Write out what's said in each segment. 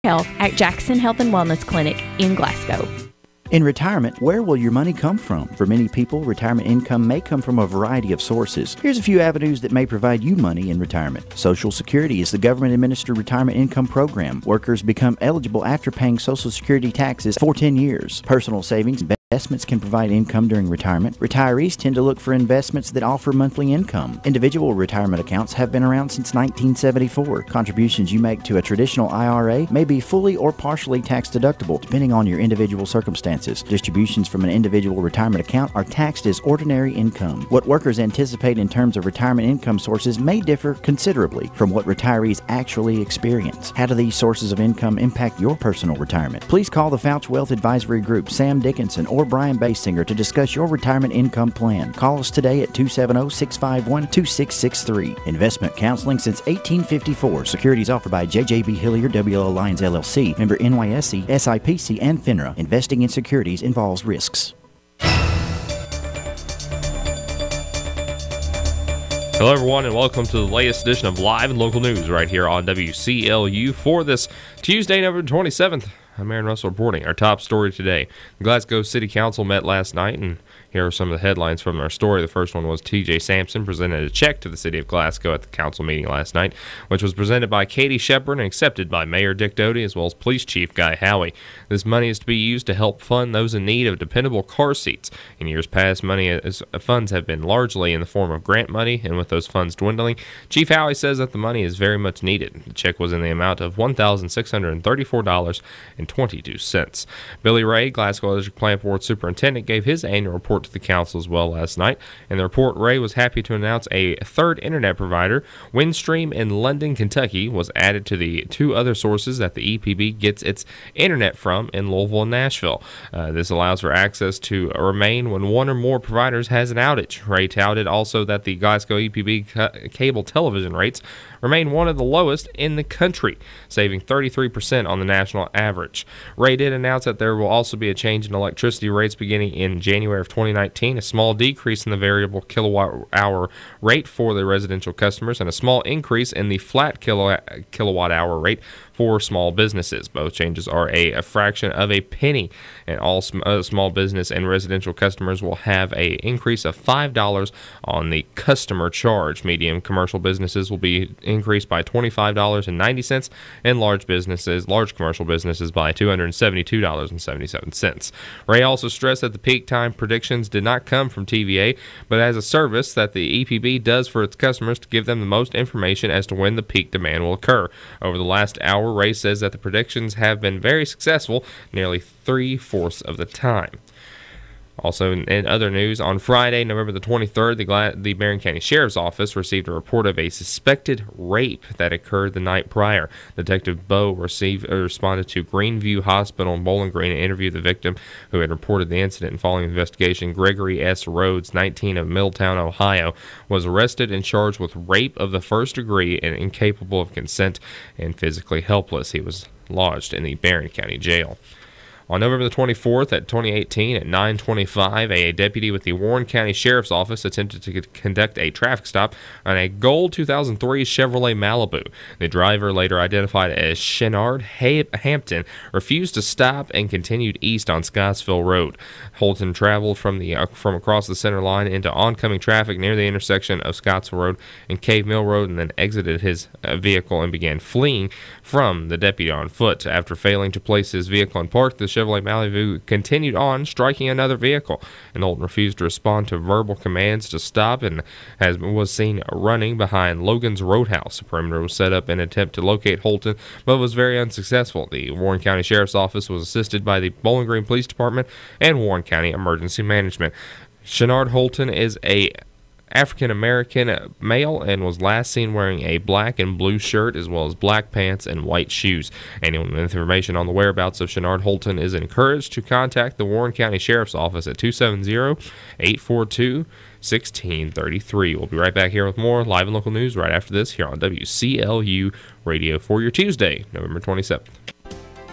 Health at Jackson Health and Wellness Clinic in Glasgow. In retirement, where will your money come from? For many people, retirement income may come from a variety of sources. Here's a few avenues that may provide you money in retirement. Social Security is the government-administered retirement income program. Workers become eligible after paying Social Security taxes for 10 years. Personal savings and investments can provide income during retirement. Retirees tend to look for investments that offer monthly income. Individual retirement accounts have been around since 1974. Contributions you make to a traditional IRA may be fully or partially tax deductible, depending on your individual circumstances. Distributions from an individual retirement account are taxed as ordinary income. What workers anticipate in terms of retirement income sources may differ considerably from what retirees actually experience. How do these sources of income impact your personal retirement? Please call the Fouch Wealth Advisory Group, Sam Dickinson, or Brian Basinger to discuss your retirement income plan. Call us today at 270-651-2663. Investment counseling since 1854. Securities offered by JJB Hillier, WL Alliance LLC, member NYSE, SIPC, and FINRA. Investing in securities involves risks. Hello, everyone, and welcome to the latest edition of Live and Local News right here on WCLU for this Tuesday, November 27th. I'm Aaron Russell reporting. Our top story today. The Glasgow City Council met last night, and here are some of the headlines from our story. The first one was T.J. Sampson presented a check to the city of Glasgow at the council meeting last night, which was presented by Katie Shepard and accepted by Mayor Dick Doty as well as Police Chief Guy Howie. This money is to be used to help fund those in need of dependable car seats. In years past, funds have been largely in the form of grant money, and with those funds dwindling, Chief Howie says that the money is very much needed. The check was in the amount of $1,634.22. Billy Ray, Glasgow Electric Plant Board Superintendent, gave his annual report to the council as well last night. In the report, Ray was happy to announce a third internet provider, Windstream in London, Kentucky, was added to the two other sources that the EPB gets its internet from in Louisville and Nashville. This allows for access to remain when one or more providers has an outage. Ray touted also that the Glasgow EPB cable television rates remain one of the lowest in the country, saving 33% on the national average. Ray did announce that there will also be a change in electricity rates beginning in January of 2019, a small decrease in the variable kilowatt-hour rate for the residential customers, and a small increase in the flat kilowatt-hour rate for small businesses. Both changes are a fraction of a penny, and all small business and residential customers will have an increase of $5 on the customer charge. Medium commercial businesses will be increased by $25.90, and large commercial businesses by $272.77. Ray also stressed that the peak time predictions did not come from TVA, but as a service that the EPB does for its customers to give them the most information as to when the peak demand will occur. Over the last hour, Ray says that the predictions have been very successful, nearly 3/4 of the time. Also, in other news, on Friday, November the 23rd, the Marion County Sheriff's Office received a report of a suspected rape that occurred the night prior. Detective Bowe responded to Greenview Hospital in Bowling Green and interviewed the victim who had reported the incident. And following the investigation, Gregory S. Rhodes, 19 of Middletown, Ohio, was arrested and charged with rape of the first degree and incapable of consent and physically helpless. He was lodged in the Marion County Jail. On November the 24th, at 2018, at 9:25, a deputy with the Warren County Sheriff's Office attempted to conduct a traffic stop on a gold 2003 Chevrolet Malibu. The driver, later identified as Shenard Hampton, refused to stop and continued east on Scottsville Road. Holton traveled from across the center line into oncoming traffic near the intersection of Scottsville Road and Cave Mill Road, and then exited his vehicle and began fleeing from the deputy on foot. After failing to place his vehicle in park, the Chevrolet Malibu continued on, striking another vehicle, and Holton refused to respond to verbal commands to stop and was seen running behind Logan's Roadhouse. A perimeter was set up in an attempt to locate Holton, but was very unsuccessful. The Warren County Sheriff's Office was assisted by the Bowling Green Police Department and Warren County Emergency Management. Shenard Holton is a African-American male and was last seen wearing a black and blue shirt as well as black pants and white shoes. Anyone with information on the whereabouts of Shenard Holton is encouraged to contact the Warren County Sheriff's Office at 270-842-1633. We'll be right back here with more live and local news right after this here on WCLU Radio for your Tuesday, November 27th.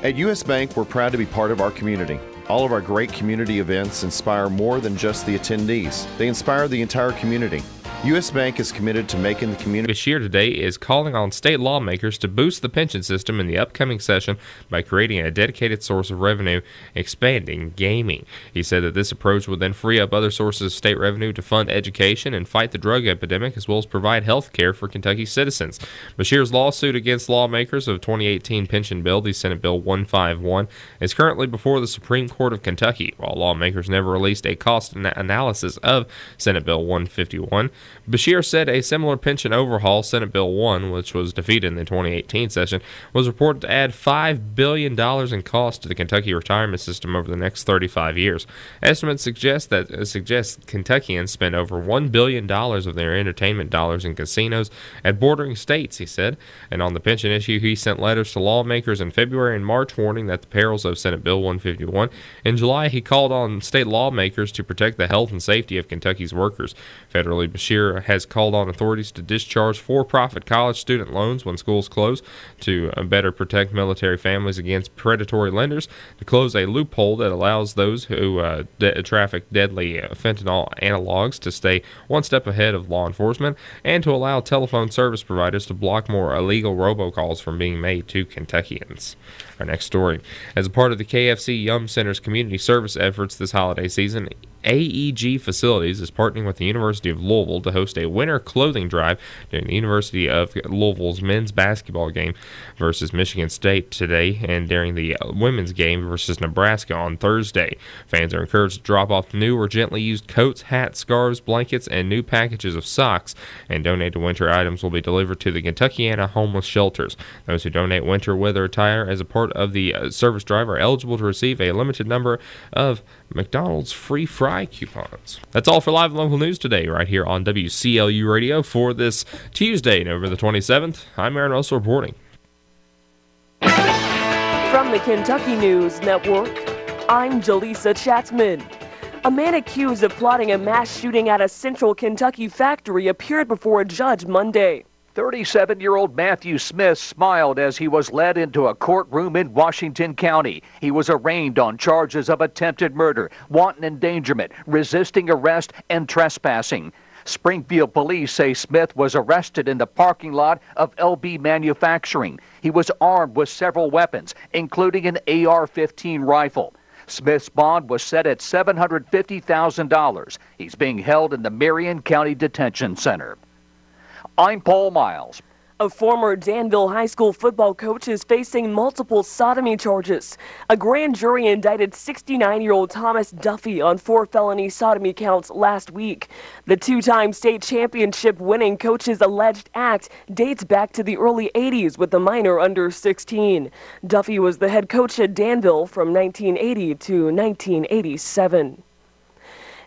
At U.S. Bank, we're proud to be part of our community. All of our great community events inspire more than just the attendees. They inspire the entire community. U.S. Bank is committed to making the community. Beshear today is calling on state lawmakers to boost the pension system in the upcoming session by creating a dedicated source of revenue, expanding gaming. He said that this approach would then free up other sources of state revenue to fund education and fight the drug epidemic, as well as provide health care for Kentucky citizens. Beshear's lawsuit against lawmakers of 2018 pension bill, the Senate Bill 151, is currently before the Supreme Court of Kentucky. While lawmakers never released a cost analysis of Senate Bill 151, Beshear said a similar pension overhaul, Senate Bill 1, which was defeated in the 2018 session, was reported to add $5 billion in cost to the Kentucky retirement system over the next 35 years. Estimates suggest Kentuckians spend over $1 billion of their entertainment dollars in casinos at bordering states, he said. And on the pension issue, he sent letters to lawmakers in February and March warning that the perils of Senate Bill 151. In July, he called on state lawmakers to protect the health and safety of Kentucky's workers. Federally, Beshear has called on authorities to discharge for-profit college student loans when schools close, to better protect military families against predatory lenders, to close a loophole that allows those who traffic deadly fentanyl analogs to stay one step ahead of law enforcement, and to allow telephone service providers to block more illegal robocalls from being made to Kentuckians. Our next story. As a part of the KFC Yum Center's community service efforts this holiday season, AEG Facilities is partnering with the University of Louisville to host a winter clothing drive during the University of Louisville's men's basketball game versus Michigan State today, and during the women's game versus Nebraska on Thursday. Fans are encouraged to drop off new or gently used coats, hats, scarves, blankets, and new packages of socks, and donated winter items will be delivered to the Kentuckiana homeless shelters. Those who donate winter weather attire as a part of the service drive are eligible to receive a limited number of McDonald's free fry coupons. That's all for Live and Local News today, right here on WCLU Radio for this Tuesday, November the 27th. I'm Aaron Russell reporting. From the Kentucky News Network, I'm Jaleesa Chapman. A man accused of plotting a mass shooting at a central Kentucky factory appeared before a judge Monday. 37-year-old Matthew Smith smiled as he was led into a courtroom in Washington County. He was arraigned on charges of attempted murder, wanton endangerment, resisting arrest, and trespassing. Springfield police say Smith was arrested in the parking lot of LB Manufacturing. He was armed with several weapons, including an AR-15 rifle. Smith's bond was set at $750,000. He's being held in the Marion County Detention Center. I'm Paul Miles. A former Danville High School football coach is facing multiple sodomy charges. A grand jury indicted 69-year-old Thomas Duffy on 4 felony sodomy counts last week. The two-time state championship-winning coach's alleged act dates back to the early 80s with a minor under 16. Duffy was the head coach at Danville from 1980 to 1987.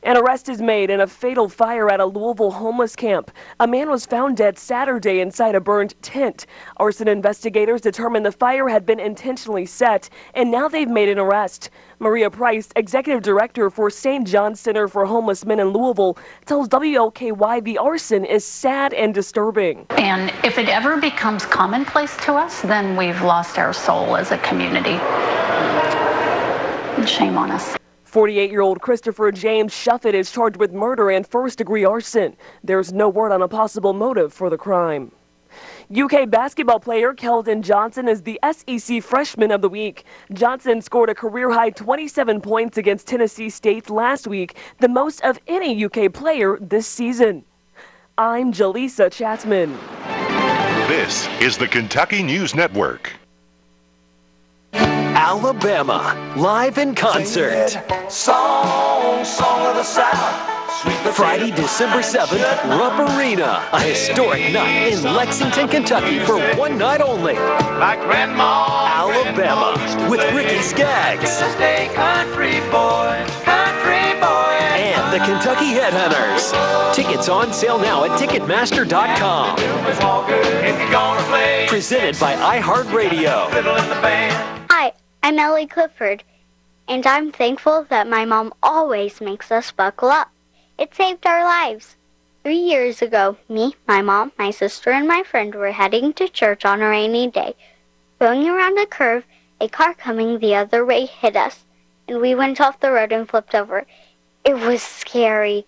An arrest is made in a fatal fire at a Louisville homeless camp. A man was found dead Saturday inside a burned tent. Arson investigators determined the fire had been intentionally set, and now they've made an arrest. Maria Price, executive director for St. John's Center for Homeless Men in Louisville, tells WLKY the arson is sad and disturbing. And if it ever becomes commonplace to us, then we've lost our soul as a community. Shame on us. 48-year-old Christopher James Shuffett is charged with murder and first-degree arson. There's no word on a possible motive for the crime. UK basketball player Keldon Johnson is the SEC Freshman of the Week. Johnson scored a career-high 27 points against Tennessee State last week, the most of any UK player this season. I'm Jaleesa Chapman. This is the Kentucky News Network. Alabama, live in concert. Song of the South. Friday, December 7th, Rupp Arena, a historic night in Lexington, Kentucky for one night only. My grandma. Alabama, with Ricky Skaggs. Stay country boy, country boy. And the Kentucky Headhunters. Tickets on sale now at Ticketmaster.com. Presented by iHeartRadio. Hi, I'm Ellie Clifford, and I'm thankful that my mom always makes us buckle up. It saved our lives. 3 years ago, me, my mom, my sister, and my friend were heading to church on a rainy day. Going around a curve, a car coming the other way hit us, and we went off the road and flipped over. It was scary,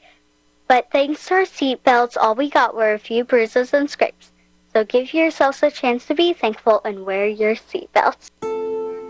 But thanks to our seatbelts, all we got were a few bruises and scrapes. So give yourselves a chance to be thankful and wear your seatbelts.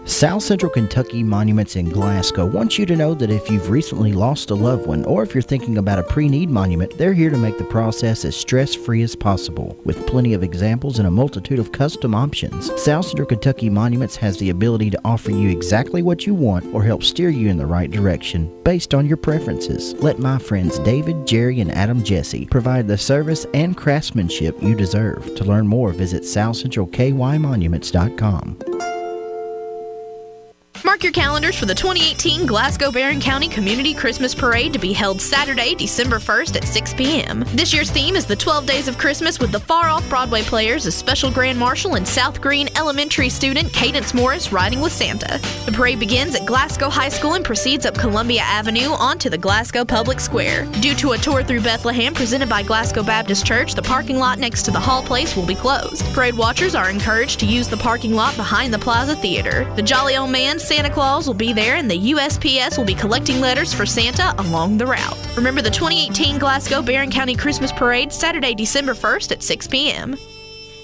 South Central Kentucky Monuments in Glasgow wants you to know that if you've recently lost a loved one or if you're thinking about a pre-need monument, they're here to make the process as stress-free as possible. With plenty of examples and a multitude of custom options, South Central Kentucky Monuments has the ability to offer you exactly what you want or help steer you in the right direction based on your preferences. Let my friends David, Jerry, and Adam Jesse provide the service and craftsmanship you deserve. To learn more, visit southcentralkymonuments.com. Mark your calendars for the 2018 Glasgow-Barron County Community Christmas Parade to be held Saturday, December 1st at 6 p.m. This year's theme is the 12 Days of Christmas with the far-off Broadway players as Special Grand Marshal and South Green Elementary student Cadence Morris riding with Santa. The parade begins at Glasgow High School and proceeds up Columbia Avenue onto the Glasgow Public Square. Due to a tour through Bethlehem presented by Glasgow Baptist Church, the parking lot next to the Hall Place will be closed. Parade watchers are encouraged to use the parking lot behind the Plaza Theater. The Jolly Old Man, Santa Claus will be there, and the USPS will be collecting letters for Santa along the route. Remember the 2018 Glasgow-Barron County Christmas Parade, Saturday, December 1st at 6 p.m.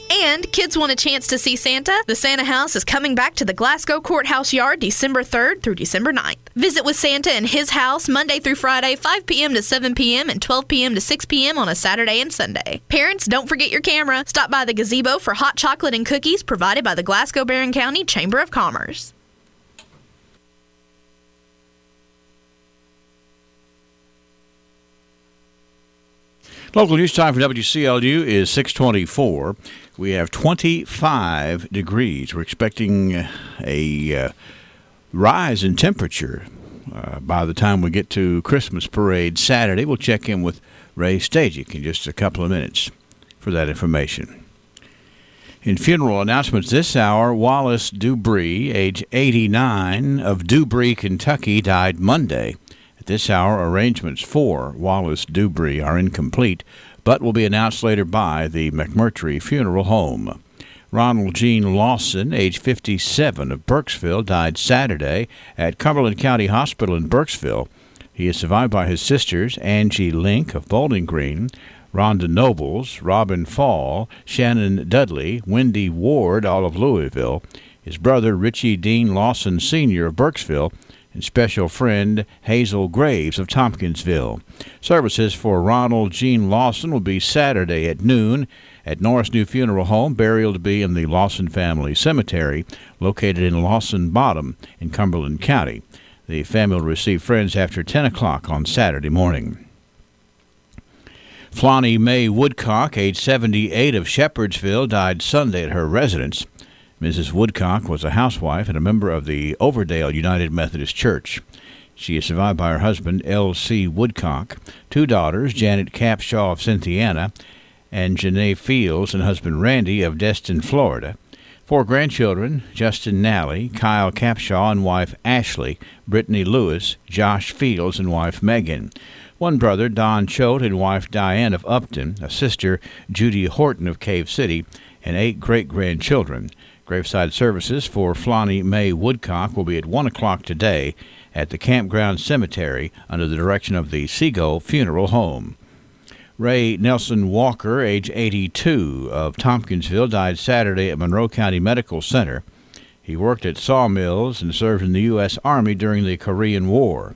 And kids want a chance to see Santa? The Santa House is coming back to the Glasgow Courthouse Yard December 3rd through December 9th. Visit with Santa in his house Monday through Friday, 5 p.m. to 7 p.m. and 12 p.m. to 6 p.m. on a Saturday and Sunday. Parents, don't forget your camera. Stop by the gazebo for hot chocolate and cookies provided by the Glasgow-Barron County Chamber of Commerce. Local news time for WCLU is 6:24. We have 25 degrees. We're expecting a rise in temperature by the time we get to Christmas Parade Saturday. We'll check in with Ray Stajic in just a couple of minutes for that information. In funeral announcements this hour, Wallace Dubree, age 89, of Dubree, Kentucky, died Monday. This hour, arrangements for Wallace Dubree are incomplete, but will be announced later by the McMurtry Funeral Home. Ronald Gene Lawson, age 57, of Burkesville, died Saturday at Cumberland County Hospital in Burkesville. He is survived by his sisters, Angie Link of Bowling Green, Rhonda Nobles, Robin Fall, Shannon Dudley, Wendy Ward, all of Louisville, his brother Richie Dean Lawson Sr. of Burkesville, and special friend Hazel Graves of Tompkinsville. Services for Ronald Gene Lawson will be Saturday at noon at Norris New Funeral Home. Burial to be in the Lawson Family Cemetery, located in Lawson Bottom in Cumberland County. The family will receive friends after 10 o'clock on Saturday morning. Flonnie Mae Woodcock, age 78, of Shepherdsville, died Sunday at her residence. Mrs. Woodcock was a housewife and a member of the Overdale United Methodist Church. She is survived by her husband, L.C. Woodcock, two daughters, Janet Capshaw of Cynthiana, and Janae Fields, and husband Randy of Destin, Florida. Four grandchildren, Justin Nally, Kyle Capshaw and wife Ashley, Brittany Lewis, Josh Fields and wife Megan. One brother, Don Choate, and wife Diane of Upton, a sister, Judy Horton of Cave City, and 8 great-grandchildren. Graveside services for Flonnie Mae Woodcock will be at 1 o'clock today at the Campground Cemetery under the direction of the Seagull Funeral Home. Ray Nelson Walker, age 82, of Tompkinsville, died Saturday at Monroe County Medical Center. He worked at sawmills and served in the U.S. Army during the Korean War.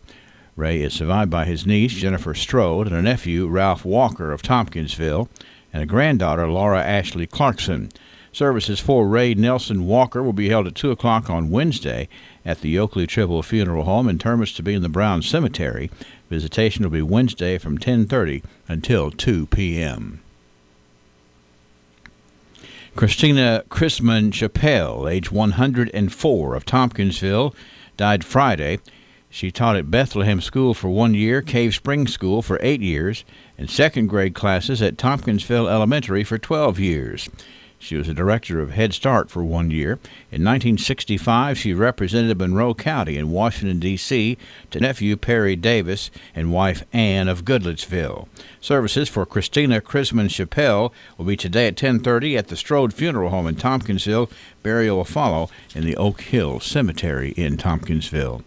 Ray is survived by his niece, Jennifer Strode, and a nephew, Ralph Walker of Tompkinsville, and a granddaughter, Laura Ashley Clarkson. Services for Ray Nelson Walker will be held at 2 o'clock on Wednesday at the Oakley Tribble Funeral Home, and terminus to be in the Brown Cemetery. Visitation will be Wednesday from 10:30 until 2 p.m. Christina Chrisman Chappelle, age 104, of Tompkinsville, died Friday. She taught at Bethlehem School for 1 year, Cave Spring School for 8 years, and second-grade classes at Tompkinsville Elementary for 12 years. She was a director of Head Start for 1 year. In 1965, she represented Monroe County in Washington, D.C. to nephew Perry Davis and wife Ann of Goodlettsville. Services for Christina Chrisman Chappelle will be today at 10:30 at the Strode Funeral Home in Tompkinsville. Burial will follow in the Oak Hill Cemetery in Tompkinsville.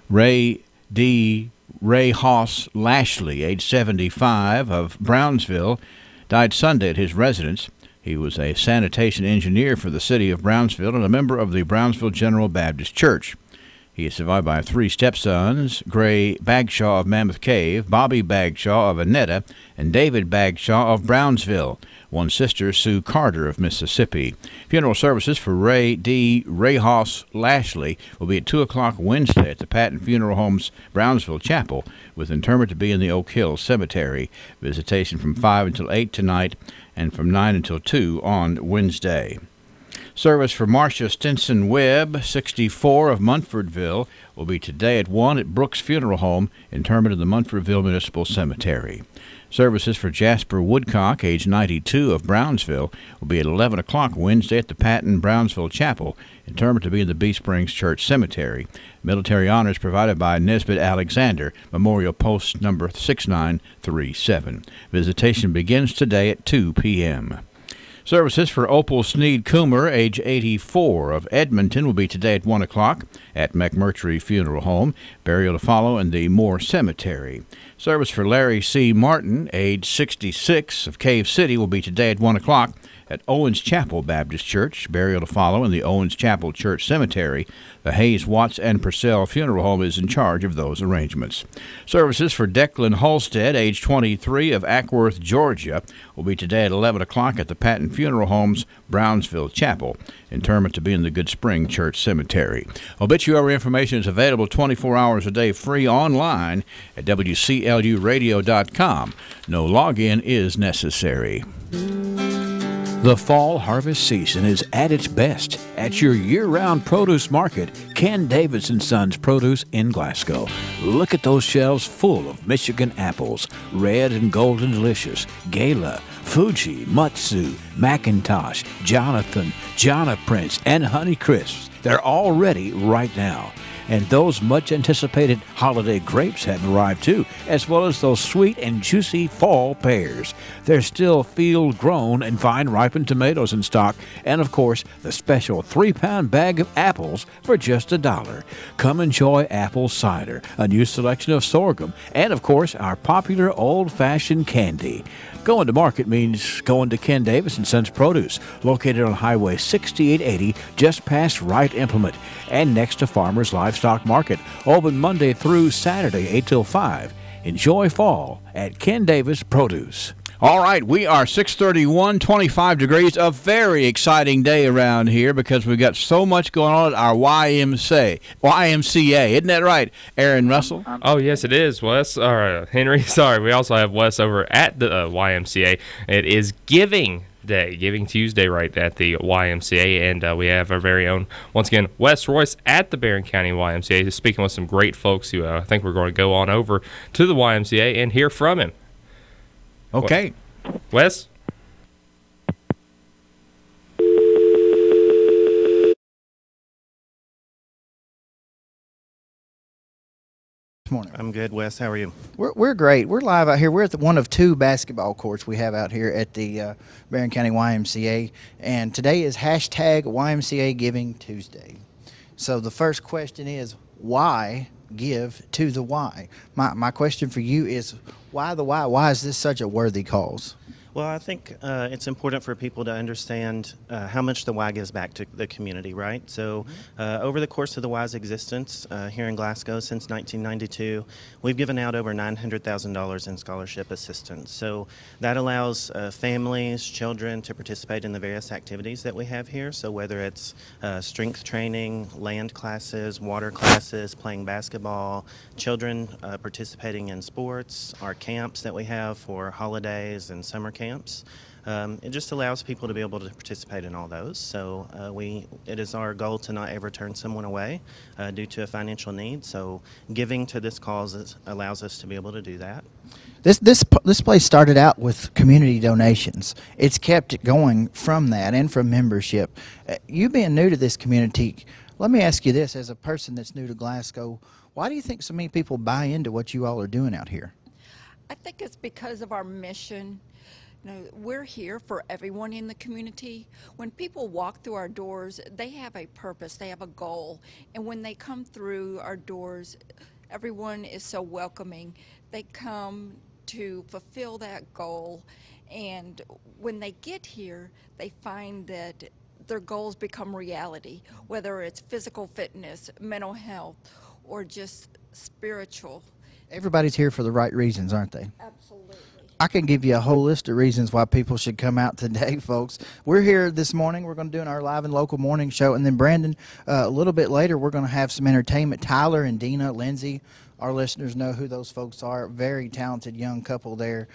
Ray D. Ray Hoss Lashley, age 75, of Brownsville, died Sunday at his residence. He was a sanitation engineer for the city of Brownsville and a member of the Brownsville General Baptist Church. He is survived by 3 stepsons, Gray Bagshaw of Mammoth Cave, Bobby Bagshaw of Annetta, and David Bagshaw of Brownsville. 1 sister, Sue Carter of Mississippi. Funeral services for Ray D. Rayhouse Lashley will be at 2 o'clock Wednesday at the Patton Funeral Home's Brownsville Chapel, with interment to be in the Oak Hill Cemetery. Visitation from 5 until 8 tonight and from 9 until 2 on Wednesday. Service for Marcia Stinson Webb, 64, of Munfordville, will be today at 1 at Brooks Funeral Home, interment in the Munfordville Municipal Cemetery. Services for Jasper Woodcock, age 92, of Brownsville, will be at 11 o'clock Wednesday at the Patton Brownsville Chapel, interment to be in the Bee Springs Church Cemetery. Military honors provided by Nesbitt Alexander, Memorial Post number 6937. Visitation begins today at 2 p.m. Services for Opal Sneed Coomer, age 84, of Edmonton, will be today at 1 o'clock at McMurtry Funeral Home. Burial to follow in the Moore Cemetery. Service for Larry C. Martin, age 66, of Cave City, will be today at 1 o'clock at Owens Chapel Baptist Church. Burial to follow in the Owens Chapel Church Cemetery. The Hayes, Watts, and Purcell Funeral Home is in charge of those arrangements. Services for Declan Halstead, age 23, of Ackworth, Georgia, will be today at 11 o'clock at the Patton Funeral Home's Brownsville Chapel. Interment to be in the Good Spring Church Cemetery. Obituary information is available 24 hours a day free online at WCLUradio.com. No login is necessary. The fall harvest season is at its best at your year-round produce market, Ken Davis & Sons Produce in Glasgow. Look at those shelves full of Michigan apples, red and golden delicious, Gala, Fuji, Mutsu, McIntosh, Jonathan, Jana Prince, and Honey Crisps. They're all ready right now. And those much-anticipated holiday grapes have arrived too, as well as those sweet and juicy fall pears. There's still field-grown and vine-ripened tomatoes in stock, and of course, the special 3-pound bag of apples for just $1. Come enjoy apple cider, a new selection of sorghum, and of course, our popular old-fashioned candy. Going to market means going to Ken Davis & Sons Produce, located on Highway 6880, just past Wright Implement, and next to Farmers Livestock Market, open Monday through Saturday, 8 till 5. Enjoy fall at Ken Davis Produce. All right, we are 6:31, 25 degrees. A very exciting day around here because we've got so much going on at our YMCA. Isn't that right, Aaron Russell? Oh, yes, it is, Wes. Or Henry, sorry. We also have Wes over at the YMCA. It is Giving Day, Giving Tuesday right at the YMCA, and we have our very own, once again, Wes Royce at the Barron County YMCA, speaking with some great folks who I think we're going to go on over to the YMCA and hear from him. Okay. Wes? Morning. I'm good, Wes. How are you? We're great. We're live out here. We're at one of 2 basketball courts we have out here at the Barron County YMCA, and today is hashtag YMCA Giving Tuesday. So the first question is, why give to the why? My question for you is, why the why? Why is this such a worthy cause? Well, I think it's important for people to understand how much the Y gives back to the community, right? So over the course of the Y's existence here in Glasgow since 1992, we've given out over $900,000 in scholarship assistance. So that allows families, children to participate in the various activities that we have here. So whether it's strength training, land classes, water classes, playing basketball, children participating in sports, our camps that we have for holidays and summer camps. It just allows people to be able to participate in all those. So it is our goal to not ever turn someone away due to a financial need. So giving to this cause allows us to be able to do that. This place started out with community donations. It's kept it going from that and from membership. You being new to this community, let me ask you this, as a person that's new to Glasgow, why do you think so many people buy into what you all are doing out here? I think it's because of our mission. You know, we're here for everyone in the community. When people walk through our doors, they have a purpose, they have a goal. And when they come through our doors, everyone is so welcoming. They come to fulfill that goal, and when they get here, they find that their goals become reality, whether it's physical fitness, mental health, or just spiritual. Everybody's here for the right reasons, aren't they? Absolutely. I can give you a whole list of reasons why people should come out today, folks. We're here this morning. We're going to do our live and local morning show. And then, Brandon, a little bit later, we're going to have some entertainment. Tyler and Dina Lindsay, our listeners know who those folks are. Very talented young couple there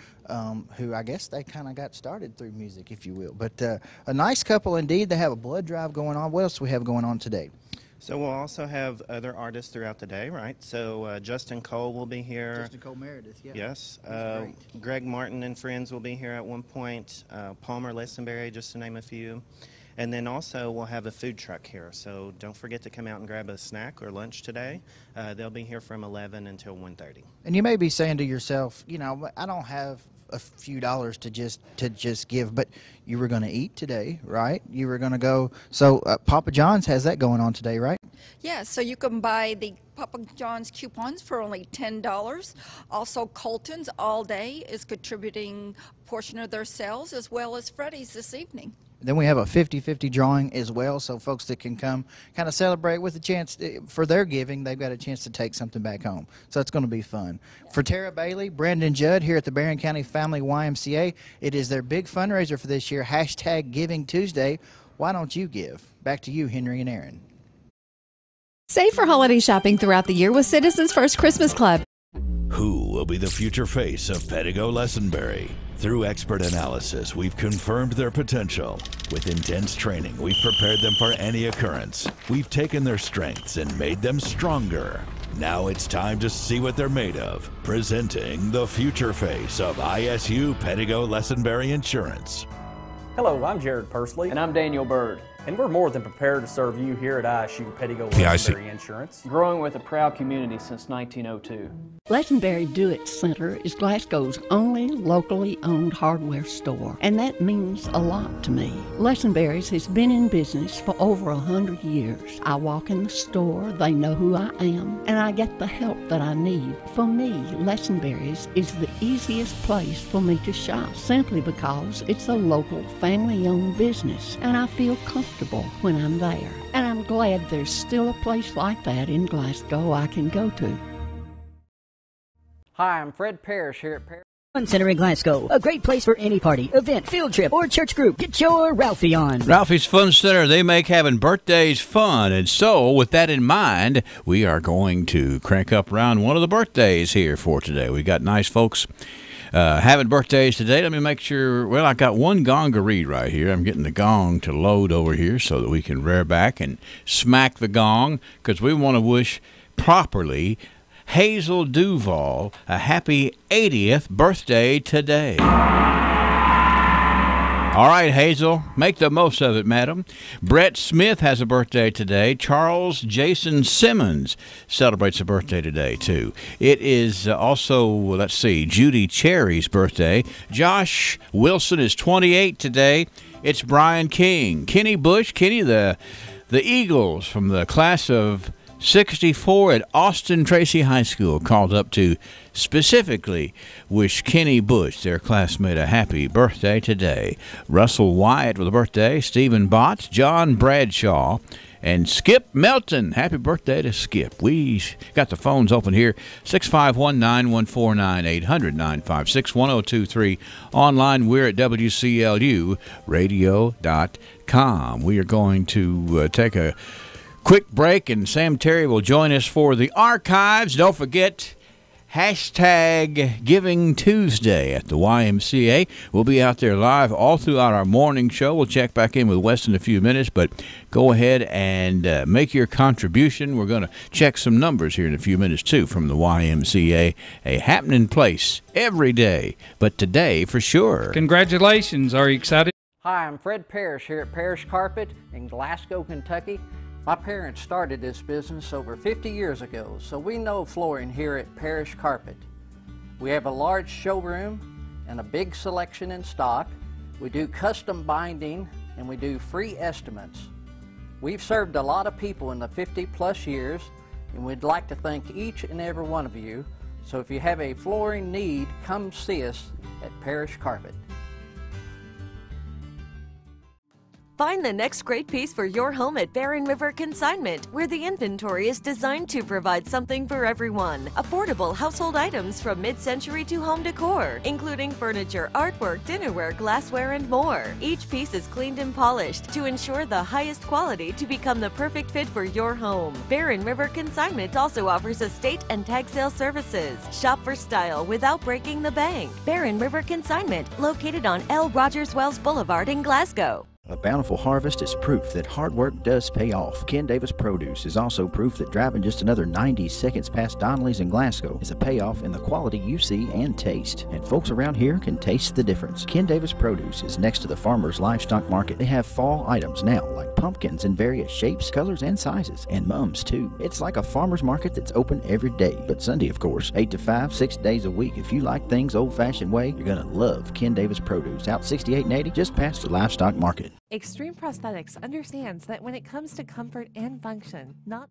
who I guess they kind of got started through music, if you will. But a nice couple indeed. They have a blood drive going on. What else do we have going on today? So we'll also have other artists throughout the day, right? So Justin Cole will be here. Justin Cole Meredith, yeah. Yes. Greg Martin and friends will be here at one point. Palmer Lessenberry, just to name a few. And then also we'll have a food truck here. So don't forget to come out and grab a snack or lunch today. They'll be here from 11 until 1:30. And you may be saying to yourself, you know, I don't have a few dollars to just give, but you were going to eat today, right? You were going to go. So Papa John's has that going on today, right? Yeah, so you can buy the Papa John's coupons for only $10. Also, Colton's All Day is contributing a portion of their sales, as well as Freddy's this evening. Then we have a 50-50 drawing as well, so folks that can come kind of celebrate with a chance for their giving, they've got a chance to take something back home. So it's going to be fun. For Tara Bailey, Brandon Judd here at the Barron County Family YMCA, it is their big fundraiser for this year, #GivingTuesday. Why don't you give? Back to you, Henry and Aaron. Save for holiday shopping throughout the year with Citizens First Christmas Club. Who will be the future face of Pettigo Lessenberry? Through expert analysis, we've confirmed their potential. With intense training, we've prepared them for any occurrence. We've taken their strengths and made them stronger. Now it's time to see what they're made of. Presenting the future face of ISU Pettigo Lessenberry Insurance. Hello, I'm Jared Pursley. And I'm Daniel Bird. And we're more than prepared to serve you here at ISU Pettigo Lessenberry Insurance, growing with a proud community since 1902. Lessenberry Do-It Center is Glasgow's only locally owned hardware store, and that means a lot to me. Lessenberry's has been in business for over 100 years. I walk in the store, they know who I am, and I get the help that I need. For me, Lessenberry's is the easiest place for me to shop, simply because it's a local family-owned business, and I feel comfortable when I'm there. And I'm glad there's still a place like that in Glasgow I can go to. Hi, I'm Fred Parrish here at Parrish Fun Center in Glasgow. A great place for any party, event, field trip, or church group. Get your Ralphie on. Ralphie's Fun Center, they make having birthdays fun. And so, with that in mind, we are going to crank up around one of the birthdays here for today. We got nice folks having birthdays today. Let me make sure. Well, I got one gong to read right here. I'm getting the gong to load over here so that we can rear back and smack the gong, because we want to wish properly Hazel Duval a happy 80th birthday today. All right, Hazel, make the most of it, madam. Brett Smith has a birthday today. Charles Jason Simmons celebrates a birthday today, too. It is also, let's see, Judy Cherry's birthday. Josh Wilson is 28 today. It's Brian King. Kenny Bush, Kenny, the Eagles from the class of 64 at Austin Tracy High School, called up to specifically wish Kenny Bush, their classmate, a happy birthday today. Russell Wyatt with a birthday, Stephen Bott, John Bradshaw, and Skip Melton. Happy birthday to Skip. We got the phones open here, 651-914-9800-956-1023. Online, we're at WCLUradio.com. We are going to take a quick break, and Sam Terry will join us for the archives. Don't forget, #GivingTuesday at the YMCA. We'll be out there live all throughout our morning show. We'll check back in with Wes in a few minutes, but go ahead and make your contribution. We're going to check some numbers here in a few minutes, too, from the YMCA. A happening place every day, but today for sure. Congratulations. Are you excited? Hi, I'm Fred Parrish here at Parrish Carpet in Glasgow, Kentucky. My parents started this business over 50 years ago, so we know flooring here at Parrish Carpet. We have a large showroom and a big selection in stock. We do custom binding and we do free estimates. We've served a lot of people in the 50-plus years, and we'd like to thank each and every one of you. So if you have a flooring need, come see us at Parish Carpet. Find the next great piece for your home at Barren River Consignment, where the inventory is designed to provide something for everyone. Affordable household items from mid-century to home decor, including furniture, artwork, dinnerware, glassware, and more. Each piece is cleaned and polished to ensure the highest quality to become the perfect fit for your home. Barren River Consignment also offers estate and tag sale services. Shop for style without breaking the bank. Barren River Consignment, located on L. Rogers Wells Boulevard in Glasgow. A bountiful harvest is proof that hard work does pay off. Ken Davis Produce is also proof that driving just another 90 seconds past Donnelly's in Glasgow is a payoff in the quality you see and taste. And folks around here can taste the difference. Ken Davis Produce is next to the Farmers Livestock Market. They have fall items now, like pumpkins in various shapes, colors, and sizes, and mums too. It's like a farmer's market that's open every day, but Sunday, of course, 8 to 5, 6 days a week. If you like things old-fashioned way, you're going to love Ken Davis Produce, out 68 and 80, just past the Livestock Market. Extreme Prosthetics understands that when it comes to comfort and function, not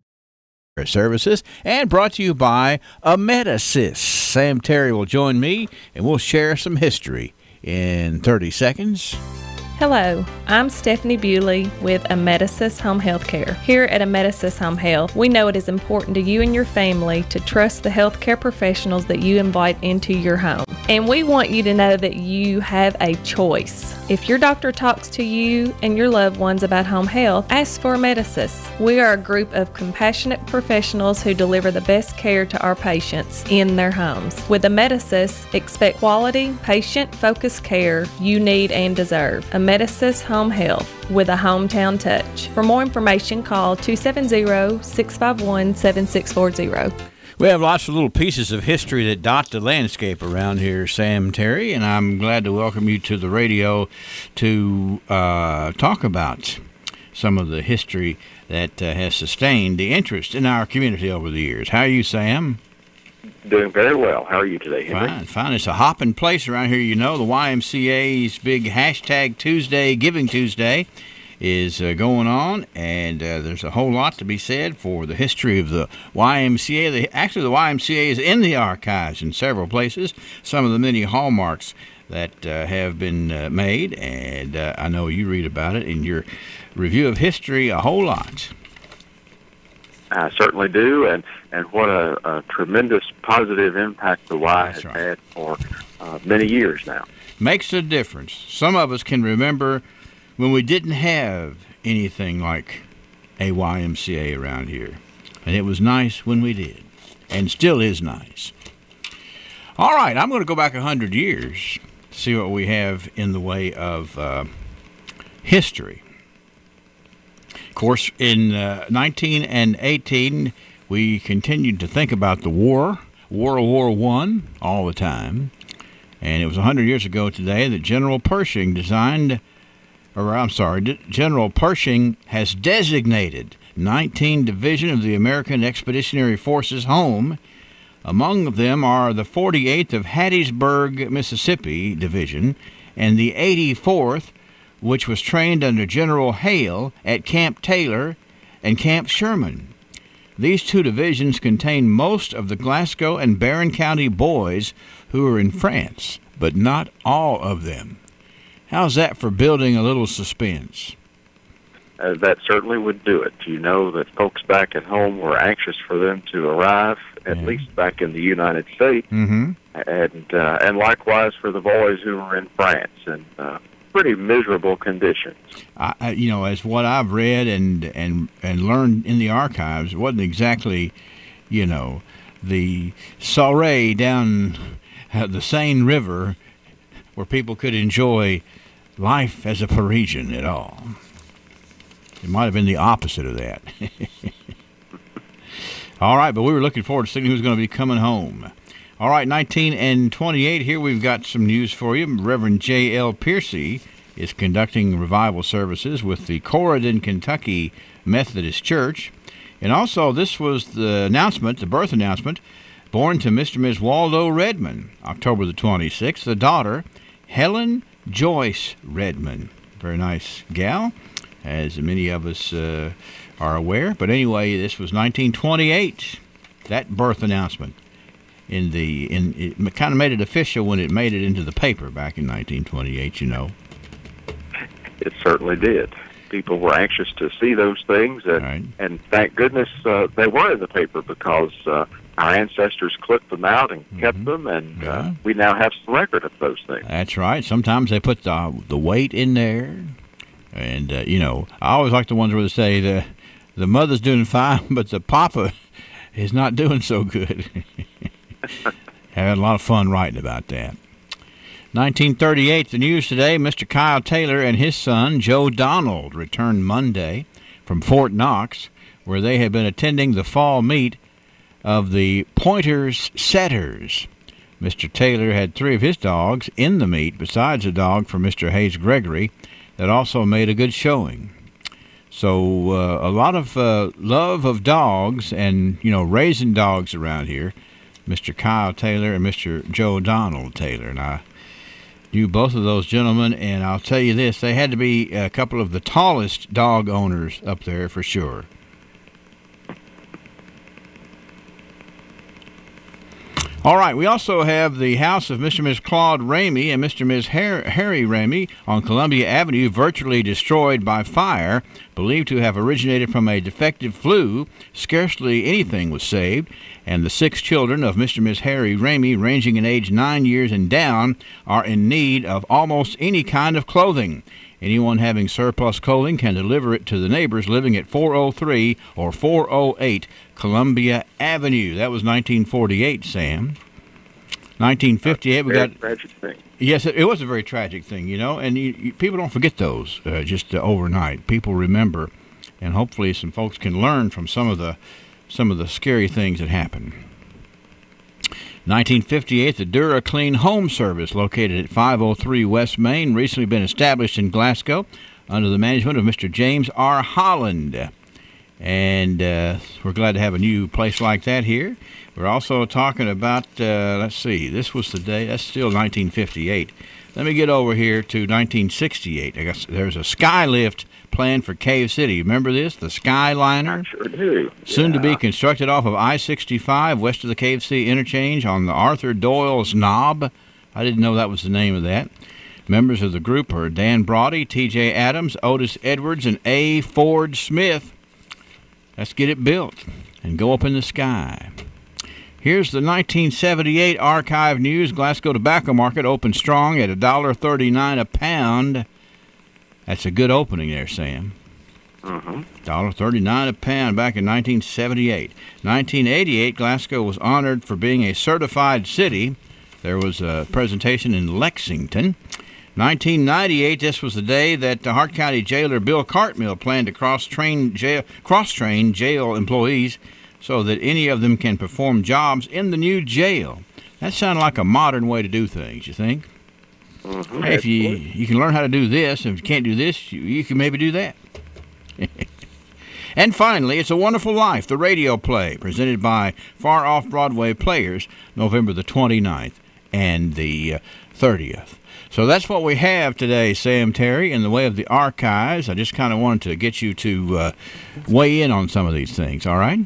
services, and brought to you by Amedisys. Sam Terry will join me, and we'll share some history in 30 seconds. Hello, I'm Stephanie Bewley with Amedisys Home Health Care. Here at Amedisys Home Health, we know it is important to you and your family to trust the healthcare professionals that you invite into your home. And we want you to know that you have a choice. If your doctor talks to you and your loved ones about home health, ask for Amedisys. We are a group of compassionate professionals who deliver the best care to our patients in their homes. With Amedisys, expect quality, patient-focused care you need and deserve. Amedisys Home Health with a hometown touch. For more information, call 270-651-7640. We have lots of little pieces of history that dot the landscape around here, Sam Terry, and I'm glad to welcome you to the radio to talk about some of the history that has sustained the interest in our community over the years. How are you, Sam? Doing very well. How are you today, Henry? Fine, fine. It's a hopping place around here. You know, the YMCA's big hashtag Tuesday, Giving Tuesday, is going on, and there's a whole lot to be said for the history of the YMCA. Actually, the YMCA is in the archives in several places, some of the many hallmarks that have been made, and I know you read about it in your review of history a whole lot. I certainly do, and what a tremendous positive impact the Y has had for many years now. Makes a difference. Some of us can remember when we didn't have anything like a YMCA around here. And it was nice when we did, and still is nice. All right, I'm going to go back 100 years, see what we have in the way of history. Of course, in 1918, we continued to think about the war, World War I, all the time. And it was 100 years ago today that General Pershing General Pershing has designated 19 Division of the American Expeditionary Forces home. Among them are the 48th of Hattiesburg, Mississippi Division and the 84th, which was trained under General Hale at Camp Taylor and Camp Sherman. These two divisions contain most of the Glasgow and Barron County boys who are in France, but not all of them. How's that for building a little suspense? That certainly would do it. You know that folks back at home were anxious for them to arrive, at least back in the United States, and likewise for the boys who were in France in pretty miserable conditions. As what I've read and learned in the archives, it wasn't exactly, the soiree down the Seine River where people could enjoy life as a Parisian at all. It might have been the opposite of that. All right, but we were looking forward to seeing who's going to be coming home. All right, 1928, here we've got some news for you. Reverend J.L. Piercy is conducting revival services with the Corydon, Kentucky Methodist Church. And also, this was the birth announcement, born to Mr. and Ms. Waldo Redmond, October the 26th, the daughter, Helen Joyce Redmond. Very nice gal, as many of us are aware. But anyway, this was 1928, that birth announcement. It kind of made it official when it made it into the paper back in 1928, you know. It certainly did. People were anxious to see those things, and thank goodness they were in the paper, because our ancestors clipped them out and kept them, and we now have some record of those things. That's right. Sometimes they put the weight in there, and you know, I always like the ones where they say the mother's doing fine, but the papa is not doing so good. Had a lot of fun writing about that. 1938, the news today, Mr. Kyle Taylor and his son, Joe Donald, returned Monday from Fort Knox, where they had been attending the fall meet of the Pointers Setters. Mr. Taylor had 3 of his dogs in the meet, besides a dog from Mr. Hayes Gregory that also made a good showing. So a lot of love of dogs and, you know, raising dogs around here, Mr. Kyle Taylor and Mr. Joe Donald Taylor. And I knew both of those gentlemen, and I'll tell you this, they had to be a couple of the tallest dog owners up there for sure. All right, we also have the house of Mr. and Ms. Claude Ramey and Mr. and Ms. Harry Ramey on Columbia Avenue virtually destroyed by fire, believed to have originated from a defective flue. Scarcely anything was saved, and the 6 children of Mr. and Ms. Harry Ramey, ranging in age 9 years and down, are in need of almost any kind of clothing. Anyone having surplus clothing can deliver it to the neighbors living at 403 or 408 Columbia Avenue. That was 1948, Sam. 1958, we got... Tragic thing. Yes, it was a very tragic thing, you know, and people don't forget those just overnight. People remember, and hopefully some folks can learn from some of the scary things that happened. 1958, the Dura Clean Home Service, located at 503 West Main, recently been established in Glasgow under the management of Mr. James R. Holland. And we're glad to have a new place like that here. We're also talking about, let's see, this was the day, that's still 1958. Let me get over here to 1968. I guess there's a skylift planned for Cave City. Remember this? The Skyliner? I sure do. Soon to be constructed off of I-65 west of the Cave City interchange on the Arthur Doyle's Knob. I didn't know that was the name of that. Members of the group are Dan Brody, T.J. Adams, Otis Edwards, and A. Ford Smith. Let's get it built and go up in the sky. Here's the 1978 archive news. Glasgow Tobacco Market opened strong at $1.39 a pound. That's a good opening there, Sam. $1.39 a pound back in 1978. 1988, Glasgow was honored for being a certified city. There was a presentation in Lexington. 1998, this was the day that the Hart County jailer Bill Cartmill planned to cross-train jail employees so that any of them can perform jobs in the new jail. That sounded like a modern way to do things, you think? Hey, if you can learn how to do this, and if you can't do this, you can maybe do that. And finally, It's a Wonderful Life, the radio play, presented by Far Off Broadway Players, November the 29th and the 30th. So that's what we have today, Sam Terry, in the way of the archives. I just kind of wanted to get you to weigh in on some of these things, all right?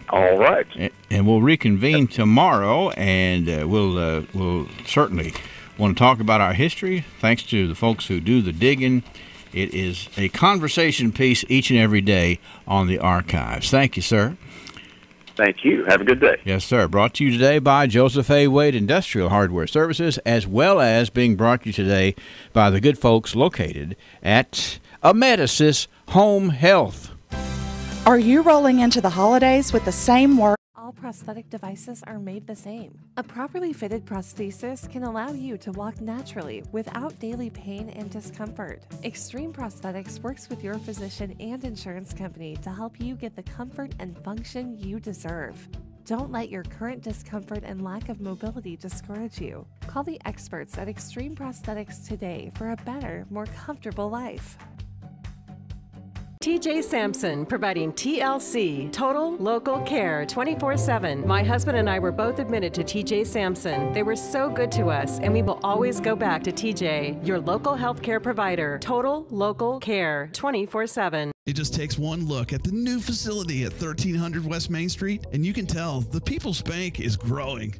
All right. And we'll reconvene tomorrow, and we'll certainly want to talk about our history. Thanks to the folks who do the digging. It is a conversation piece each and every day on the archives. Thank you, sir. Thank you. Have a good day. Yes, sir. Brought to you today by Joseph A. Wade Industrial Hardware Services, as well as being brought to you today by the good folks located at Amedisys Home Health. Are you rolling into the holidays with the same work? All prosthetic devices are made the same. A properly fitted prosthesis can allow you to walk naturally without daily pain and discomfort. Extreme Prosthetics works with your physician and insurance company to help you get the comfort and function you deserve. Don't let your current discomfort and lack of mobility discourage you. Call the experts at Extreme Prosthetics today for a better, more comfortable life. TJ Sampson, providing TLC, Total Local Care, 24/7. My husband and I were both admitted to TJ Sampson. They were so good to us, and we will always go back to TJ, your local health care provider. Total Local Care, 24/7. It just takes one look at the new facility at 1300 West Main Street, and you can tell the People's Bank is growing.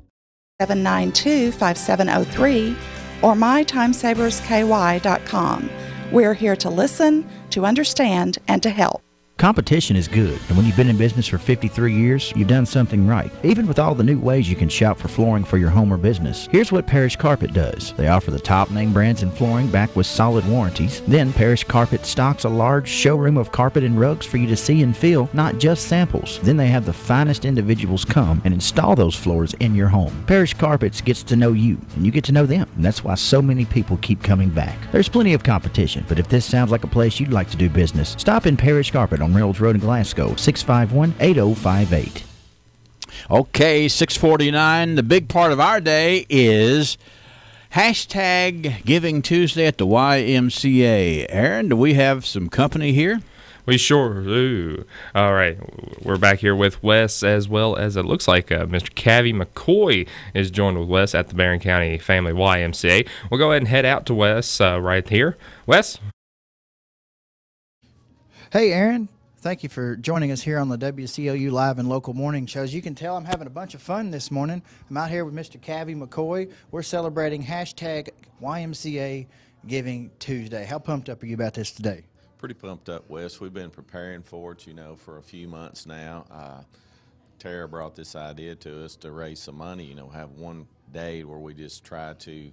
792-5703 or mytimesaversky.com. We're here to listen, to understand, and to help. Competition is good, and when you've been in business for 53 years, you've done something right. Even with all the new ways you can shop for flooring for your home or business. Here's what Parish Carpet does. They offer the top name brands in flooring backed with solid warranties. Then Parish Carpet stocks a large showroom of carpet and rugs for you to see and feel, not just samples. Then they have the finest individuals come and install those floors in your home. Parish Carpets gets to know you, and you get to know them, and that's why so many people keep coming back. There's plenty of competition, but if this sounds like a place you'd like to do business, stop in Parish Carpet on Railroad Road in Glasgow, 651-8058. Okay, 6:49. The big part of our day is hashtag Giving Tuesday at the YMCA. Aaron, do we have some company here? We sure do. All right, we're back here with Wes, as well as it looks like Mr. Cavy McCoy is joined with Wes at the Barron County Family YMCA. We'll go ahead and head out to Wes right here. Wes? Hey, Aaron. Thank you for joining us here on the WCLU Live and Local Morning Shows. You can tell I'm having a bunch of fun this morning. I'm out here with Mr. Cavy McCoy. We're celebrating hashtag YMCA Giving Tuesday. How pumped up are you about this today? Pretty pumped up, Wes. We've been preparing for it, for a few months now. Tara brought this idea to us to raise some money, have one day where we just try to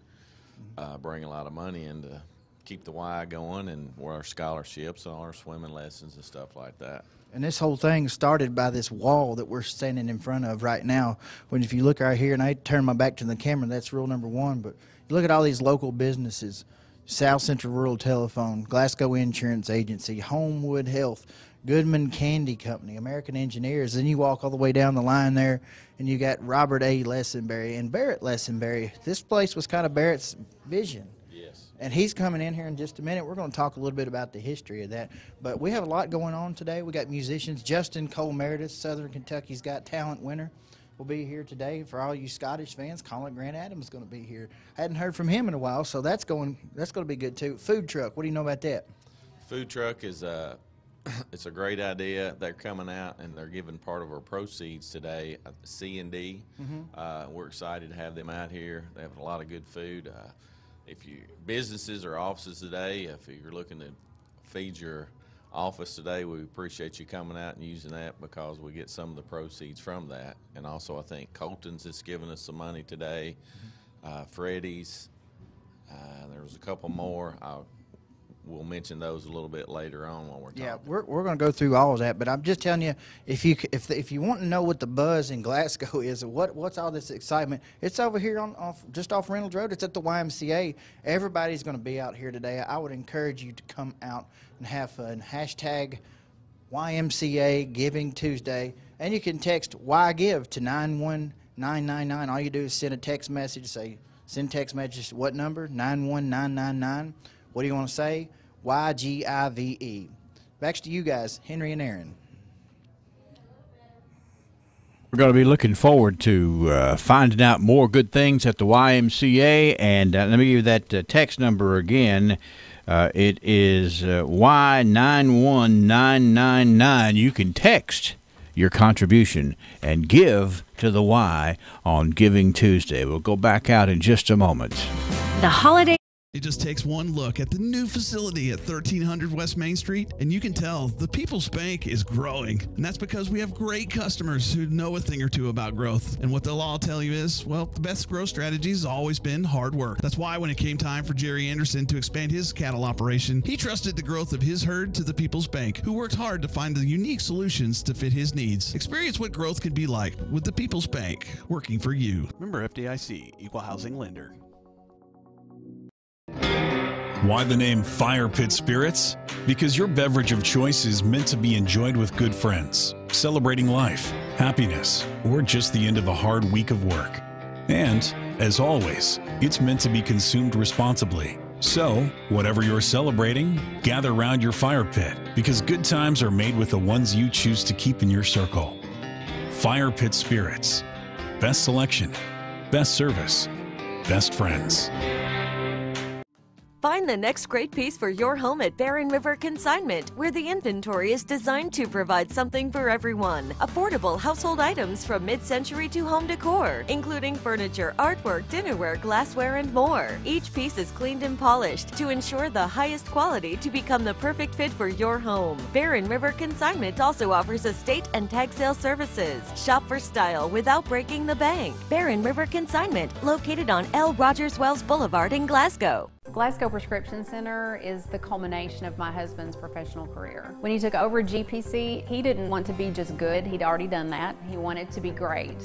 bring a lot of money in to keep the Y going, and where our scholarships and our swimming lessons and stuff like that. And this whole thing started by this wall that we're standing in front of right now. When if you look right here, and I turn my back to the camera, that's rule number one, but you look at all these local businesses, South Central Rural Telephone, Glasgow Insurance Agency, Homewood Health, Goodman Candy Company, American Engineers. Then you walk all the way down the line there, and you got Robert A. Lessenberry and Barrett Lessenberry. This place was kind of Barrett's vision. And he's coming in here in just a minute. We're going to talk a little bit about the history of that. But we have a lot going on today. We got musicians. Justin Cole Meredith, Southern Kentucky's Got Talent winner, will be here today. For all you Scottish fans, Colin Grant Adams is going to be here. I hadn't heard from him in a while, so that's going to be good too. Food truck. What do you know about that? Food truck is it's a great idea. They're coming out and they're giving part of our proceeds today. C&D. We're excited to have them out here. They have a lot of good food. If you businesses or offices today, if you're looking to feed your office today, we appreciate you coming out and using that, because we get some of the proceeds from that. And also, I think Colton's is giving us some money today. Freddy's, there was a couple more. We'll mention those a little bit later on when we're talking. Yeah, we're going to go through all of that, but I'm just telling you, if you want to know what the buzz in Glasgow is, what's all this excitement, it's over here just off Reynolds Road. It's at the YMCA. Everybody's going to be out here today. I would encourage you to come out and have fun. Hashtag YMCA Giving Tuesday, and you can text YGIVE to 91999. All you do is send a text message. Send text message. What number? 91999. What do you want to say? YGIVE. Back to you guys, Henry and Aaron. We're going to be looking forward to finding out more good things at the YMCA. And let me give you that text number again. It is Y91999. You can text your contribution and give to the Y on Giving Tuesday. We'll go back out in just a moment. The holiday. It just takes one look at the new facility at 1300 West Main Street, and you can tell the People's Bank is growing. And that's because we have great customers who know a thing or two about growth. And what they'll all tell you is, well, the best growth strategy has always been hard work. That's why when it came time for Jerry Anderson to expand his cattle operation, he trusted the growth of his herd to the People's Bank, who worked hard to find the unique solutions to fit his needs. Experience what growth can be like with the People's Bank, working for you. Member FDIC, Equal Housing Lender. Why the name Fire Pit Spirits? Because your beverage of choice is meant to be enjoyed with good friends, celebrating life, happiness, or just the end of a hard week of work. And, as always, it's meant to be consumed responsibly. So, whatever you're celebrating, gather around your fire pit, because good times are made with the ones you choose to keep in your circle. Fire Pit Spirits. Best selection, best service, best friends. Find Find the next great piece for your home at Barren River Consignment, where the inventory is designed to provide something for everyone. Affordable household items from mid-century to home decor, including furniture, artwork, dinnerware, glassware, and more. Each piece is cleaned and polished to ensure the highest quality to become the perfect fit for your home. Barren River Consignment also offers estate and tag sale services. Shop for style without breaking the bank. Barren River Consignment, located on L. Rogers Wells Boulevard in Glasgow. Glasgow Prescription Center is the culmination of my husband's professional career. When he took over GPC, he didn't want to be just good. He'd already done that. He wanted to be great.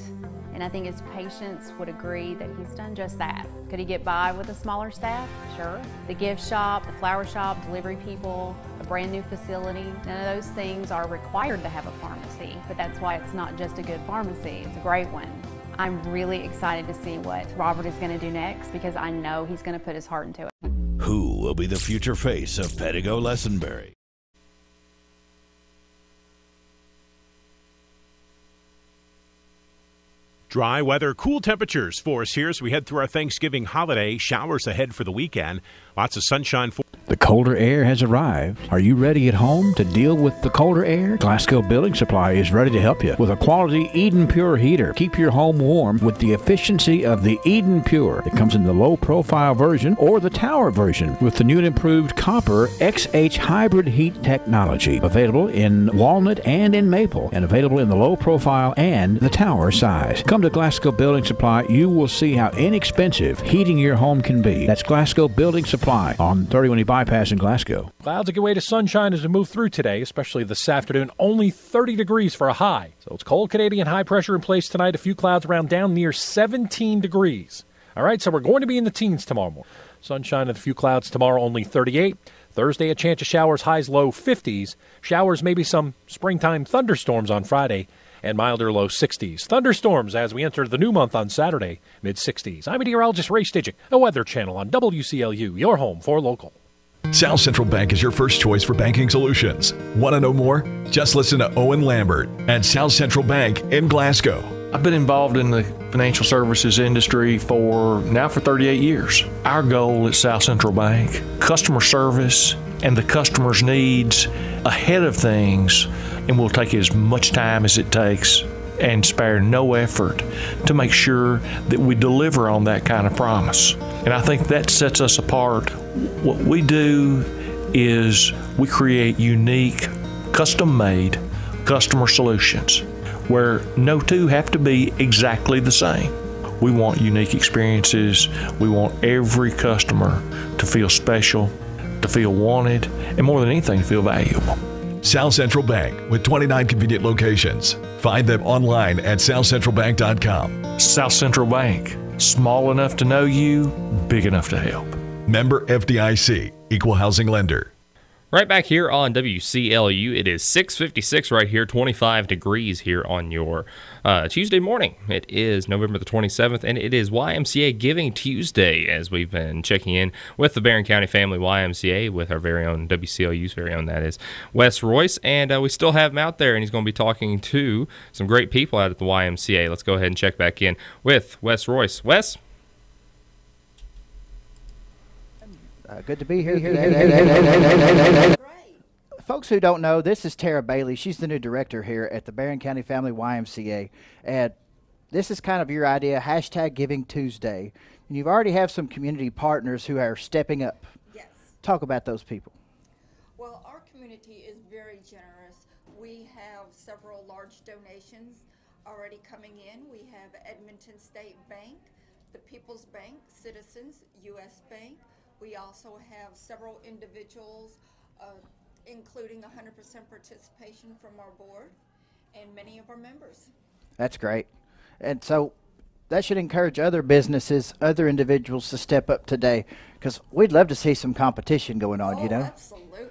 And I think his patients would agree that he's done just that. Could he get by with a smaller staff? Sure. The gift shop, the flower shop, delivery people, a brand new facility, none of those things are required to have a pharmacy, but that's why it's not just a good pharmacy, it's a great one. I'm really excited to see what Robert is going to do next because I know he's going to put his heart into it. Who will be the future face of Pedigo Lessenberry? Dry weather, cool temperatures for us here as we head through our Thanksgiving holiday. Showers ahead for the weekend. Lots of sunshine for. The colder air has arrived. Are you ready at home to deal with the colder air? Glasgow Building Supply is ready to help you with a quality Eden Pure heater. Keep your home warm with the efficiency of the Eden Pure. It comes in the low-profile version or the tower version with the new and improved copper XH hybrid heat technology. Available in walnut and in maple, and available in the low-profile and the tower size. Come to Glasgow Building Supply. You will see how inexpensive heating your home can be. That's Glasgow Building Supply on 31 Bypass in Glasgow. Clouds give way to sunshine as we move through today, especially this afternoon. Only 30 degrees for a high. So it's cold Canadian high pressure in place tonight. A few clouds around down near 17 degrees. All right, so we're going to be in the teens tomorrow morning. Sunshine and a few clouds tomorrow, only 38. Thursday, a chance of showers, highs low 50s. Showers, maybe some springtime thunderstorms on Friday, and milder low 60s. Thunderstorms as we enter the new month on Saturday, mid-60s. I'm meteorologist Ray Stidgick, a Weather Channel on WCLU, your home for local. South Central Bank is your first choice for banking solutions. Want to know more? Just listen to Owen Lambert at South Central Bank in Glasgow. I've been involved in the financial services industry for 38 years. Our goal at South Central Bank, customer service and the customer's needs ahead of things, and we'll take as much time as it takes and spare no effort to make sure that we deliver on that kind of promise. And I think that sets us apart. What we do is we create unique, custom-made customer solutions where no two have to be exactly the same. We want unique experiences. We want every customer to feel special, to feel wanted, and more than anything, to feel valuable. South Central Bank with 29 convenient locations. Find them online at southcentralbank.com. South Central Bank, small enough to know you, big enough to help. Member FDIC, Equal Housing Lender. Right back here on WCLU, it is 6:56 right here, 25 degrees here on your Tuesday morning. It is November the 27th, and it is YMCA Giving Tuesday, as we've been checking in with the Barron County Family YMCA with our very own, WCLU's very own, that is, Wes Royce, and we still have him out there, and he's going to be talking to some great people out at the YMCA. Let's go ahead and check back in with Wes Royce. Wes? Good to be here today. Folks who don't know, this is Tara Bailey. She's the new director here at the Barron County Family YMCA. And this is kind of your idea, hashtag Giving Tuesday. And you've already have some community partners who are stepping up. Yes. Talk about those people. Well, our community is very generous. We have several large donations already coming in. We have Edmonton State Bank, the People's Bank, Citizens, U.S. Bank. We also have several individuals, including 100% participation from our board and many of our members. That's great. And so that should encourage other businesses, other individuals to step up today, because we'd love to see some competition going on, you know? Absolutely.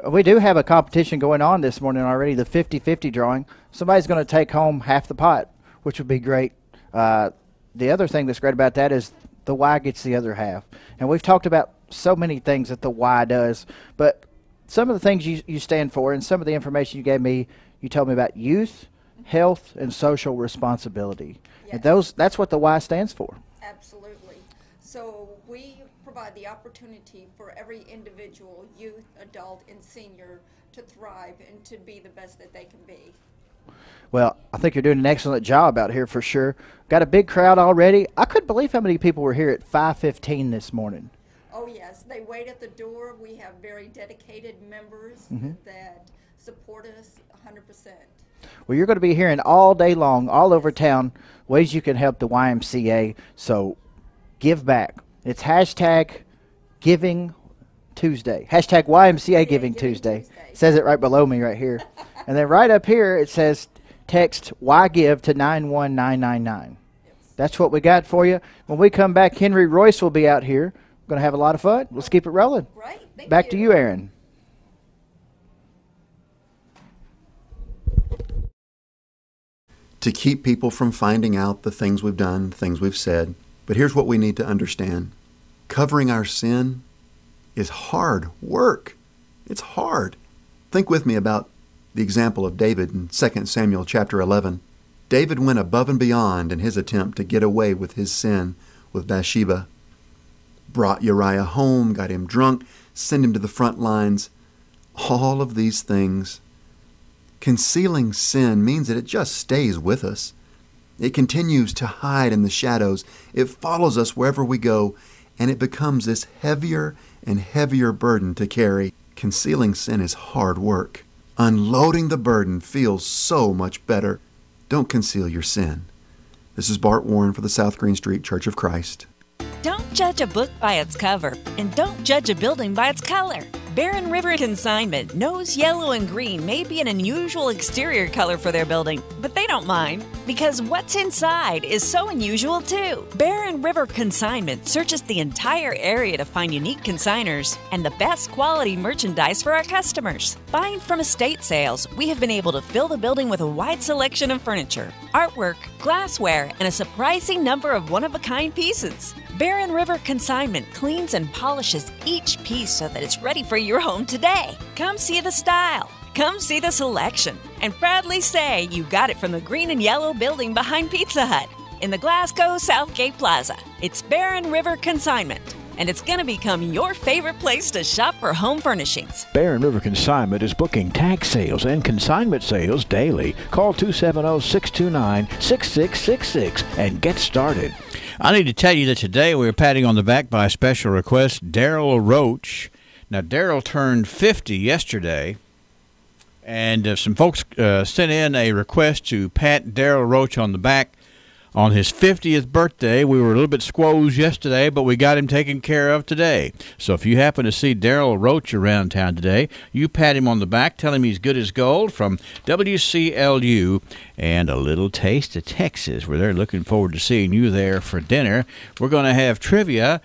We do have a competition going on this morning already, the 50-50 drawing. Somebody's going to take home half the pot, which would be great. The other thing that's great about that is the Y gets the other half. And we've talked about so many things that the Y does, but some of the things you stand for and some of the information you gave me, you told me about youth, health, and social responsibility. Yes. And that's what the Y stands for. Absolutely. So we provide the opportunity for every individual, youth, adult, and senior to thrive and to be the best that they can be. Well, I think you're doing an excellent job out here for sure. Got a big crowd already. I couldn't believe how many people were here at 5:15 this morning. Oh, yes. They wait at the door. We have very dedicated members that support us 100%. Well, you're going to be hearing all day long, all over town, ways you can help the YMCA. So give back. It's hashtag Giving Tuesday. Hashtag YMCA Giving Tuesday. It says it right below me right here. And then right up here it says text YGIVE to 91999. That's what we got for you. When we come back, Henry Royce will be out here. We're going to have a lot of fun. Let's keep it rolling. Right. Back to you, Aaron. To keep people from finding out the things we've done, the things we've said. But here's what we need to understand. Covering our sin is hard work. It's hard. Think with me about the example of David in 2 Samuel chapter 11. David went above and beyond in his attempt to get away with his sin with Bathsheba. Brought Uriah home, got him drunk, sent him to the front lines. All of these things. Concealing sin means that it just stays with us. It continues to hide in the shadows. It follows us wherever we go, and it becomes this heavier and heavier burden to carry. Concealing sin is hard work. Unloading the burden feels so much better. Don't conceal your sin. This is Bart Warren for the South Green Street Church of Christ. Don't judge a book by its cover, and don't judge a building by its color. Barren River Consignment knows yellow and green may be an unusual exterior color for their building, but they don't mind because what's inside is so unusual too. Barren River Consignment searches the entire area to find unique consigners and the best quality merchandise for our customers. Buying from estate sales, we have been able to fill the building with a wide selection of furniture, artwork, glassware, and a surprising number of one-of-a-kind pieces. Barren River Consignment cleans and polishes each piece so that it's ready for your home today. Come see the style. Come see the selection. And proudly say you got it from the green and yellow building behind Pizza Hut in the Glasgow Southgate Plaza. It's Barren River Consignment, and it's going to become your favorite place to shop for home furnishings. Barren River Consignment is booking tag sales and consignment sales daily. Call 270-629-6666 and get started. I need to tell you that today we were patting on the back by special request Daryl Roach. Now, Daryl turned 50 yesterday, and some folks sent in a request to pat Daryl Roach on the back on his 50th birthday. We were a little bit squoze yesterday, but we got him taken care of today. So if you happen to see Daryl Roach around town today, you pat him on the back, tell him he's good as gold from WCLU and a little taste of Texas, where they're looking forward to seeing you there for dinner. We're going to have trivia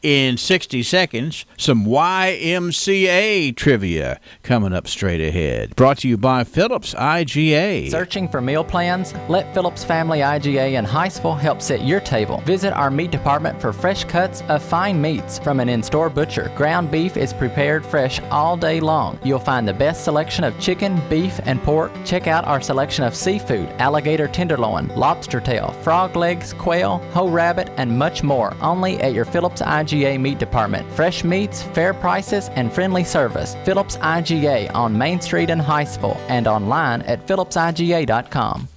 in 60 seconds, some YMCA trivia coming up straight ahead. Brought to you by Phillips IGA. Searching for meal plans? Let Phillips Family IGA in Highsville help set your table. Visit our meat department for fresh cuts of fine meats from an in-store butcher. Ground beef is prepared fresh all day long. You'll find the best selection of chicken, beef, and pork. Check out our selection of seafood, alligator tenderloin, lobster tail, frog legs, quail, whole rabbit, and much more. Only at your Phillips IGA Meat Department. Fresh meats, fair prices, and friendly service. Phillips IGA on Main Street in Highsville and online at phillipsiga.com.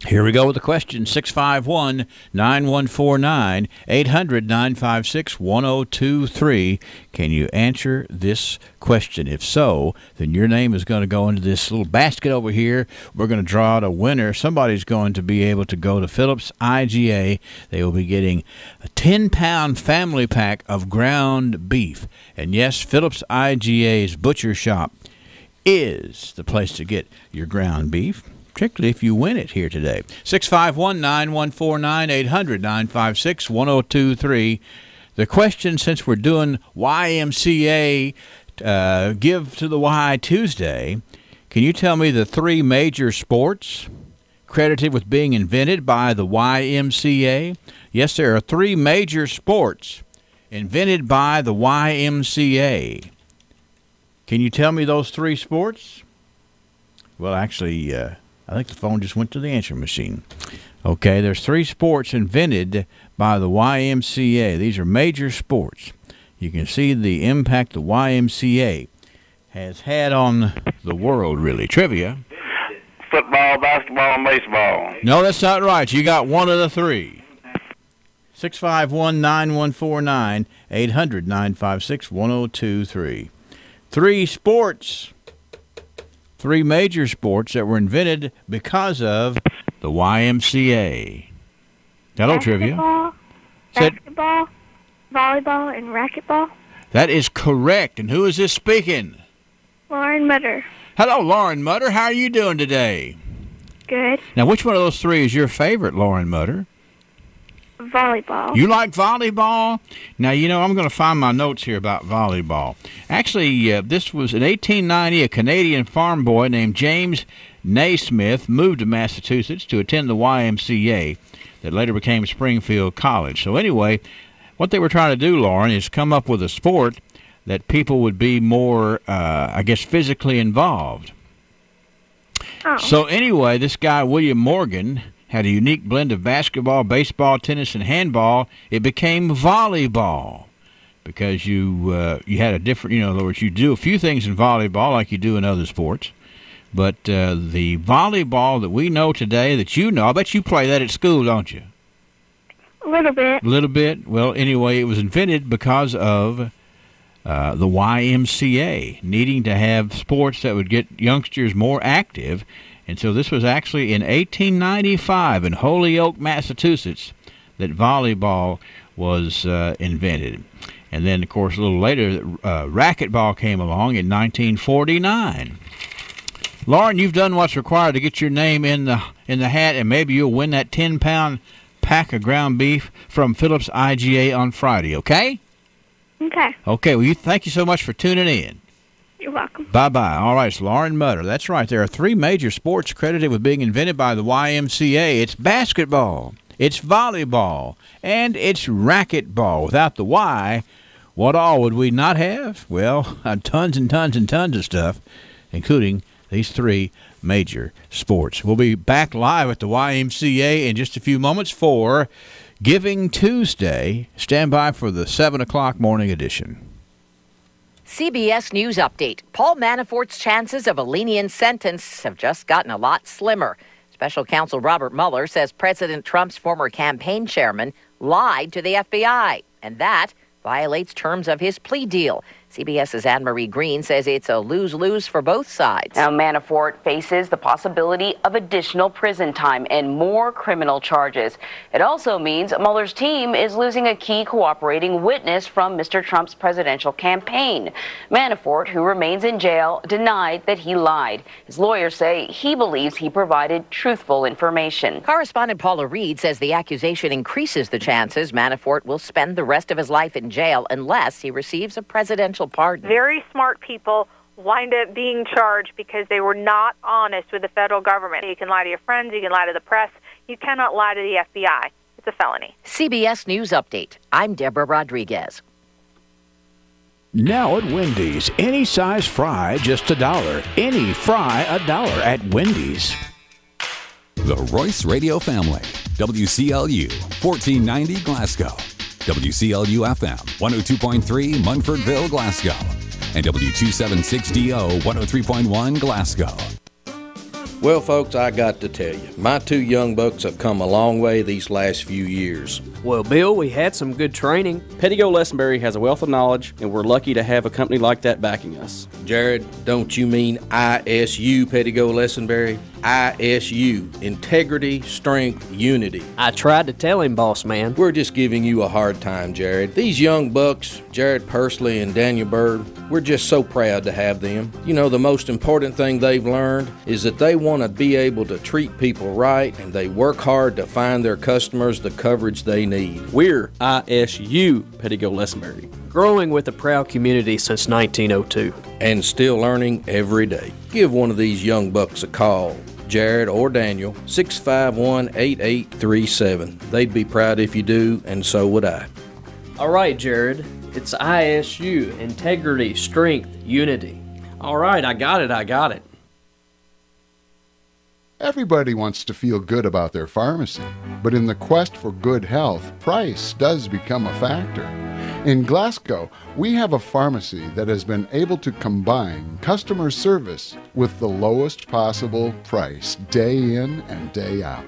Here we go with the question, 651-9149, 800-956-1023. Can you answer this question? If so, then your name is going to go into this little basket over here. We're going to draw out a winner. Somebody's going to be able to go to Phillips IGA. They will be getting a 10-pound family pack of ground beef. And yes, Phillips IGA's butcher shop is the place to get your ground beef, particularly if you win it here today. 651-9149, 800-956-1023. The question, since we're doing YMCA Give to the Y Tuesday, can you tell me the three major sports credited with being invented by the YMCA? Yes, there are three major sports invented by the YMCA. Can you tell me those three sports? Well, actually, I think the phone just went to the answer machine. Okay, there's three sports invented by the YMCA. These are major sports. you can see the impact the YMCA has had on the world, really. Trivia. Football, basketball, and baseball. No, that's not right. You got one of the three. 651-9149, 800-956-1023. 3 sports. 3 major sports that were invented because of the YMCA. Hello, Trivia. Basketball, volleyball, and racquetball. That is correct. And who is this speaking? Lauren Mutter. Hello, Lauren Mutter. How are you doing today? Good. Now, which one of those 3 is your favorite, Lauren Mutter? Volleyball. You like volleyball? Now, I'm going to find my notes here about volleyball. Actually, this was in 1890, a Canadian farm boy named James Naismith moved to Massachusetts to attend the YMCA that later became Springfield College. So anyway, what they were trying to do, Lauren, is come up with a sport that people would be more, physically involved. Oh. So anyway, this guy, William Morgan, had a unique blend of basketball, baseball, tennis, and handball. It became volleyball because you had a different, in other words, you do a few things in volleyball like you do in other sports. But the volleyball that we know today, that you know, I bet you play that at school, don't you? A little bit. A little bit? Well, anyway, it was invented because of the YMCA needing to have sports that would get youngsters more active. And so this was actually in 1895 in Holyoke, Massachusetts, that volleyball was invented. And then, of course, a little later, racquetball came along in 1949. Lauren, you've done what's required to get your name in the hat, and maybe you'll win that 10-pound pack of ground beef from Phillips IGA on Friday, okay? Okay. Okay, well, thank you so much for tuning in. You're welcome. Bye-bye. All right, it's Lauren Mutter. That's right. There are 3 major sports credited with being invented by the YMCA. It's basketball, it's volleyball, and it's racquetball. Without the Y, what all would we not have? Well, tons and tons and tons of stuff, including these 3 major sports. We'll be back live at the YMCA in just a few moments for Giving Tuesday. Stand by for the 7 o'clock morning edition. CBS News Update. Paul Manafort's chances of a lenient sentence have just gotten a lot slimmer. Special counsel Robert Mueller says President Trump's former campaign chairman lied to the FBI, and that violates terms of his plea deal. CBS's Anne-Marie Green says it's a lose-lose for both sides. Now, Manafort faces the possibility of additional prison time and more criminal charges. It also means Mueller's team is losing a key cooperating witness from Mr. Trump's presidential campaign. Manafort, who remains in jail, denied that he lied. His lawyers say he believes he provided truthful information. Correspondent Paula Reed says the accusation increases the chances Manafort will spend the rest of his life in jail unless he receives a presidential pardon. Very smart people wind up being charged because they were not honest with the federal government. You can lie to your friends, you can lie to the press, you cannot lie to the FBI. It's a felony. CBS News Update. I'm Deborah Rodriguez. Now at Wendy's, any size fry, just $1. Any fry, $1 at Wendy's. The Royce Radio Family. WCLU, 1490 Glasgow. WCLU FM, 102.3 Munfordville, Glasgow. And W276DO, 103.1 Glasgow. Well, folks, I got to tell you, my 2 young bucks have come a long way these last few years. Well, Bill, we had some good training. Pettigo Lessenberry has a wealth of knowledge, and we're lucky to have a company like that backing us. Jared, don't you mean ISU, Pettigo Lessenberry? ISU, Integrity, Strength, Unity. I tried to tell him, boss man. We're just giving you a hard time, Jared. These young bucks, Jared Pursley and Daniel Bird, we're just so proud to have them. You know, the most important thing they've learned is that they want to be able to treat people right, and they work hard to find their customers the coverage they need. We're ISU, Pettigo Lessenberry, growing with a proud community since 1902. And still learning every day. Give one of these young bucks a call, Jared or Daniel, 651-8837. They'd be proud if you do, and so would I. All right, Jared. It's ISU, Integrity, Strength, Unity. All right, I got it. Everybody wants to feel good about their pharmacy, but in the quest for good health, price does become a factor. In Glasgow, we have a pharmacy that has been able to combine customer service with the lowest possible price day in and day out.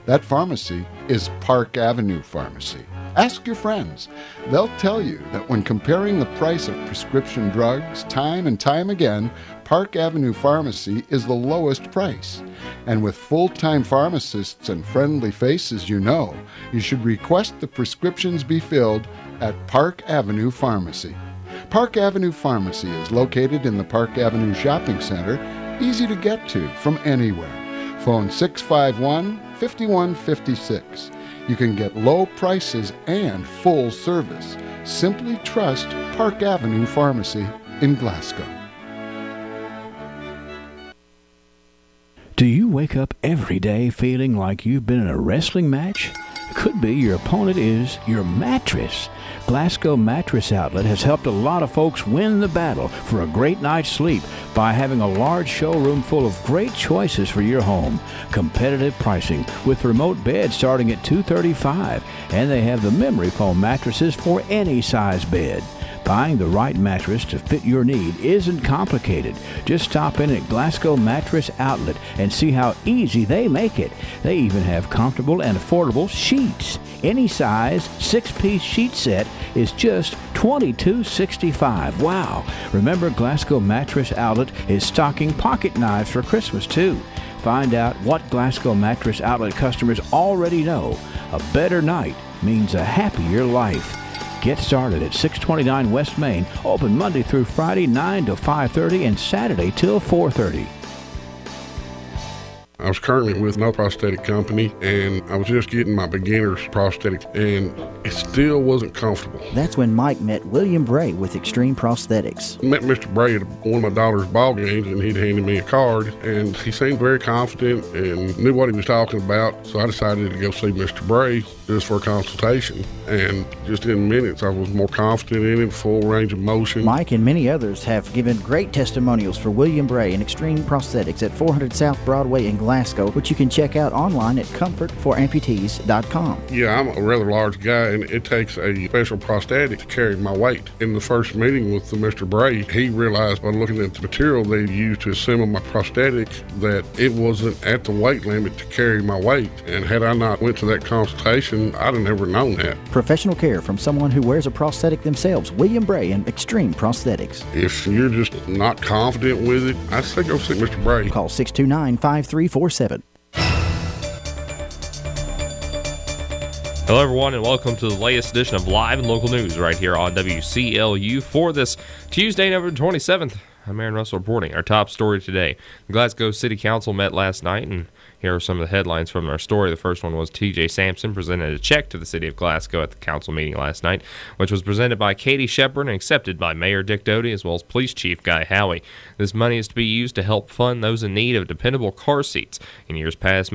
That pharmacy is Park Avenue Pharmacy. Ask your friends. They'll tell you that when comparing the price of prescription drugs time and time again, Park Avenue Pharmacy is the lowest price. And with full-time pharmacists and friendly faces you should request the prescriptions be filled at Park Avenue Pharmacy. Park Avenue Pharmacy is located in the Park Avenue Shopping Center, easy to get to from anywhere. Phone 651-5156. You can get low prices and full service. Simply trust Park Avenue Pharmacy in Glasgow. Do you wake up every day feeling like you've been in a wrestling match? It could be your opponent is your mattress. Glasgow Mattress Outlet has helped a lot of folks win the battle for a great night's sleep by having a large showroom full of great choices for your home. Competitive pricing with remote beds starting at $235, and they have the memory foam mattresses for any size bed. Buying the right mattress to fit your need isn't complicated. Just stop in at Glasgow Mattress Outlet and see how easy they make it. They even have comfortable and affordable sheets. Any size 6-piece sheet set is just $22.65. Wow! Remember, Glasgow Mattress Outlet is stocking pocket knives for Christmas too. Find out what Glasgow Mattress Outlet customers already know. A better night means a happier life. Get started at 629 West Main, open Monday through Friday 9 to 5:30 and Saturday till 4:30. I was currently with no prosthetic company, and I was just getting my beginner's prosthetic, and it still wasn't comfortable. That's when Mike met William Bray with Extreme Prosthetics. I met Mr. Bray at one of my daughter's ball games, and he'd handed me a card, and he seemed very confident and knew what he was talking about, so I decided to go see Mr. Bray just for a consultation, and just in minutes I was more confident in it, full range of motion. Mike and many others have given great testimonials for William Bray and Extreme Prosthetics at 400 South Broadway in Glasgow, which you can check out online at comfortforamputees.com. Yeah, I'm a rather large guy, and it takes a special prosthetic to carry my weight. In the first meeting with Mr. Bray, he realized by looking at the material they used to assemble my prosthetic that it wasn't at the weight limit to carry my weight. And had I not went to that consultation, I'd have never known that. Professional care from someone who wears a prosthetic themselves. William Bray and Extreme Prosthetics. If you're just not confident with it, I'd say go see Mr. Bray. Call 629-5347. Hello, everyone, and welcome to the latest edition of Live and Local News right here on WCLU for this Tuesday, November 27th. I'm Aaron Russell reporting our top story today. The Glasgow City Council met last night, and here are some of the headlines from our story. The first one was T.J. Sampson presented a check to the city of Glasgow at the council meeting last night, which was presented by Katie Shepard and accepted by Mayor Dick Doty as well as Police Chief Guy Howie. This money is to be used to help fund those in need of dependable car seats. In years past,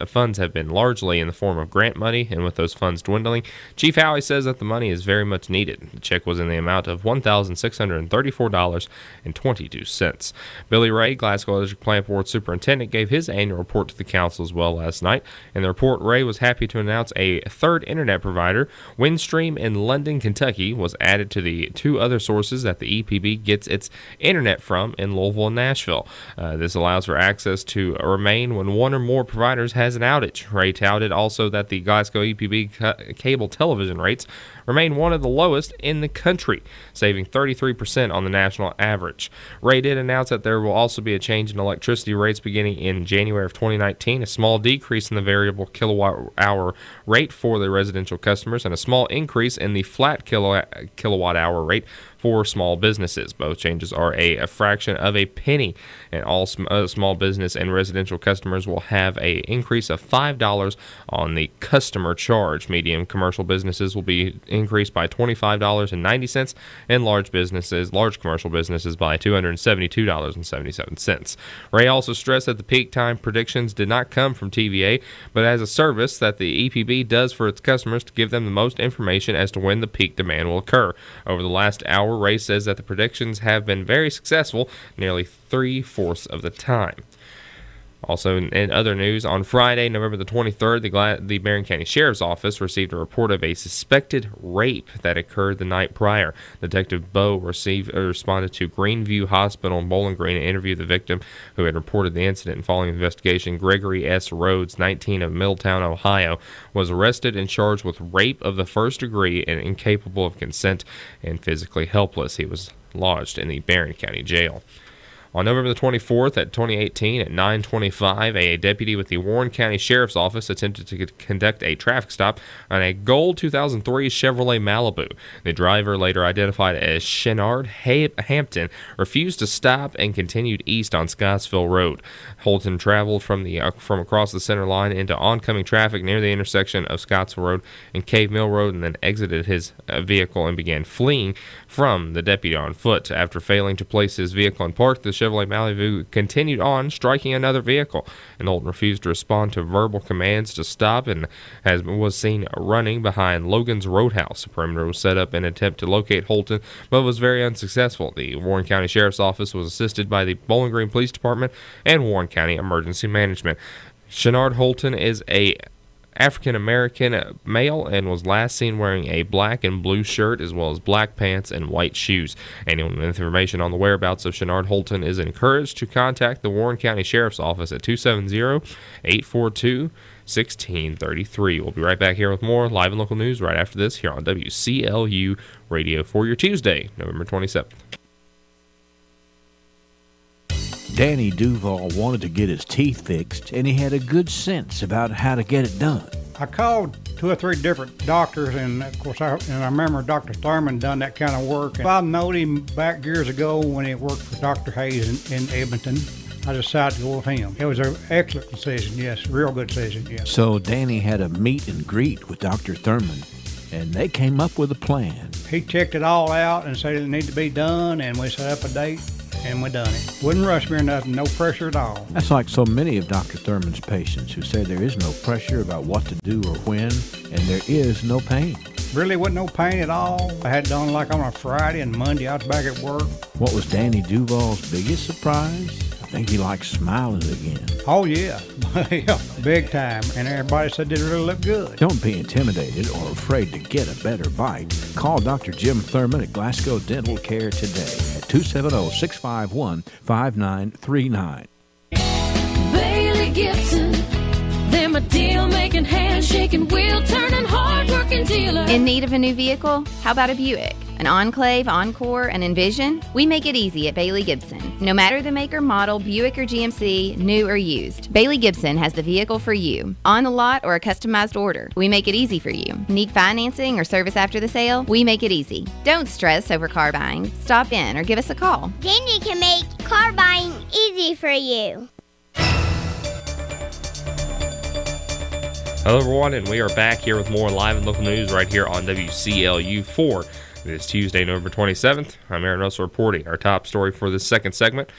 funds have been largely in the form of grant money, and with those funds dwindling, Chief Howie says that the money is very much needed. The check was in the amount of $1,634.22. Billy Ray, Glasgow Electric Plant Board Superintendent, gave his annual report to the council as well last night. In the report, Ray was happy to announce a third internet provider, Windstream in London, Kentucky, was added to the two other sources that the EPB gets its internet from in Louisville and Nashville. This allows for access to remain when one or more providers has an outage. Ray touted also that the Glasgow EPB cable television rates remain one of the lowest in the country, saving 33% on the national average. Ray did announce that there will also be a change in electricity rates beginning in January of 2019, a small decrease in the variable kilowatt-hour rate for the residential customers, and a small increase in the flat kilowatt-hour rate for small businesses. Both changes are a fraction of a penny, and all small business and residential customers will have an increase of $5 on the customer charge. Medium commercial businesses will be increased by $25.90, and large commercial businesses by $272.77. Ray also stressed that the peak time predictions did not come from TVA, but as a service that the EPB does for its customers to give them the most information as to when the peak demand will occur. Over the last hour, Ray says that the predictions have been very successful, nearly 3/4 of the time. Also, in other news, on Friday, November the 23rd, the Marion County Sheriff's Office received a report of a suspected rape that occurred the night prior. Detective Bowe responded to Greenview Hospital in Bowling Green and interviewed the victim who had reported the incident. Following the investigation, Gregory S. Rhodes, 19, of Middletown, Ohio, was arrested and charged with rape of the first degree and incapable of consent and physically helpless. He was lodged in the Barron County Jail. On November the 24th, at 2018, at 9:25, a deputy with the Warren County Sheriff's Office attempted to conduct a traffic stop on a gold 2003 Chevrolet Malibu. The driver, later identified as Shenard Hampton, refused to stop and continued east on Scottsville Road. Holton traveled from across the center line into oncoming traffic near the intersection of Scottsville Road and Cave Mill Road, and then exited his vehicle and began fleeing from the deputy on foot. After failing to place his vehicle in park, the Chevrolet Malibu continued on, striking another vehicle, and Holton refused to respond to verbal commands to stop and was seen running behind Logan's Roadhouse. A perimeter was set up in an attempt to locate Holton, but was very unsuccessful. The Warren County Sheriff's Office was assisted by the Bowling Green Police Department and Warren County Emergency Management. Shenard Holton is a African-American male and was last seen wearing a black and blue shirt as well as black pants and white shoes. Anyone with information on the whereabouts of Shenard Holton is encouraged to contact the Warren County Sheriff's Office at 270-842-1633. We'll be right back here with more live and local news right after this here on WCLU Radio for your Tuesday, November 27th. Danny Duval wanted to get his teeth fixed, and he had a good sense about how to get it done. I called 2 or 3 different doctors, and of course, I remember Dr. Thurman done that kind of work. And I knowed him back years ago when he worked for Dr. Hayes in Edmonton. I decided to go with him. It was an excellent decision, yes, real good decision, yes. So Danny had a meet and greet with Dr. Thurman, and they came up with a plan. He checked it all out and said it needed to be done, and we set up a date. And we done it. Wouldn't rush me or nothing, no pressure at all. That's like so many of Dr. Thurman's patients who say there is no pressure about what to do or when, and there is no pain. Really wasn't no pain at all. I had it done like on a Friday and Monday. I was back at work. What was Danny Duval's biggest surprise? I think he liked smiling again. Oh, yeah. Yeah, big time. And everybody said it really looked good. Don't be intimidated or afraid to get a better bite. Call Dr. Jim Thurman at Glasgow Dental Care today at 270-651-5939. Bailey Gibson, they're my deal-making, hand-shaking, wheel-turning, hard-working dealer. In need of a new vehicle? How about a Buick? An Enclave, Encore, an Envision? We make it easy at Bailey Gibson. No matter the make or model, Buick or GMC, new or used, Bailey Gibson has the vehicle for you. On the lot or a customized order, we make it easy for you. Need financing or service after the sale? We make it easy. Don't stress over car buying. Stop in or give us a call. Danny can make car buying easy for you. Hello, everyone, and we are back here with more live and local news right here on WCLU 4. It is Tuesday, November 27th. I'm Aaron Russell reporting our top story for this second segment.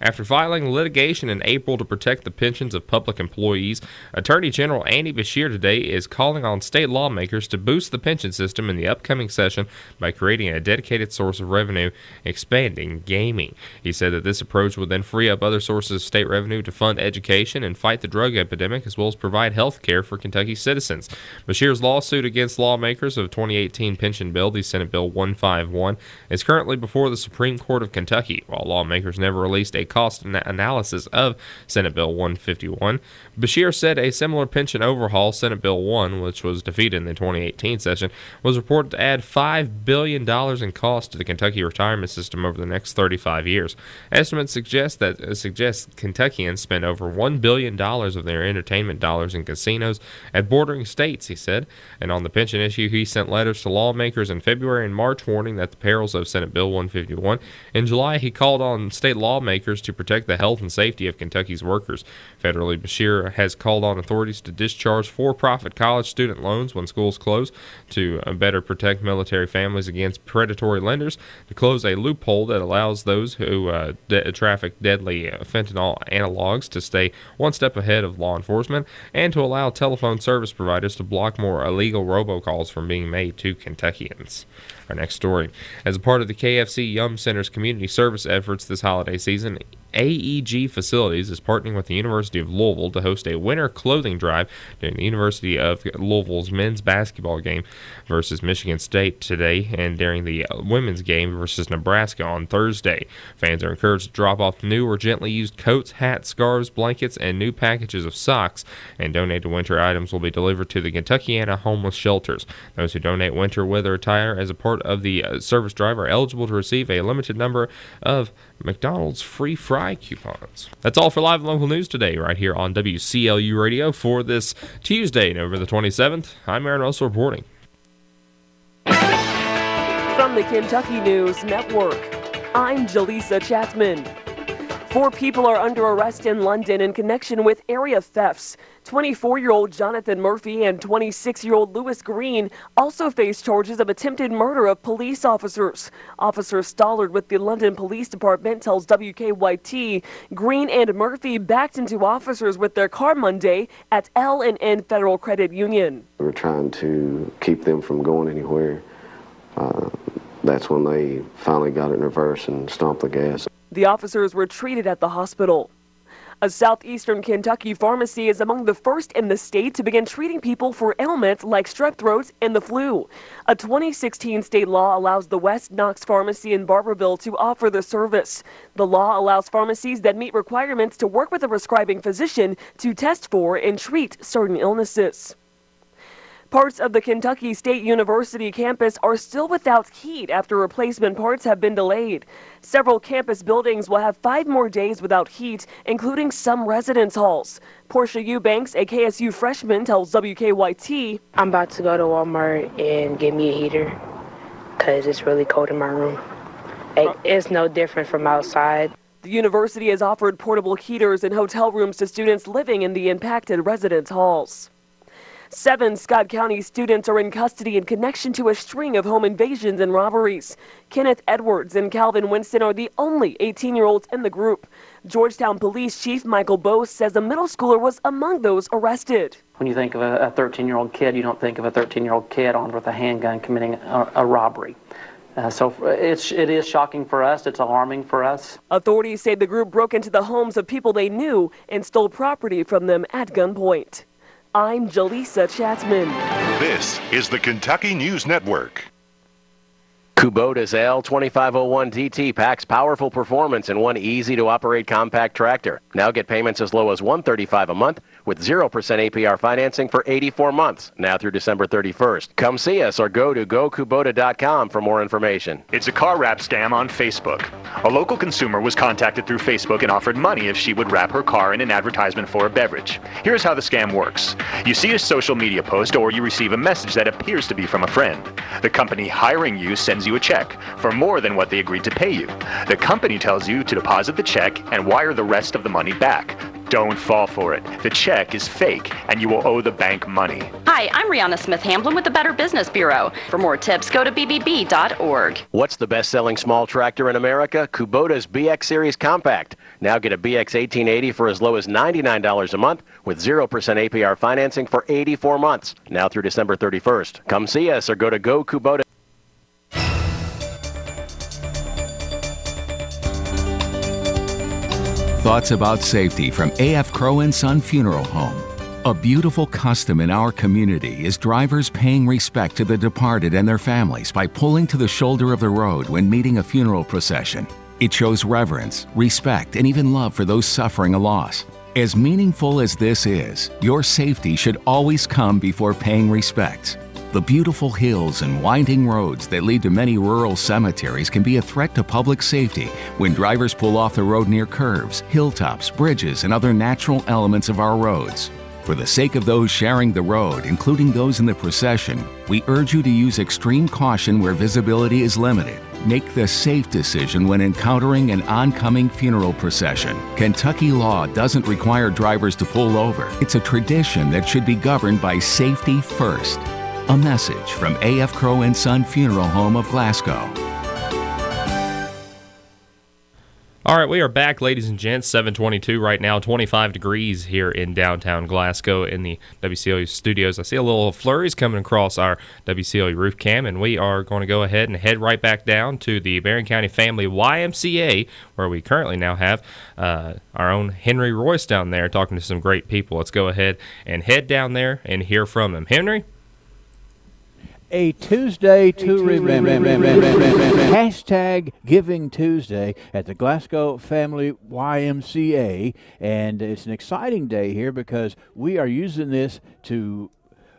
After filing litigation in April to protect the pensions of public employees, Attorney General Andy Beshear today is calling on state lawmakers to boost the pension system in the upcoming session by creating a dedicated source of revenue, expanding gaming. He said that this approach would then free up other sources of state revenue to fund education and fight the drug epidemic, as well as provide health care for Kentucky citizens. Beshear's lawsuit against lawmakers of 2018 pension bill, the Senate Bill 151, is currently before the Supreme Court of Kentucky. While lawmakers never released a cost analysis of Senate Bill 151, Beshear said a similar pension overhaul, Senate Bill 1, which was defeated in the 2018 session, was reported to add $5 billion in cost to the Kentucky retirement system over the next 35 years. Estimates suggest Kentuckians spend over $1 billion of their entertainment dollars in casinos at bordering states, he said. And on the pension issue, he sent letters to lawmakers in February and March warning that the perils of Senate Bill 151. In July, he called on state lawmakers to protect the health and safety of Kentucky's workers. Federally, Beshear has called on authorities to discharge for-profit college student loans when schools close, to better protect military families against predatory lenders, to close a loophole that allows those who traffic deadly fentanyl analogs to stay one step ahead of law enforcement, and to allow telephone service providers to block more illegal robocalls from being made to Kentuckians. Our next story. As a part of the KFC Yum Center's community service efforts this holiday season, AEG Facilities is partnering with the University of Louisville to host a winter clothing drive during the University of Louisville's men's basketball game versus Michigan State today and during the women's game versus Nebraska on Thursday. Fans are encouraged to drop off new or gently used coats, hats, scarves, blankets, and new packages of socks, and donated winter items will be delivered to the Kentuckiana homeless shelters. Those who donate winter weather attire as a part of the service drive are eligible to receive a limited number of McDonald's free fry coupons. That's all for Live and Local News today, right here on WCLU Radio for this Tuesday, November the 27th. I'm Aaron Russell reporting. From the Kentucky News Network, I'm Jaleesa Chapman. 4 people are under arrest in London in connection with area thefts. 24-year-old Jonathan Murphy and 26-year-old Lewis Green also face charges of attempted murder of police officers. Officer Stollard with the London Police Department tells WKYT Green and Murphy backed into officers with their car Monday at L&N Federal Credit Union. We're trying to keep them from going anywhere. That's when they finally got it in reverse and stomped the gas. The officers were treated at the hospital. A southeastern Kentucky pharmacy is among the first in the state to begin treating people for ailments like strep throat and the flu. A 2016 state law allows the West Knox Pharmacy in Barberville to offer the service. The law allows pharmacies that meet requirements to work with a prescribing physician to test for and treat certain illnesses. Parts of the Kentucky State University campus are still without heat after replacement parts have been delayed. Several campus buildings will have 5 more days without heat, including some residence halls. Portia Eubanks, a KSU freshman, tells WKYT, I'm about to go to Walmart and get me a heater because it's really cold in my room. It's no different from outside. The university has offered portable heaters in hotel rooms to students living in the impacted residence halls. 7 Scott County students are in custody in connection to a string of home invasions and robberies. Kenneth Edwards and Calvin Winston are the only 18-year-olds in the group. Georgetown Police Chief Michael Bose says a middle schooler was among those arrested. When you think of a 13-year-old kid, you don't think of a 13-year-old kid armed with a handgun committing a robbery. So it is shocking for us. It's alarming for us. Authorities say the group broke into the homes of people they knew and stole property from them at gunpoint. I'm Jaleesa Chapman. This is the Kentucky News Network. Kubota's L2501DT packs powerful performance in one easy-to-operate compact tractor. Now get payments as low as $135 a month with 0% APR financing for 84 months, now through December 31st. Come see us or go to gokubota.com for more information. It's a car wrap scam on Facebook. A local consumer was contacted through Facebook and offered money if she would wrap her car in an advertisement for a beverage. Here's how the scam works. You see a social media post or you receive a message that appears to be from a friend. The company hiring you sends you a check for more than what they agreed to pay you. The company tells you to deposit the check and wire the rest of the money back. Don't fall for it. The check is fake, and you will owe the bank money. Hi, I'm Rihanna Smith-Hamblin with the Better Business Bureau. For more tips, go to bbb.org. What's the best-selling small tractor in America? Kubota's BX Series Compact. Now get a BX 1880 for as low as $99 a month with 0% APR financing for 84 months, now through December 31st. Come see us or go to GoKubota. Thoughts about safety from A.F. Crow & Son Funeral Home. A beautiful custom in our community is drivers paying respect to the departed and their families by pulling to the shoulder of the road when meeting a funeral procession. It shows reverence, respect, and even love for those suffering a loss. As meaningful as this is, your safety should always come before paying respects. The beautiful hills and winding roads that lead to many rural cemeteries can be a threat to public safety when drivers pull off the road near curves, hilltops, bridges, and other natural elements of our roads. For the sake of those sharing the road, including those in the procession, we urge you to use extreme caution where visibility is limited. Make the safe decision when encountering an oncoming funeral procession. Kentucky law doesn't require drivers to pull over. It's a tradition that should be governed by safety first. A message from A.F. Crow & Son Funeral Home of Glasgow. All right, we are back, ladies and gents. 7:22 right now, 25 degrees here in downtown Glasgow in the WCLU studios. I see a little flurries coming across our WCLU roof cam, and we are going to go ahead and head right back down to the Barron County Family YMCA, where we currently now have our own Henry Royce down there talking to some great people. Let's go ahead and head down there and hear from him. Henry? A Tuesday to remember. Hashtag Giving Tuesday at the Glasgow Family YMCA. And it's an exciting day here because we are using this to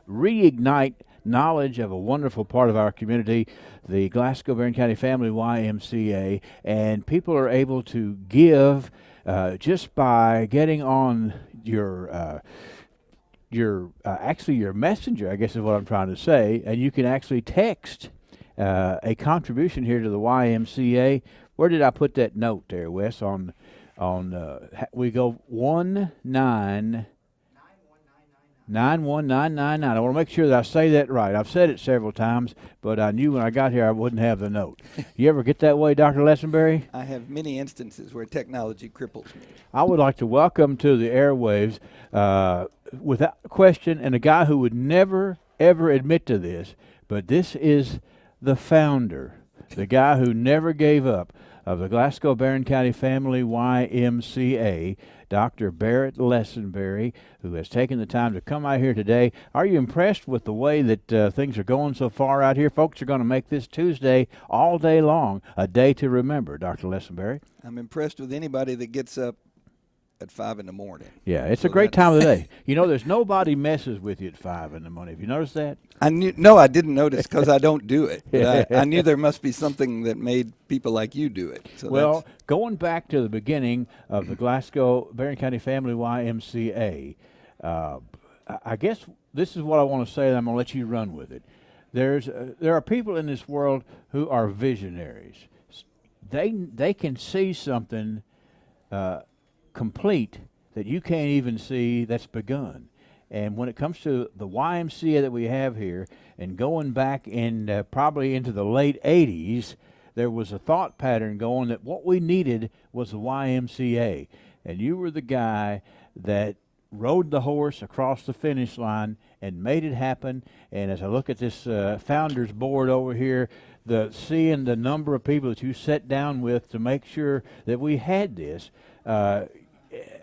reignite knowledge of a wonderful part of our community, the Glasgow Barron County Family YMCA. And people are able to give just by getting on your messenger, I guess is what I'm trying to say, and you can actually text a contribution here to the YMCA. Where did I put that note there, Wes? We go 1-919-91999. I want to make sure that I say that right. I've said it several times, but I knew when I got here I wouldn't have the note. You ever get that way, Dr. Lessenberry? I have many instances where technology cripples me. I would like to welcome to the airwaves, without question, and a guy who would never, ever admit to this, but this is the founder, the guy who never gave up, of the Glasgow Barron County Family YMCA, Dr. Barrett Lessenberry, who has taken the time to come out here today. Are you impressed with the way that things are going so far out here? Folks are going to make this Tuesday all day long a day to remember, Dr. Lessenberry. I'm impressed with anybody that gets up at 5 in the morning. Yeah, it's a great time of the day. You know, there's nobody messes with you at 5 in the morning. Have you noticed that? No, I didn't notice because I don't do it. But I knew there must be something that made people like you do it. So well, going back to the beginning of the Glasgow Barron County Family YMCA, I guess this is what I want to say, and I'm going to let you run with it. There are people in this world who are visionaries. They can see something complete that you can't even see that's begun. And when it comes to the YMCA that we have here, and going back in probably into the late 80s, there was a thought pattern going that what we needed was the YMCA. And you were the guy that rode the horse across the finish line and made it happen. And as I look at this founders board over here, seeing the number of people that you sat down with to make sure that we had this,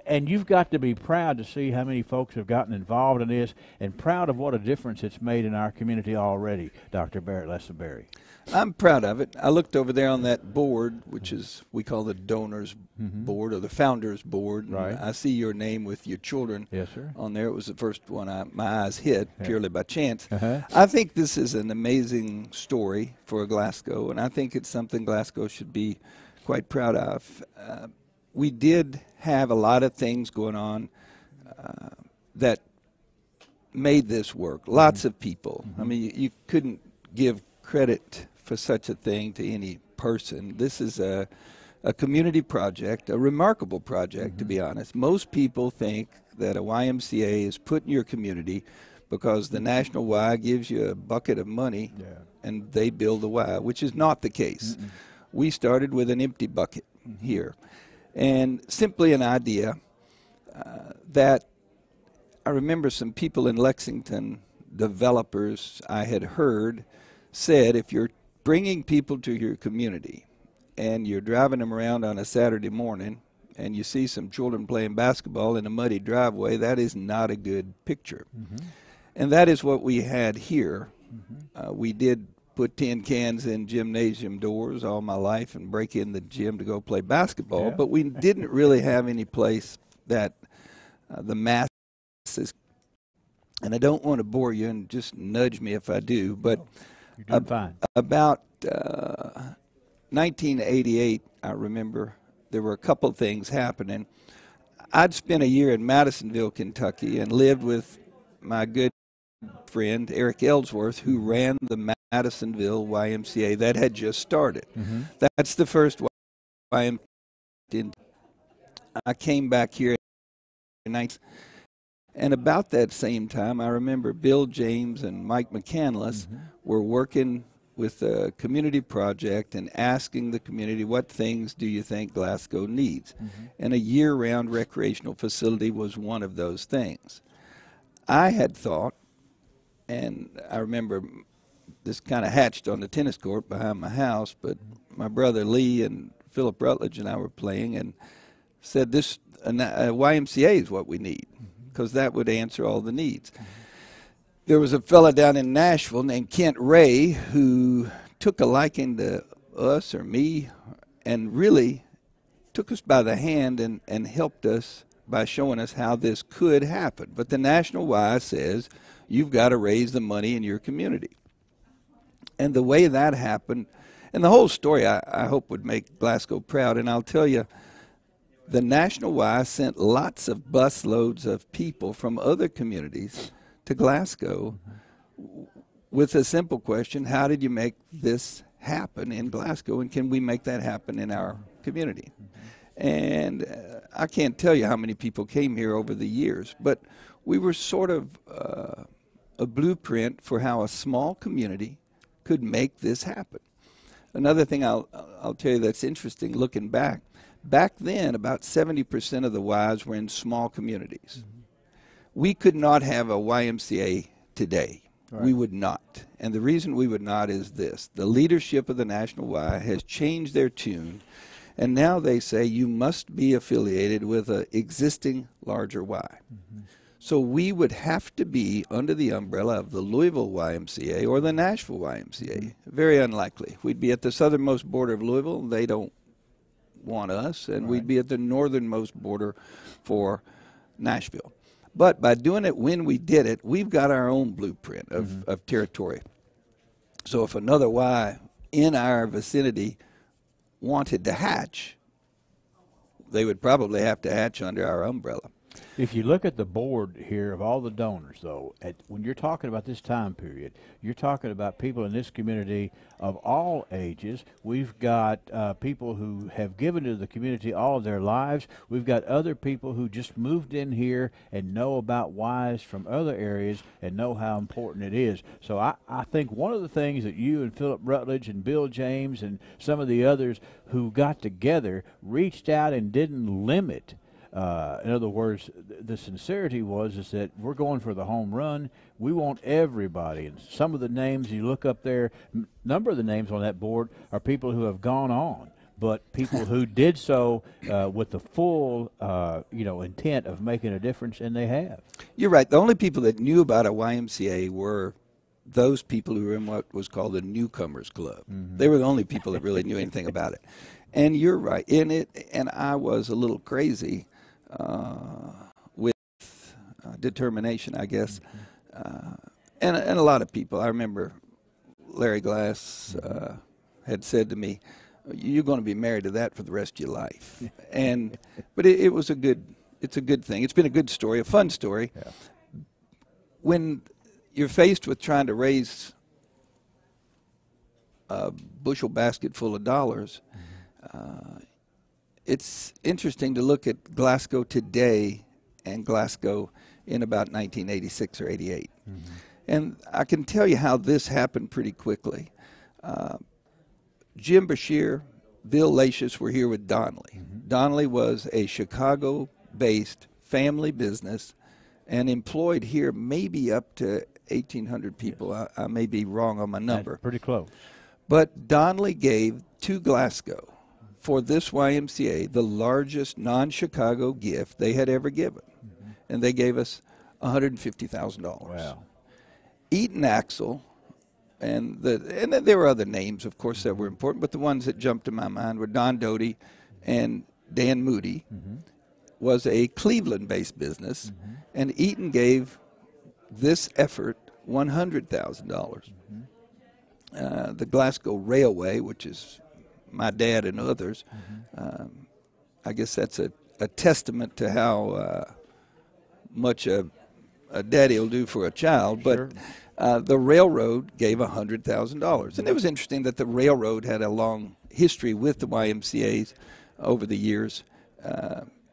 and you've got to be proud to see how many folks have gotten involved in this, and proud of what a difference it's made in our community already, Dr. Barrett Lessenberry. I'm proud of it. I looked over there on that board, which is we call the donors board or the founders board. Right. I see your name with your children on there. It was the first one my eyes hit purely by chance. I think this is an amazing story for Glasgow, and I think it's something Glasgow should be quite proud of. We did have a lot of things going on that made this work. Lots of people. I mean, you couldn't give credit for such a thing to any person. This is a community project, a remarkable project, to be honest. Most people think that a YMCA is put in your community because the National Y gives you a bucket of money and they build the Y, which is not the case. We started with an empty bucket here. And simply an idea that I remember some people in Lexington, developers I had heard, said if you're bringing people to your community and you're driving them around on a Saturday morning and you see some children playing basketball in a muddy driveway, that is not a good picture. And that is what we had here. We did put tin cans in gymnasium doors all my life and break in the gym to go play basketball, but we didn't really have any place that the masses, and I don't want to bore you and just nudge me if I do, but you're doing fine. About 1988, I remember there were a couple things happening. I'd spent a year in Madisonville, Kentucky, and lived with my good friend Eric Ellsworth, who ran the Madisonville YMCA that had just started. That's the first YMCA. I came back here and about that same time, I remember Bill James and Mike McCandless were working with a community project and asking the community, what things do you think Glasgow needs? And a year-round recreational facility was one of those things. I had thought, and I remember this kind of hatched on the tennis court behind my house, but my brother Lee and Philip Rutledge and I were playing and said this YMCA is what we need, because that would answer all the needs. There was a fella down in Nashville named Kent Ray who took a liking to us or me and really took us by the hand and helped us by showing us how this could happen. But the National Y says you've got to raise the money in your community. And the way that happened, and the whole story I hope would make Glasgow proud, and I'll tell you, the National Y sent lots of busloads of people from other communities to Glasgow with a simple question: how did you make this happen in Glasgow, and can we make that happen in our community? And I can't tell you how many people came here over the years, but we were sort of a blueprint for how a small community could make this happen. Another thing I'll tell you that's interesting looking back then, about 70% of the Ys were in small communities. We could not have a YMCA today. Right. We would not. And the reason we would not is this: the leadership of the National Y has changed their tune, and now they say you must be affiliated with an existing larger Y. So we would have to be under the umbrella of the Louisville YMCA or the Nashville YMCA. Very unlikely. We'd be at the southernmost border of Louisville. They don't want us. And we'd be at the northernmost border for Nashville. But by doing it when we did it, we've got our own blueprint of territory. So if another Y in our vicinity wanted to hatch, they would probably have to hatch under our umbrella. If you look at the board here of all the donors, though, when you're talking about this time period, you're talking about people in this community of all ages. We've got people who have given to the community all of their lives. We've got other people who just moved in here and know about Ys from other areas and know how important it is. So I think one of the things that you and Philip Rutledge and Bill James and some of the others who got together reached out and didn't limit. In other words, the sincerity is that we're going for the home run. We want everybody. And some of the names you look up there, number of the names on that board are people who have gone on, but people who did so with the full, intent of making a difference, and they have. You're right. The only people that knew about a YMCA were those people who were in what was called the Newcomers Club. They were the only people that really knew anything about it. And you're right in it, and I was a little crazy with determination, I guess, and a lot of people. I remember Larry Glass had said to me, "You're going to be married to that for the rest of your life." But it was it's a good thing. It's been a good story, a fun story. Yeah. When you're faced with trying to raise a bushel basket full of dollars, it's interesting to look at Glasgow today and Glasgow in about 1986 or 88. And I can tell you how this happened pretty quickly. Jim Bashir, Bill Lacius were here with Donnelly. Donnelly was a Chicago-based family business and employed here maybe up to 1,800 people. Yes. I may be wrong on my number. That's pretty close. But Donnelly gave to Glasgow for this YMCA the largest non-Chicago gift they had ever given. And they gave us $150,000. Wow. Eaton Axel, and there were other names, of course, that were important, but the ones that jumped to my mind were Don Doty and Dan Moody. Was a Cleveland-based business, and Eaton gave this effort $100,000. The Glasgow Railway, which is my dad and others, I guess that's a testament to how much a daddy will do for a child. But the railroad gave $100,000. And it was interesting that the railroad had a long history with the YMCAs over the years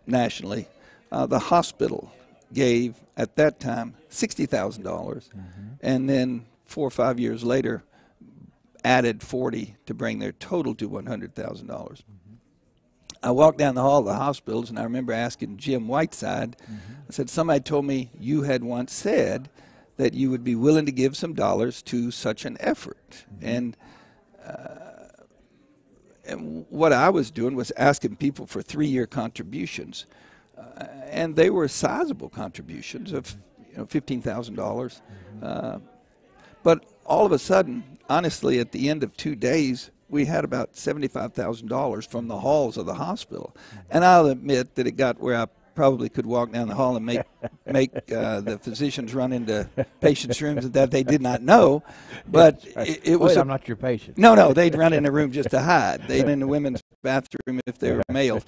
nationally. The hospital gave, at that time, $60,000. And then 4 or 5 years later, added 40 to bring their total to $100,000. I walked down the hall of the hospitals, and I remember asking Jim Whiteside, I said, somebody told me you had once said that you would be willing to give some dollars to such an effort. And what I was doing was asking people for 3-year contributions, and they were sizable contributions of $15,000. But all of a sudden, honestly, at the end of 2 days, we had about $75,000 from the halls of the hospital. And I'll admit that it got where I probably could walk down the hall and make the physicians run into patients' rooms that they did not know. But it was. Wait, I'm not your patient. No, they'd run in the room just to hide. They'd in the women's bathroom if they were males.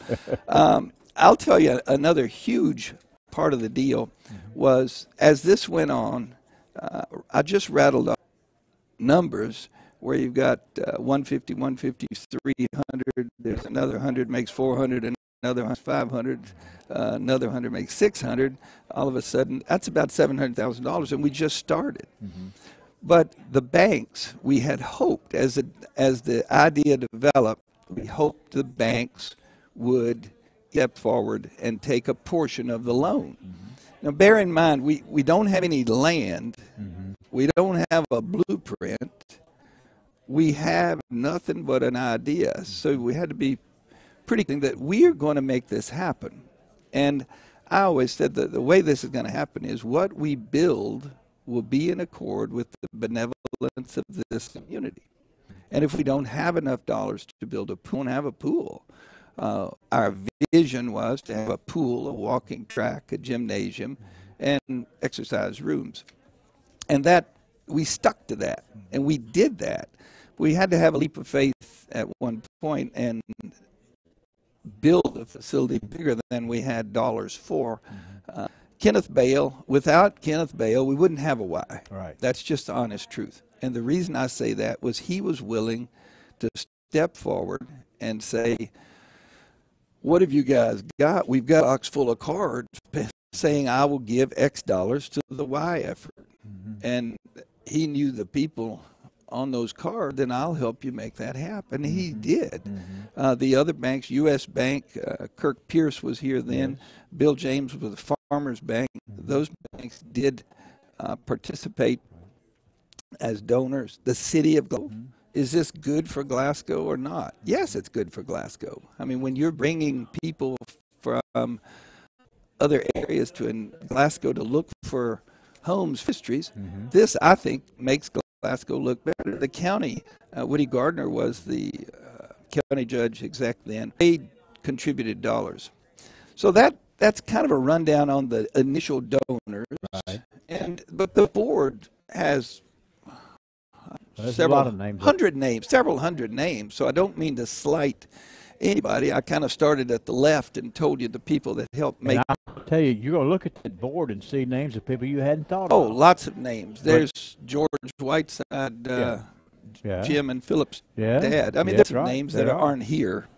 I'll tell you another huge part of the deal was, as this went on, I just rattled off numbers where you've got 150, 150, 300, there's another 100 makes 400, another 500, another 100 makes 600. All of a sudden, that's about $700,000, and we just started. But the banks, we had hoped, as the idea developed, we hoped the banks would step forward and take a portion of the loan. Now, bear in mind, we don't have any land. We don't have a blueprint. We have nothing but an idea. So we had to be pretty clear that we are going to make this happen. And I always said that the way this is going to happen is what we build will be in accord with the benevolence of this community. And if we don't have enough dollars to build a pool, and have a pool. Our vision was to have a pool, a walking track, a gymnasium, and exercise rooms. And that we stuck to that, and we did that. We had to have a leap of faith at one point and build a facility bigger than we had dollars for. Kenneth Bale, without Kenneth Bale, we wouldn't have a Y. Right. That's just the honest truth. And the reason I say that was he was willing to step forward and say, what have you guys got? We've got a box full of cards saying I will give X dollars to the Y effort. And he knew the people on those cards, then I'll help you make that happen. He did. The other banks, U.S. Bank, Kirk Pierce was here then. Bill James was the Farmers Bank. Those banks did participate as donors. The city of Glasgow. Is this good for Glasgow or not? Yes, it's good for Glasgow. I mean, when you're bringing people from other areas to Glasgow to look for homes, histories, this, I think, makes Glasgow look better. The county, Woody Gardner was the county judge exec then. They contributed dollars. So that's kind of a rundown on the initial donors. Right. But the board has several hundred names. So I don't mean to slight anybody. I kind of started at the left and told you the people that helped make. And I'll tell you, you're going to look at that board and see names of people you hadn't thought of. Oh, lots of names. There's George Whiteside, Jim and Philip's dad. I mean, there's names that aren't here.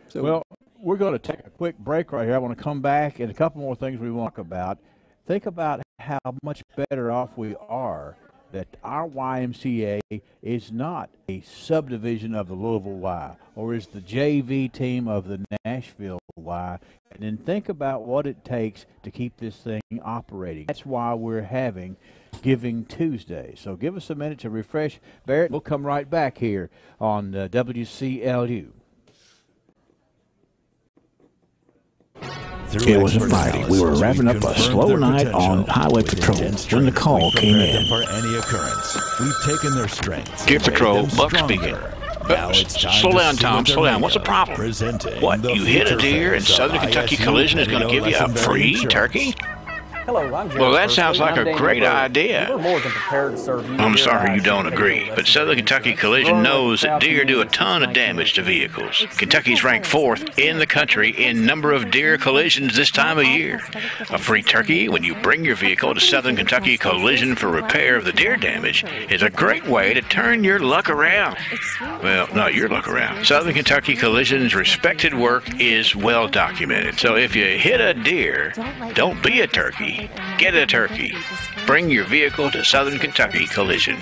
So, well, we're going to take a quick break right here. I want to come back and a couple more things we want to talk about. Think about how much better off we are that our YMCA is not a subdivision of the Louisville Y or is the JV team of the Nashville Y. And then think about what it takes to keep this thing operating. That's why we're having Giving Tuesday. So give us a minute to refresh. Barrett, we'll come right back here on WCLU. It was a Friday. We were wrapping up a slow night on highway patrol when the call came in. For any occurrence, we've taken their strengths. Deer Patrol, Buck speaking. Slow down, Tom. Slow down. What's the problem? What? You hit a deer and Southern Kentucky Collision is going to give you a free turkey? Hello, I'm Jerry. Well, that sounds like a great We're idea. more than prepared to serve you. I'm sorry you don't agree, but Southern Kentucky Collision knows that deer do a ton of damage to vehicles. Kentucky's ranked 4th in the country in number of deer collisions this time of year. A free turkey when you bring your vehicle to Southern Kentucky Collision for repair of the deer damage is a great way to turn your luck around. Well, not your luck around. Southern Kentucky Collision's respected work is well documented. So if you hit a deer, don't be a turkey. Kentucky. Get a turkey. Bring your vehicle to Southern Kentucky Collision.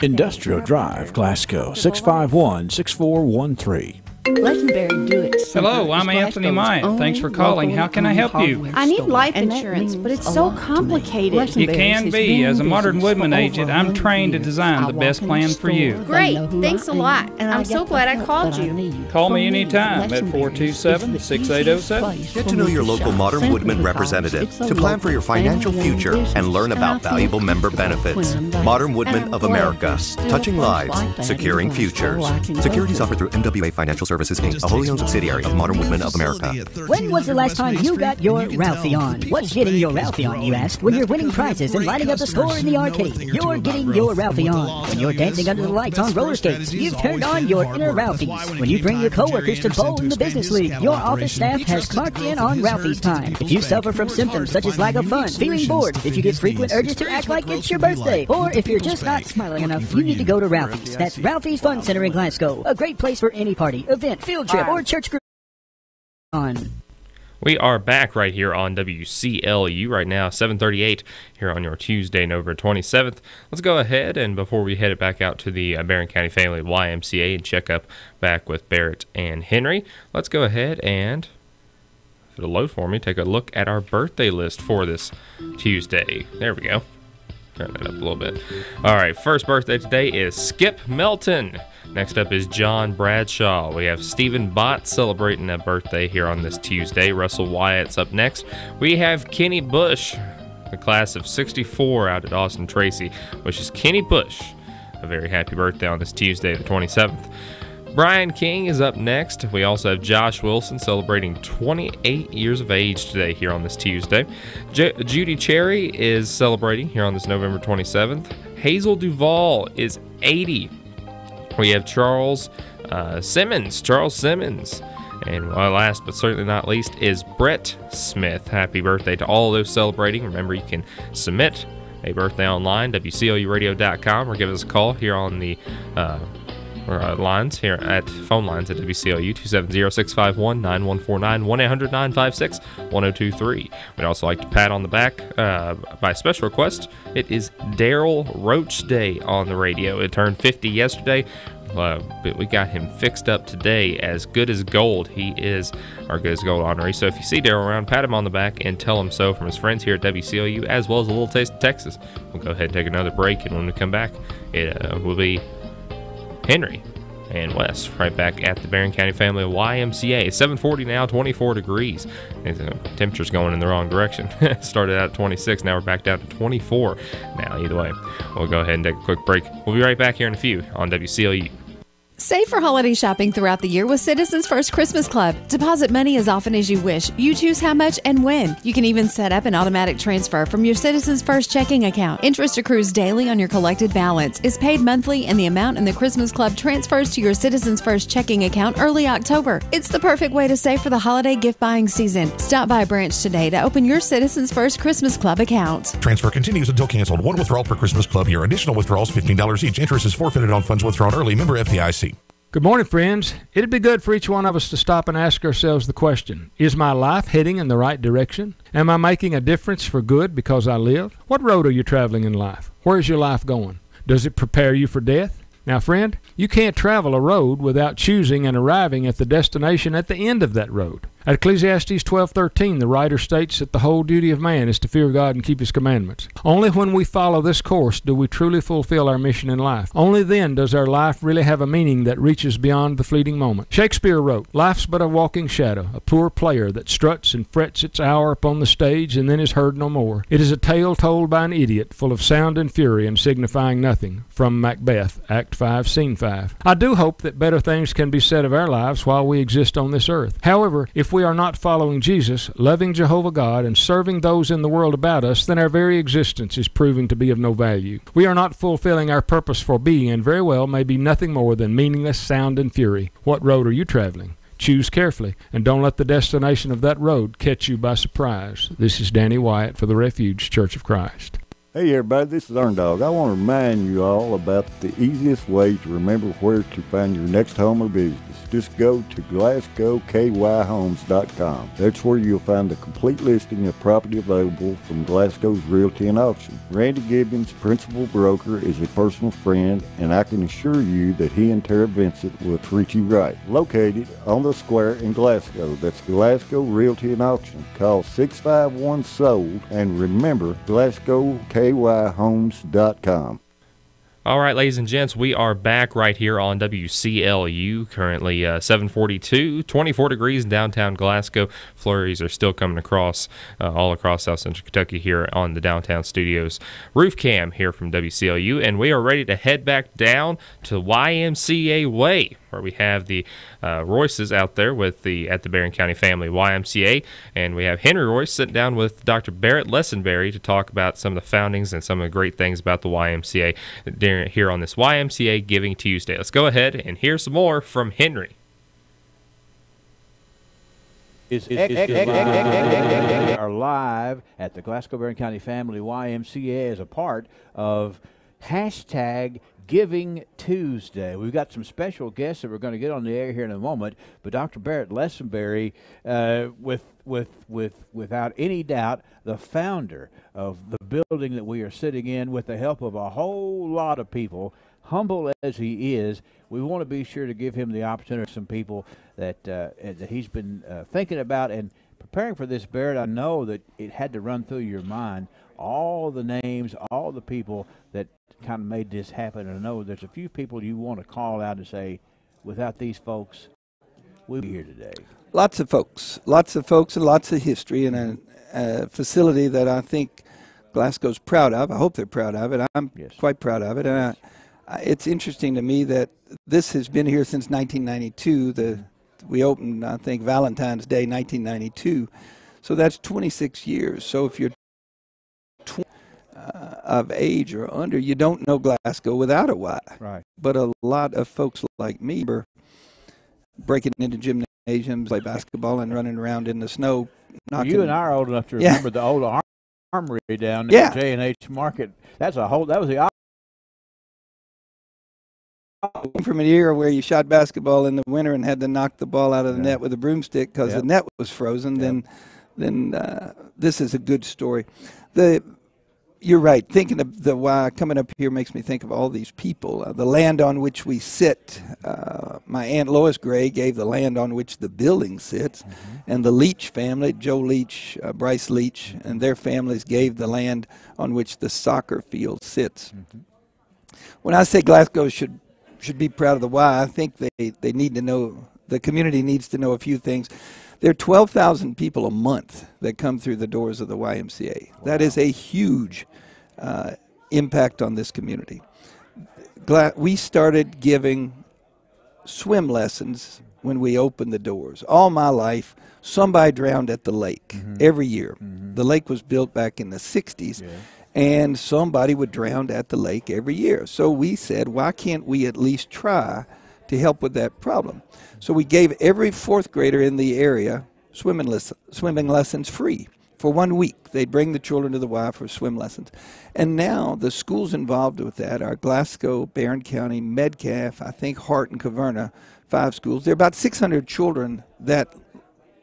Industrial Drive, Glasgow, 651-6413. Legendary Do-It. Hello, I'm Anthony Myatt. Thanks for calling. How can I help you? I need life insurance, but it's so complicated. It can be. As a Modern Woodman agent, I'm trained to design the best plan for you. Great. Thanks a lot. I'm so glad I called you. Call me anytime at 427-6807. Get to know your local Modern Woodman representative to plan for your financial future and learn about valuable member benefits. Modern Woodman of America. Touching lives, securing futures. Securities offered through MWA Financial Services, Inc., a wholly owned subsidiary of Modern Woodman of America. When was the last time you got your Ralphie on? What's getting your Ralphie on, you ask? When you're winning prizes and lighting up the score in the arcade, you're getting your Ralphie on. When you're dancing under the lights on roller skates, you've turned on your inner Ralphies. When you bring your coworkers to bowl in the business league, your office staff has clocked in on Ralphie's time. If you suffer from symptoms such as lack of fun, feeling bored, if you get frequent urges to act like it's your birthday, or if you're just not smiling enough, you need to go to Ralphie's. That's Ralphie's Fun Center in Glasgow. A great place for any party, event, field trip, or church group. We are back right here on WCLU right now, 7:38 here on your Tuesday, November 27th. Let's go ahead and before we head it back out to the Barron County Family YMCA and check up back with Barrett and Henry, let's go ahead and, if it'll load for me, take a look at our birthday list for this Tuesday. There we go. Turn that up a little bit. All right, first birthday today is Skip Melton. Next up is John Bradshaw. We have Stephen Bott celebrating a birthday here on this Tuesday. Russell Wyatt's up next. We have Kenny Bush, the class of 64 out at Austin Tracy, which is Kenny Bush. A very happy birthday on this Tuesday, the 27th. Brian King is up next. We also have Josh Wilson celebrating 28 years of age today here on this Tuesday. Judy Cherry is celebrating here on this November 27th. Hazel Duvall is 80. We have Charles Simmons. And last but certainly not least is Brett Smith. Happy birthday to all those celebrating. Remember, you can submit a birthday online, WCLUradio.com, or give us a call here on the lines here at phone lines at WCLU 270-651-9149 1-800-956-1023. We'd also like to pat on the back by special request. It is Daryl Roach Day on the radio. It turned 50 yesterday. But we got him fixed up today as good as gold. He is our good as gold honoree. So if you see Daryl around, pat him on the back and tell him so from his friends here at WCLU, as well as a little taste of Texas. We'll go ahead and take another break, and when we come back, it will be Henry and Wes right back at the Barron County Family YMCA. It's 7:40 now, 24 degrees. The temperature's going in the wrong direction. Started out at 26, now we're back down to 24. Now, either way, we'll go ahead and take a quick break. We'll be right back here in a few on WCLU. Save for holiday shopping throughout the year with Citizens First Christmas Club. Deposit money as often as you wish. You choose how much and when. You can even set up an automatic transfer from your Citizens First checking account. Interest accrues daily on your collected balance, is paid monthly, and the amount in the Christmas Club transfers to your Citizens First checking account early October. It's the perfect way to save for the holiday gift buying season. Stop by a branch today to open your Citizens First Christmas Club account. Transfer continues until canceled. One withdrawal per Christmas Club year. Additional withdrawals $15 each. Interest is forfeited on funds withdrawn early. Member FDIC. Good morning, friends. It'd be good for each one of us to stop and ask ourselves the question, is my life heading in the right direction? Am I making a difference for good because I live? What road are you traveling in life? Where is your life going? Does it prepare you for death? Now, friend, you can't travel a road without choosing and arriving at the destination at the end of that road. At Ecclesiastes 12:13, the writer states that the whole duty of man is to fear God and keep His commandments. Only when we follow this course do we truly fulfill our mission in life. Only then does our life really have a meaning that reaches beyond the fleeting moment. Shakespeare wrote, "Life's but a walking shadow, a poor player that struts and frets its hour upon the stage and then is heard no more. It is a tale told by an idiot, full of sound and fury and signifying nothing." From Macbeth, Act 5, Scene 5. I do hope that better things can be said of our lives while we exist on this earth. However, if we are not following Jesus, loving Jehovah God, and serving those in the world about us, then our very existence is proving to be of no value. We are not fulfilling our purpose for being, and very well may be nothing more than meaningless sound and fury. What road are you traveling? Choose carefully, and don't let the destination of that road catch you by surprise. This is Danny Wyatt for the Refuge Church of Christ. Hey everybody, this is Earn Dog. I want to remind you all about the easiest way to remember where to find your next home or business. Just go to GlasgowKYHomes.com. That's where you'll find the complete listing of property available from Glasgow's Realty and Auction. Randy Gibbons, principal broker, is a personal friend, and I can assure you that he and Tara Vincent will treat you right. Located on the square in Glasgow, that's Glasgow Realty and Auction. Call 651-SOLD, and remember, GlasgowKYHomes.com. All right, ladies and gents, we are back right here on WCLU, currently 742, 24 degrees in downtown Glasgow. Flurries are still coming across, all across South Central Kentucky here on the downtown studios. Roof Cam here from WCLU, and we are ready to head back down to YMCA Way, where we have the Royces out there at the Barron County Family YMCA, and we have Henry Royce sitting down with Dr. Barrett Lessenberry to talk about some of the foundings and some of the great things about the YMCA here on this YMCA Giving Tuesday. Let's go ahead and hear some more from Henry. Are live at the Glasgow Barron County Family YMCA as a part of hashtag Giving Tuesday. We've got some special guests that we're going to get on the air here in a moment, but Dr. Barrett Lessenberry, without any doubt, the founder of the building that we are sitting in, with the help of a whole lot of people, humble as he is, we want to be sure to give him the opportunity. Some people that he's been thinking about and preparing for this, Barrett. I know that it had to run through your mind, all the names, all the people that kind of made this happen. And I know there's a few people you want to call out and say, without these folks, we'd be here today. Lots of folks and lots of history, and a facility that I think Glasgow's proud of. I hope they're proud of it. I'm quite proud of it. And it's interesting to me that this has been here since 1992. We opened, I think, Valentine's Day 1992. So that's 26 years. So if you're of age or under, you don't know Glasgow without a Y. Right. But a lot of folks like me were breaking into gymnasiums, play basketball, and running around in the snow. You and I are old enough to remember the old armory down at J&H Market. That was the from an era where you shot basketball in the winter and had to knock the ball out of the net with a broomstick because the net was frozen. Then this is a good story. You're right. Thinking of the Y coming up here makes me think of all these people. The land on which we sit. My Aunt Lois Gray gave the land on which the building sits, and the Leach family, Joe Leach, Bryce Leach, and their families gave the land on which the soccer field sits. When I say Glasgow should be proud of the Y, I think they need to know, the community needs to know a few things. There are 12,000 people a month that come through the doors of the YMCA. Wow. That is a huge impact on this community. We started giving swim lessons when we opened the doors. All my life, somebody drowned at the lake every year. The lake was built back in the 60s, and somebody would drown at the lake every year. So we said, why can't we at least try to help with that problem? So we gave every fourth grader in the area swimming lessons free for 1 week. They'd bring the children to the Y for swim lessons. And now the schools involved with that are Glasgow, Barron County, Metcalf, I think Hart and Caverna, 5 schools. There are about 600 children,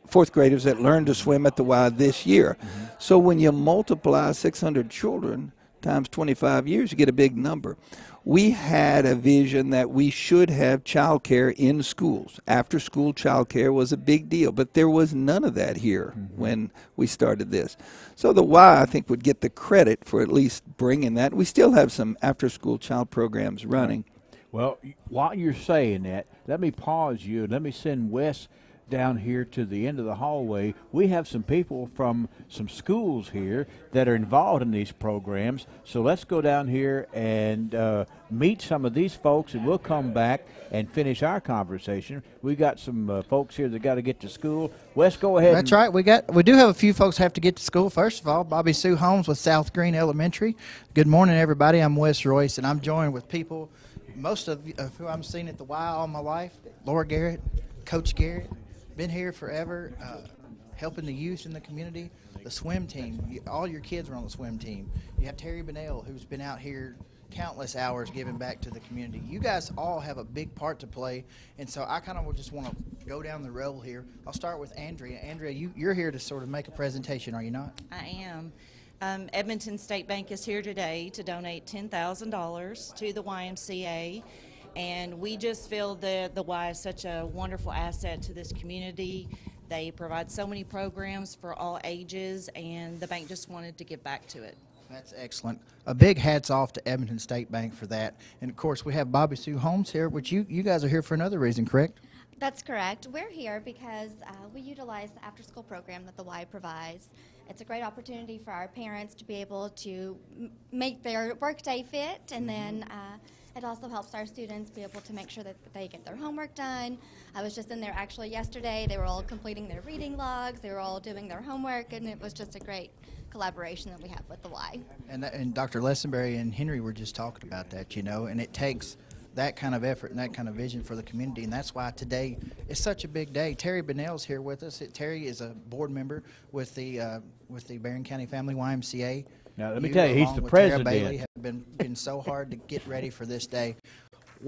fourth graders, that learned to swim at the Y this year. So when you multiply 600 children times 25 years, you get a big number. We had a vision that we should have child care in schools. After school child care was a big deal, but there was none of that here when we started this. So the Y, I think, would get the credit for at least bringing that. We still have some after school child programs running. Well, while you're saying that, let me pause you and let me send Wes down here to the end of the hallway. We have some people from some schools here that are involved in these programs. So let's go down here and meet some of these folks, and we'll come back and finish our conversation. We got some folks here that got to get to school. Wes, go ahead. That's right. We do have a few folks have to get to school. First of all, Bobby Sue Holmes with South Green Elementary. Good morning, everybody. I'm Wes Royce, and I'm joined with people, most of who I've seen at the Y all my life. Laura Garrett, Coach Garrett. Been here forever, helping the youth in the community. the swim team. All your kids are on the swim team. You have Terry Bennell, who's been out here countless hours giving back to the community. You guys all have a big part to play, and so I kind of just want to go down the road here. I'll start with Andrea. Andrea, you're here to sort of make a presentation, are you not? I am. Edmonton State Bank is here today to donate $10,000 to the YMCA, and we just feel that the Y is such a wonderful asset to this community. They provide so many programs for all ages, and the bank just wanted to give back to it. That's excellent. A big hats off to Edmonton State Bank for that. And, of course, we have Bobby Sue Holmes here, which you guys are here for another reason, correct? That's correct. We're here because we utilize the after-school program that the Y provides. It's a great opportunity for our parents to be able to make their workday fit, and then it also helps our students be able to make sure that they get their homework done. I was just in there actually yesterday. They were all completing their reading logs. They were all doing their homework, and it was just a great collaboration that we have with the Y. And Dr. Lessenberry and Henry were just talking about that, you know, and it takes that kind of effort and that kind of vision for the community, and that's why today is such a big day. Terry Bennell's here with us. Terry is a board member with the Barron County Family YMCA. Now, let me tell you, he's the president. Tara Bailey have been so hard to get ready for this day.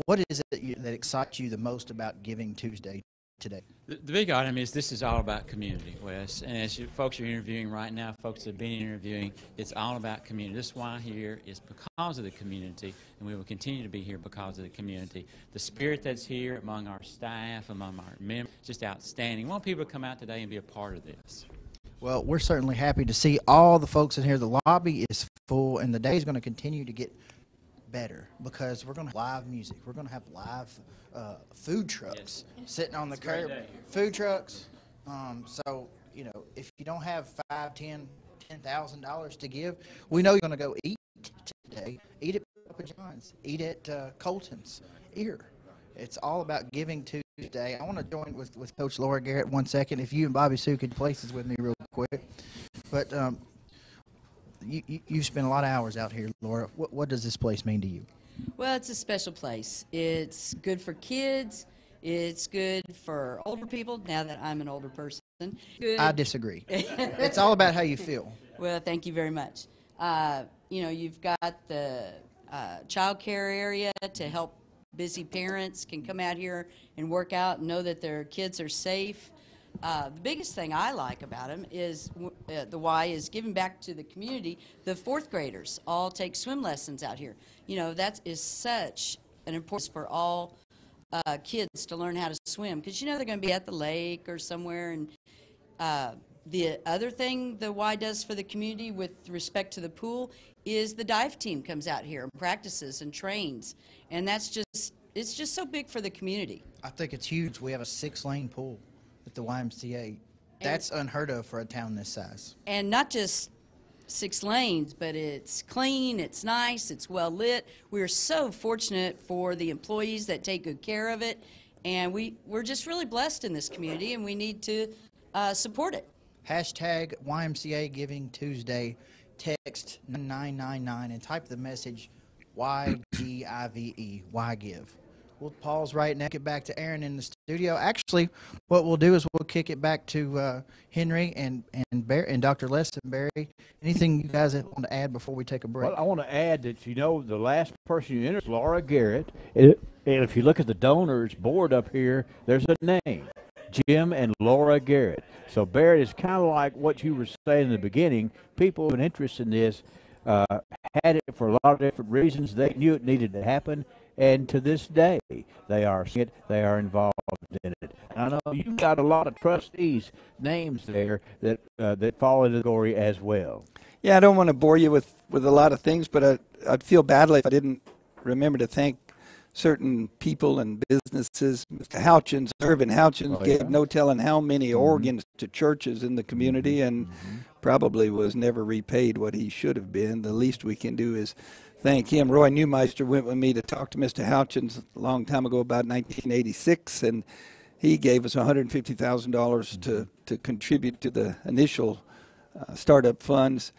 What is it that excites you the most about Giving Tuesday today? The big item is this is all about community, Wes. And as folks are interviewing right now, folks have been interviewing, it's all about community. This is why I'm here is because of the community, and we will continue to be here because of the community. The spirit that's here among our staff, among our members, just outstanding. I want people to come out today and be a part of this. Well, we're certainly happy to see all the folks in here. The lobby is full, and the day is going to continue to get better because we're going to have live music. We're going to have live food trucks sitting on the curb. Food trucks. So, you know, if you don't have $10,000 to give, we know you're going to go eat today. Eat at Papa John's. Eat at Colton's. Here. It's all about Giving Tuesday. I want to join with Coach Laura Garrett 1 second. If you and Bobby Sue could places with me real quick. But you spent a lot of hours out here, Laura. What does this place mean to you? Well, it's a special place. It's good for kids. It's good for older people, now that I'm an older person. Good. I disagree. It's all about how you feel. Well, thank you very much. You know, you've got the child care area to help busy parents can come out here and work out and know that their kids are safe. The biggest thing I like about them is the Y is giving back to the community. The fourth graders all take swim lessons out here. You know, that is such an importance for all kids to learn how to swim because, you know, they're going to be at the lake or somewhere. And the other thing the Y does for the community with respect to the pool is the dive team comes out here and practices and trains. And that's just, it's just so big for the community. I think it's huge. We have a 6-lane pool at the YMCA. That's unheard of for a town this size. And not just 6 lanes, but it's clean, it's nice, it's well lit. We're so fortunate for the employees that take good care of it, and we're just really blessed in this community, and we need to support it. Hashtag YMCA Giving Tuesday. Text 9999 and type the message YGIVE, YGIVE. We'll pause right now, get back to Aaron in the studio. Actually, what we'll do is we'll kick it back to Henry and Dr. Lessenberry. Anything you guys want to add before we take a break? Well, I want to add that, you know, the last person you entered is Laura Garrett. And if you look at the donors board up here, there's a name, Jim and Laura Garrett. So, Barrett, is kind of like what you were saying in the beginning. People with an interest in this had it for a lot of different reasons. They knew it needed to happen. And to this day, they are seeing it, they are involved in it. And I know you've got a lot of trustees' names there that fall into the category as well. Yeah, I don't want to bore you with a lot of things, but I'd feel badly if I didn't remember to thank certain people and businesses. Mr. Houchins, Irvin Houchins, gave no telling how many organs to churches in the community and probably was never repaid what he should have been. The least we can do is thank him. Roy Neumeister went with me to talk to Mr. Houchins a long time ago, about 1986, and he gave us $150,000 to contribute to the initial startup funds.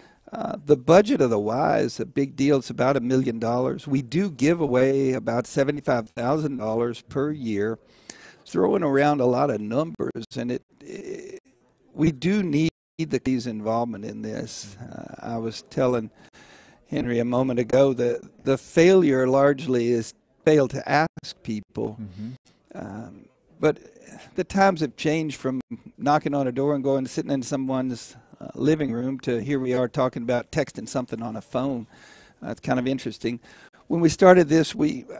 The budget of the Y is a big deal. It's about $1 million. We do give away about $75,000 per year, throwing around a lot of numbers, and we do need the city's involvement in this. I was telling Henry a moment ago that the failure largely is fail to ask people. But the times have changed from knocking on a door and going sitting in someone's living room to here we are talking about texting something on a phone. It's kind of interesting. When we started this,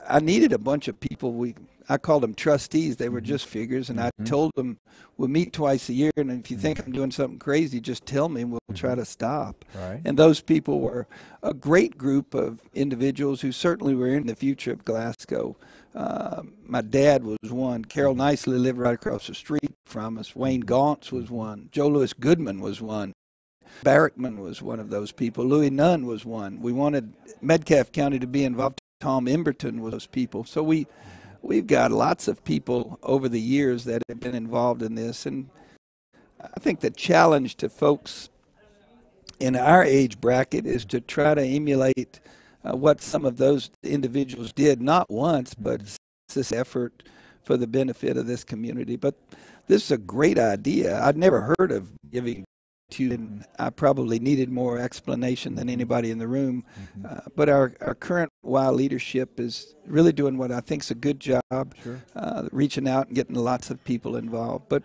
I needed a bunch of people. I called them trustees. They were just figures, and I told them we'll meet twice a year, and if you think I'm doing something crazy, just tell me, and we'll try to stop. Right. And those people were a great group of individuals who certainly were in the future of Glasgow. My dad was one. Carol Nicely lived right across the street from us. Wayne Gauntz was one. Joe Louis Goodman was one. Barrickman was one of those people. Louis Nunn was one. We wanted Metcalfe County to be involved. Tom Emberton was those people. So we've got lots of people over the years that have been involved in this. And I think the challenge to folks in our age bracket is to try to emulate what some of those individuals did, not once, but this effort for the benefit of this community. But this is a great idea. I'd never heard of giving to, and I probably needed more explanation than anybody in the room. But our current Y leadership is really doing what I think is a good job, reaching out and getting lots of people involved. But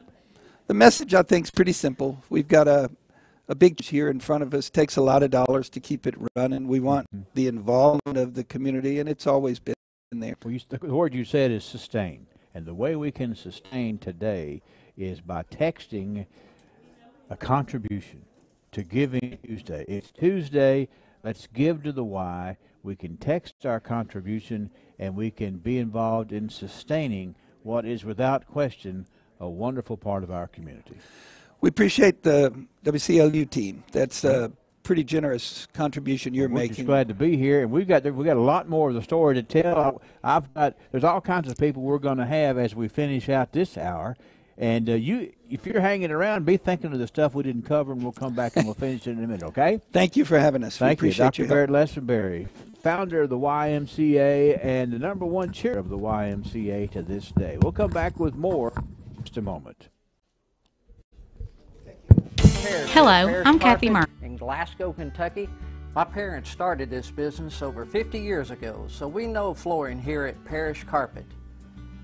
the message, I think, is pretty simple. We've got a big here in front of us. It takes a lot of dollars to keep it running. We want the involvement of the community, and it's always been there. Well, the word you said is sustain. And the way we can sustain today is by texting a contribution to Giving Tuesday. It's Tuesday. Let's give to the Y. We can text our contribution, and we can be involved in sustaining what is, without question, a wonderful part of our community. We appreciate the WCLU team. That's a pretty generous contribution you're making. We're just glad to be here, and we've got a lot more of the story to tell. There's all kinds of people we're going to have as we finish out this hour. And if you're hanging around, be thinking of the stuff we didn't cover, and we'll come back and we'll finish it in a minute, okay? Thank you for having us. Thank you, Dr. Barrett Lessenberry, founder of the YMCA and the #1 chair of the YMCA to this day. We'll come back with more in just a moment. Hello, I'm Kathy Martin. In Glasgow, Kentucky. My parents started this business over 50 years ago, so we know flooring here at Parish Carpet.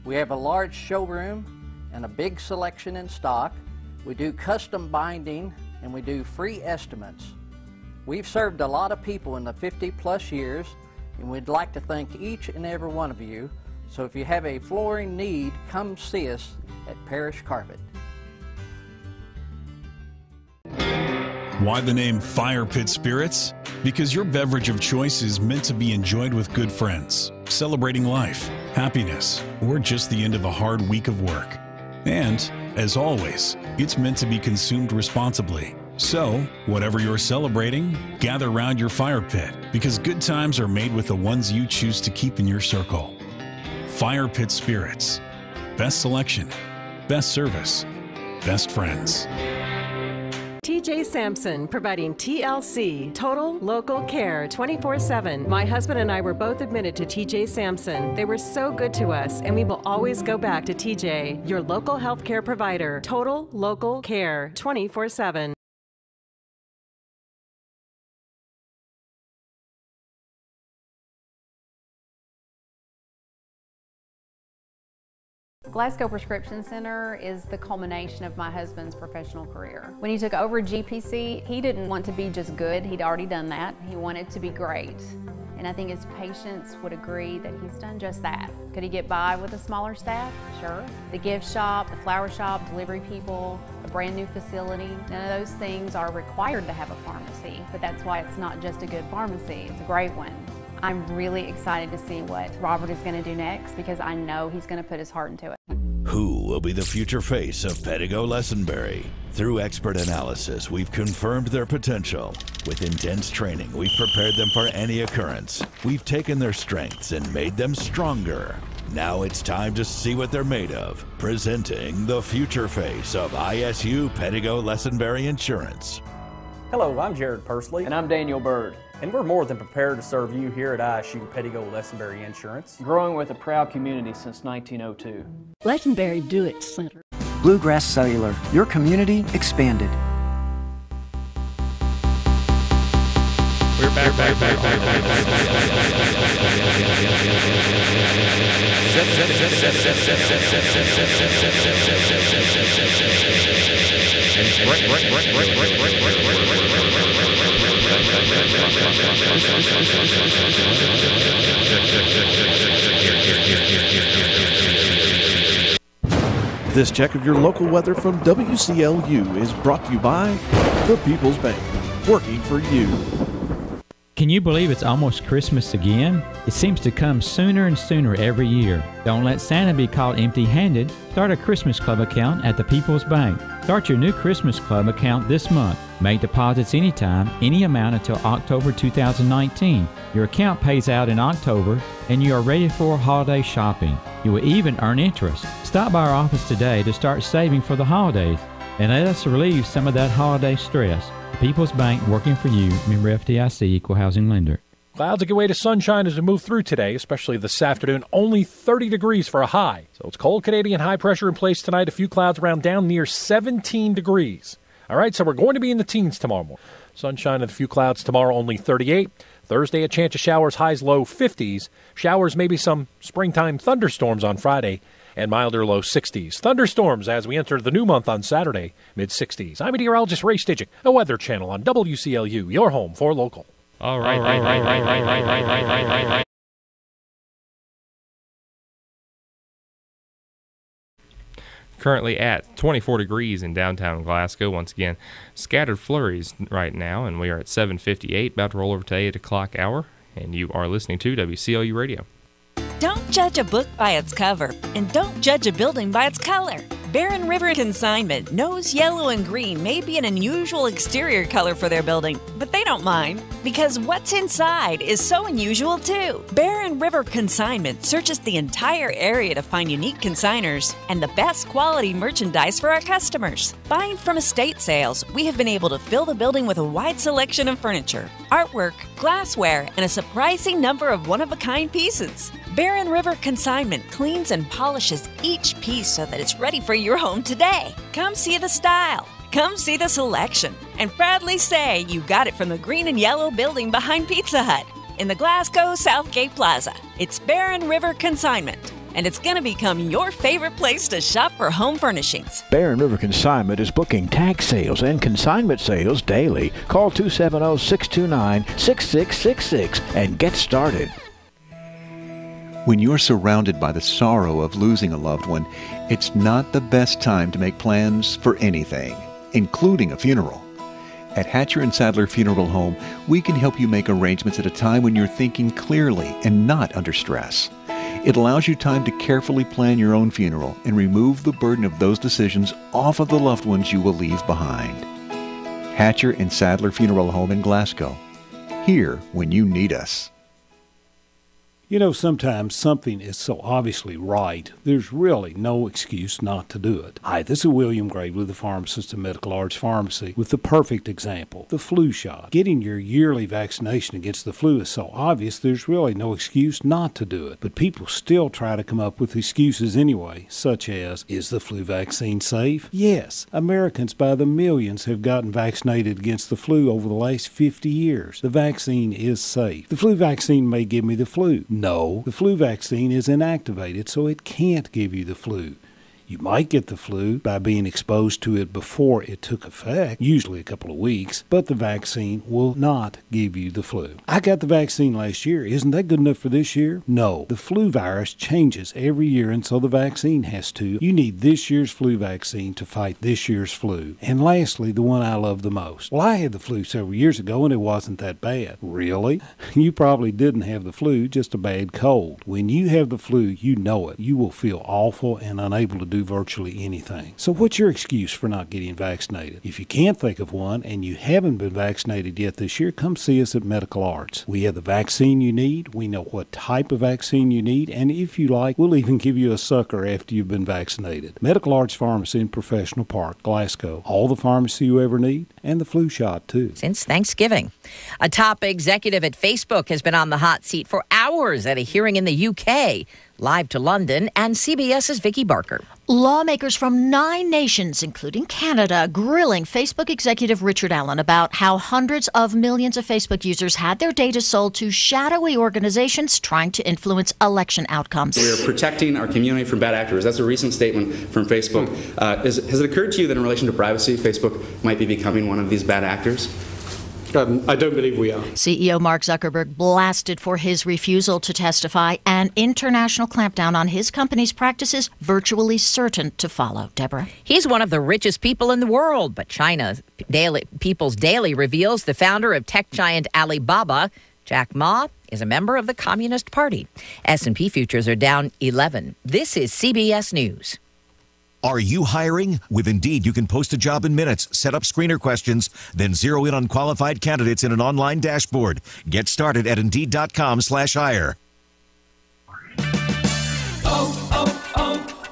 We have a large showroom and a big selection in stock. We do custom binding, and we do free estimates. We've served a lot of people in the 50-plus years, and we'd like to thank each and every one of you. So if you have a flooring need, come see us at Parish Carpet. Why the name Fire Pit Spirits? Because your beverage of choice is meant to be enjoyed with good friends, celebrating life, happiness, or just the end of a hard week of work. And, as always, it's meant to be consumed responsibly. So, whatever you're celebrating, gather around your fire pit, because good times are made with the ones you choose to keep in your circle. Fire Pit Spirits. Best selection, best service, best friends. TJ Sampson, providing TLC, Total Local Care, 24/7. My husband and I were both admitted to TJ Sampson. They were so good to us, and we will always go back to TJ, your local health care provider. Total Local Care, 24/7. Glasgow Prescription Center is the culmination of my husband's professional career. When he took over GPC, he didn't want to be just good. He'd already done that. He wanted to be great. And I think his patients would agree that he's done just that. Could he get by with a smaller staff? Sure. The gift shop, the flower shop, delivery people, a brand new facility, none of those things are required to have a pharmacy, but that's why it's not just a good pharmacy, it's a great one. I'm really excited to see what Robert is going to do next because I know he's going to put his heart into it. Who will be the future face of Pettigo Lessenberry? Through expert analysis, we've confirmed their potential. With intense training, we've prepared them for any occurrence. We've taken their strengths and made them stronger. Now it's time to see what they're made of. Presenting the future face of ISU Pettigo Lessenberry Insurance. Hello, I'm Jared Pursley. And I'm Daniel Bird. And we're more than prepared to serve you here at ISU Pettigo Lessenberry Insurance. Growing with a proud community since 1902. Lessenberry Do It Center. Bluegrass Cellular, your community expanded. We're back. This check of your local weather from WCLU is brought to you by the People's Bank, working for you. Can you believe it's almost Christmas again? It seems to come sooner and sooner every year. Don't let Santa be caught empty-handed. Start a Christmas Club account at the People's Bank. Start your new Christmas Club account this month. Make deposits anytime, any amount until October 2019. Your account pays out in October, and you are ready for holiday shopping. You will even earn interest. Stop by our office today to start saving for the holidays, and let us relieve some of that holiday stress. The People's Bank, working for you. Member FDIC, Equal Housing Lender. Clouds give way to sunshine as we move through today, especially this afternoon. Only 30 degrees for a high. So it's cold Canadian high pressure in place tonight. A few clouds around down near 17 degrees. All right, so we're going to be in the teens tomorrow morning. Sunshine and a few clouds tomorrow, only 38. Thursday, a chance of showers, highs low 50s. Showers, maybe some springtime thunderstorms on Friday, and milder low 60s. Thunderstorms as we enter the new month on Saturday, mid-60s. I'm meteorologist Ray Stidgick, a Weather Channel on WCLU, your home for local. All right. Currently at 24 degrees in downtown Glasgow. Once again, scattered flurries right now, and we are at 7:58, about to roll over to 8 o'clock hour, and you are listening to WCLU Radio. Don't judge a book by its cover, and don't judge a building by its color. Barren River Consignment knows yellow and green may be an unusual exterior color for their building, but they don't mind, because what's inside is so unusual too. Barren River Consignment searches the entire area to find unique consigners and the best quality merchandise for our customers. Buying from estate sales, we have been able to fill the building with a wide selection of furniture, artwork, glassware, and a surprising number of one-of-a-kind pieces. Barren River Consignment cleans and polishes each piece so that it's ready for your home today. Come see the style. Come see the selection. And proudly say you got it from the green and yellow building behind Pizza Hut in the Glasgow Southgate Plaza. It's Barren River Consignment, and it's going to become your favorite place to shop for home furnishings. Barren River Consignment is booking tag sales and consignment sales daily. Call 270-629-6666 and get started. When you're surrounded by the sorrow of losing a loved one, it's not the best time to make plans for anything, including a funeral. At Hatcher and Sadler Funeral Home, we can help you make arrangements at a time when you're thinking clearly and not under stress. It allows you time to carefully plan your own funeral and remove the burden of those decisions off of the loved ones you will leave behind. Hatcher and Sadler Funeral Home in Glasgow. Here when you need us. You know, sometimes something is so obviously right, there's really no excuse not to do it. Hi, this is William Gravely, the pharmacist at Medical Arts Pharmacy, with the perfect example, the flu shot. Getting your yearly vaccination against the flu is so obvious, there's really no excuse not to do it. But people still try to come up with excuses anyway, such as, is the flu vaccine safe? Yes, Americans by the millions have gotten vaccinated against the flu over the last 50 years. The vaccine is safe. The flu vaccine may give me the flu. No, the flu vaccine is inactivated, so it can't give you the flu. You might get the flu by being exposed to it before it took effect, usually a couple of weeks, but the vaccine will not give you the flu. I got the vaccine last year. Isn't that good enough for this year? No. The flu virus changes every year, and so the vaccine has to. You need this year's flu vaccine to fight this year's flu. And lastly, the one I love the most. Well, I had the flu several years ago, and it wasn't that bad. Really? You probably didn't have the flu, just a bad cold. When you have the flu, you know it. You will feel awful and unable to do virtually anything. So what's your excuse for not getting vaccinated? If you can't think of one and you haven't been vaccinated yet this year, come see us at Medical Arts. We have the vaccine you need. We know what type of vaccine you need, and if you like, we'll even give you a sucker after you've been vaccinated. Medical Arts Pharmacy in Professional Park, Glasgow. All the pharmacy you ever need, and the flu shot too. Since Thanksgiving. A top executive at Facebook has been on the hot seat for hours hours at a hearing in the UK. Live to London, and CBS's Vicki Barker. Lawmakers from 9 nations, including Canada, grilling Facebook executive Richard Allen about how hundreds of millions of Facebook users had their data sold to shadowy organizations trying to influence election outcomes. We are protecting our community from bad actors. That's a recent statement from Facebook. Has it occurred to you that in relation to privacy, Facebook might be becoming one of these bad actors? I don't believe we are. CEO Mark Zuckerberg blasted for his refusal to testify, an international clampdown on his company's practices virtually certain to follow. Deborah? He's one of the richest people in the world, but China's People's Daily reveals the founder of tech giant Alibaba, Jack Ma, is a member of the Communist Party. S&P futures are down 11. This is CBS News. Are you hiring? With Indeed, you can post a job in minutes, set up screener questions, then zero in on qualified candidates in an online dashboard. Get started at Indeed.com/hire.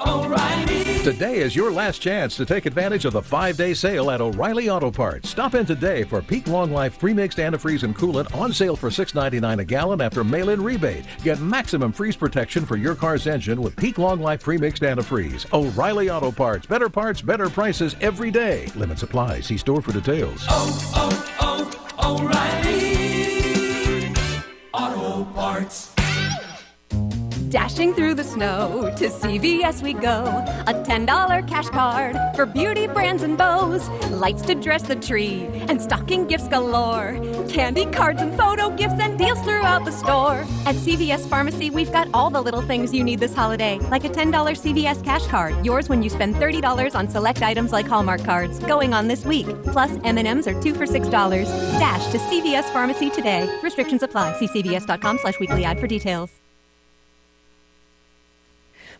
O'Reilly. Today is your last chance to take advantage of the 5-day sale at O'Reilly Auto Parts. Stop in today for Peak Long Life Premixed Antifreeze and Coolant on sale for $6.99 a gallon after mail-in rebate. Get maximum freeze protection for your car's engine with Peak Long Life Premixed Antifreeze. O'Reilly Auto Parts, better prices every day. Limits apply. See store for details. O'Reilly Auto Parts. Dashing through the snow, to CVS we go. A $10 cash card for beauty brands and bows. Lights to dress the tree, and stocking gifts galore. Candy, cards, and photo gifts, and deals throughout the store. At CVS Pharmacy, we've got all the little things you need this holiday. Like a $10 CVS cash card, yours when you spend $30 on select items like Hallmark cards, going on this week. Plus, M&Ms are 2 for $6. Dash to CVS Pharmacy today. Restrictions apply. See cvs.com/weekly ad for details.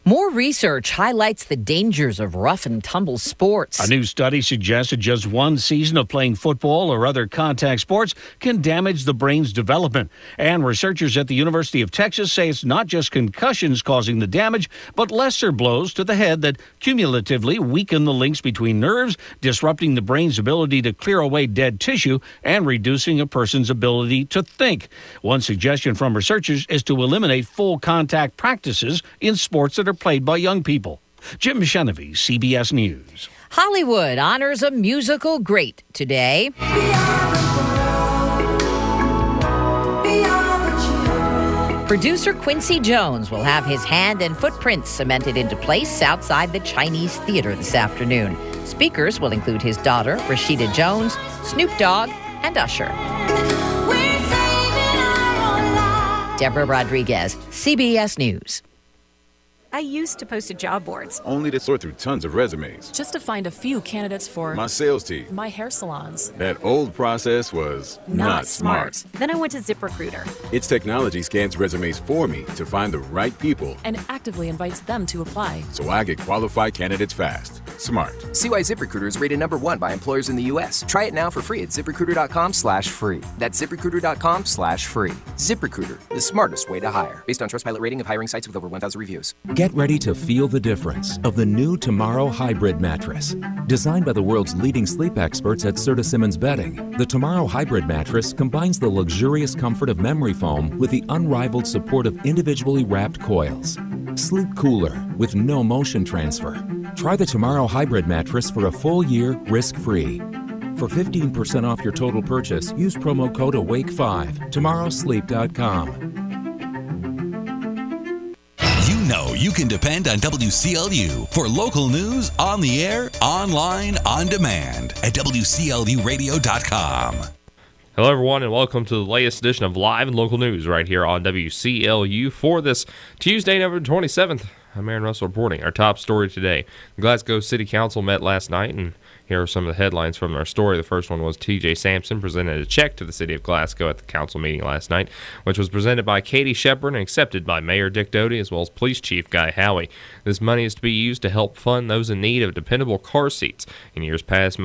More research highlights the dangers of rough and tumble sports. A new study suggests that just one season of playing football or other contact sports can damage the brain's development. And researchers at the University of Texas say it's not just concussions causing the damage, but lesser blows to the head that cumulatively weaken the links between nerves, disrupting the brain's ability to clear away dead tissue and reducing a person's ability to think. One suggestion from researchers is to eliminate full contact practices in sports that are played by young people. Jim Genevieve, CBS News. Hollywood honors a musical great today. Producer Quincy Jones will have his hand and footprints cemented into place outside the Chinese Theater this afternoon. Speakers will include his daughter, Rashida Jones, Snoop Dogg, and Usher. Deborah Rodriguez, CBS News. I used to post to job boards. Only to sort through tons of resumes. Just to find a few candidates for my sales team. My hair salons. That old process was not smart. Then I went to ZipRecruiter. Its technology scans resumes for me to find the right people. And actively invites them to apply. So I get qualified candidates fast. Smart. See why ZipRecruiter is rated #1 by employers in the U.S. Try it now for free at ZipRecruiter.com/free. That's ZipRecruiter.com/free. ZipRecruiter, the smartest way to hire. Based on Trustpilot rating of hiring sites with over 1,000 reviews. Get ready to feel the difference of the new Tomorrow Hybrid mattress. Designed by the world's leading sleep experts at Serta Simmons Bedding, the Tomorrow Hybrid mattress combines the luxurious comfort of memory foam with the unrivaled support of individually wrapped coils. Sleep cooler with no motion transfer. Try the Tomorrow Hybrid mattress for a full year risk-free. For 15% off your total purchase, use promo code AWAKE5. TomorrowSleep.com. know you can depend on WCLU for local news on the air, online, on demand at WCLUradio.com. Hello, everyone, and welcome to the latest edition of Live and Local News right here on WCLU for this Tuesday, November 27th. I'm Aaron Russell reporting our top story today. The Glasgow City Council met last night, and here are some of the headlines from our story. The first one was T.J. Sampson presented a check to the city of Glasgow at the council meeting last night, which was presented by Katie Shepard and accepted by Mayor Dick Doty as well as Police Chief Guy Howie. This money is to be used to help fund those in need of dependable car seats. In years past,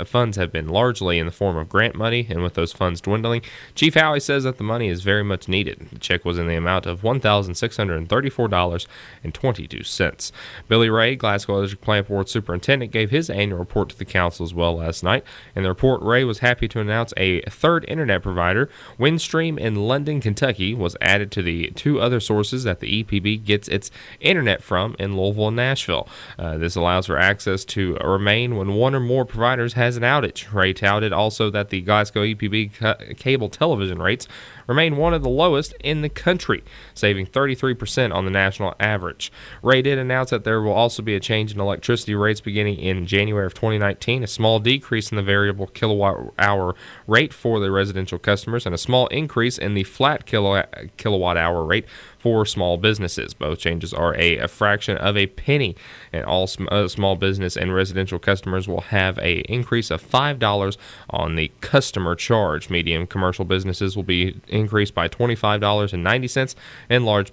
funds have been largely in the form of grant money, and with those funds dwindling, Chief Howie says that the money is very much needed. The check was in the amount of $1,634.22. Billy Ray, Glasgow Electric Plant Board Superintendent, gave his annual report report to the council as well last night. In the report, Ray was happy to announce a third internet provider, Windstream in London, Kentucky, was added to the two other sources that the EPB gets its internet from in Louisville and Nashville. This allows for access to remain when one or more providers has an outage. Ray touted also that the Glasgow EPB cable television rates remain one of the lowest in the country, saving 33% on the national average. Ray did announce that there will also be a change in electricity rates beginning in January of 2019, a small decrease in the variable kilowatt-hour rate for the residential customers, and a small increase in the flat kilowatt-hour rate for small businesses. Both changes are a fraction of a penny, and all small business and residential customers will have an increase of $5 on the customer charge. Medium commercial businesses will be increased by $25.90, and large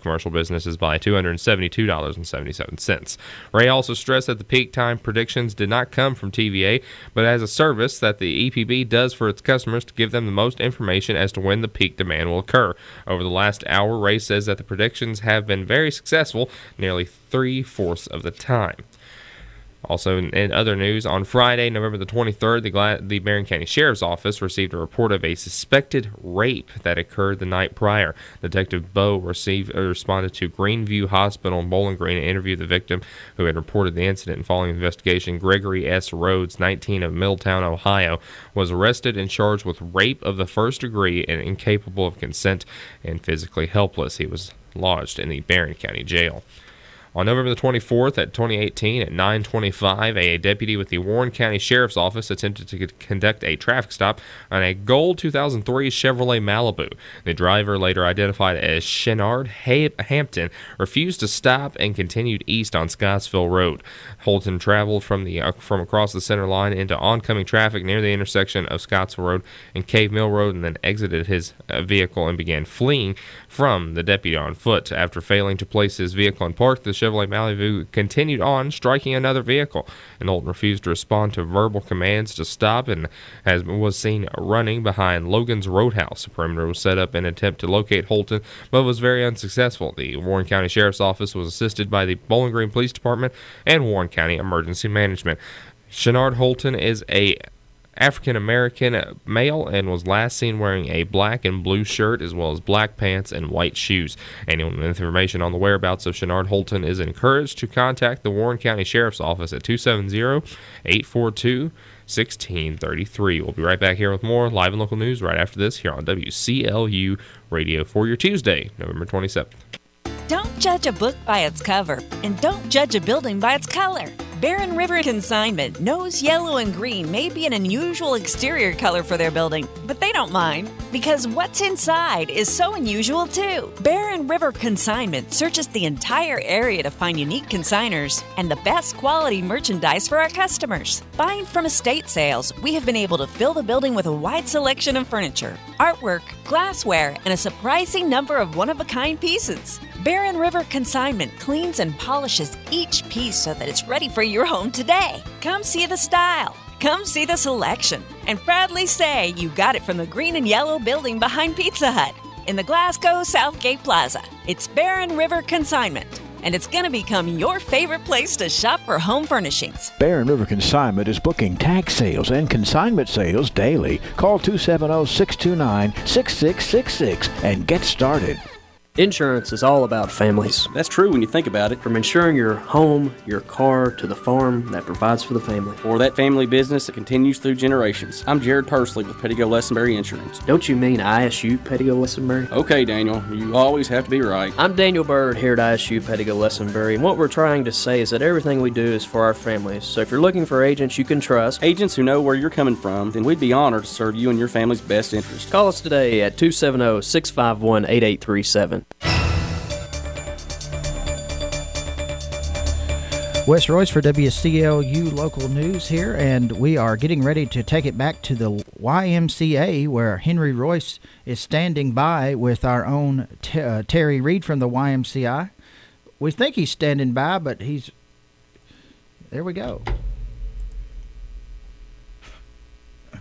commercial businesses by $272.77. Ray also stressed that the peak time predictions did not come from TVA, but as a service that the EPB does for its customers to give them the most information as to when the peak demand will occur. Over the last hour, Ray says that the predictions have been very successful, nearly 3/4 of the time. Also, in other news, on Friday, November the 23rd, the Barron County Sheriff's Office received a report of a suspected rape that occurred the night prior. Detective Bowe responded to Greenview Hospital in Bowling Green and interviewed the victim who had reported the incident. Following the investigation, Gregory S. Rhodes, 19, of Middletown, Ohio, was arrested and charged with rape of the first degree and incapable of consent and physically helpless. He was lodged in the Barron County Jail. On November the 24th, at 2018, at 9:25, a deputy with the Warren County Sheriff's Office attempted to conduct a traffic stop on a gold 2003 Chevrolet Malibu. The driver, later identified as Shenard Hampton, refused to stop and continued east on Scottsville Road. Holton traveled from across the center line into oncoming traffic near the intersection of Scottsville Road and Cave Mill Road, and then exited his vehicle and began fleeing from the deputy on foot. After failing to place his vehicle in park, the Chevrolet Malibu continued on, striking another vehicle, and Holton refused to respond to verbal commands to stop and was seen running behind Logan's Roadhouse. A perimeter was set up in an attempt to locate Holton, but was very unsuccessful. The Warren County Sheriff's Office was assisted by the Bowling Green Police Department and Warren County Emergency Management. Shenard Holton is a African-American male and was last seen wearing a black and blue shirt as well as black pants and white shoes. Anyone with information on the whereabouts of Shenard Holton is encouraged to contact the Warren County Sheriff's Office at 270-842-1633. We'll be right back here with more live and local news right after this here on WCLU Radio for your Tuesday, November 27th. Don't judge a book by its cover, and don't judge a building by its color. Barron River Consignment knows yellow and green may be an unusual exterior color for their building, but they don't mind, because what's inside is so unusual too. Barron River Consignment searches the entire area to find unique consigners and the best quality merchandise for our customers. Buying from estate sales, we have been able to fill the building with a wide selection of furniture, artwork, glassware, and a surprising number of one-of-a-kind pieces. Barron River Consignment cleans and polishes each piece so that it's ready for your home today. Come see the style. Come see the selection. And proudly say you got it from the green and yellow building behind Pizza Hut in the Glasgow Southgate Plaza. It's Barron River Consignment, and it's going to become your favorite place to shop for home furnishings. Barron River Consignment is booking tag sales and consignment sales daily. Call 270-629-6666 and get started. Insurance is all about families. That's true when you think about it. From insuring your home, your car, to the farm that provides for the family. Or that family business that continues through generations. I'm Jared Pursley with Pettigo Lessenberry Insurance. Don't you mean ISU Pettigo Lessenberry? Okay, Daniel, you always have to be right. I'm Daniel Bird here at ISU Pettigo Lessenberry, and what we're trying to say is that everything we do is for our families. So if you're looking for agents you can trust, agents who know where you're coming from, then we'd be honored to serve you and your family's best interest. Call us today at 270-651-8837. Wes Royce for WCLU Local News here, and we are getting ready to take it back to the YMCA, where Henry Royce is standing by with our own Terry Reed from the YMCA. We think he's standing by, but he's... There we go. Oh,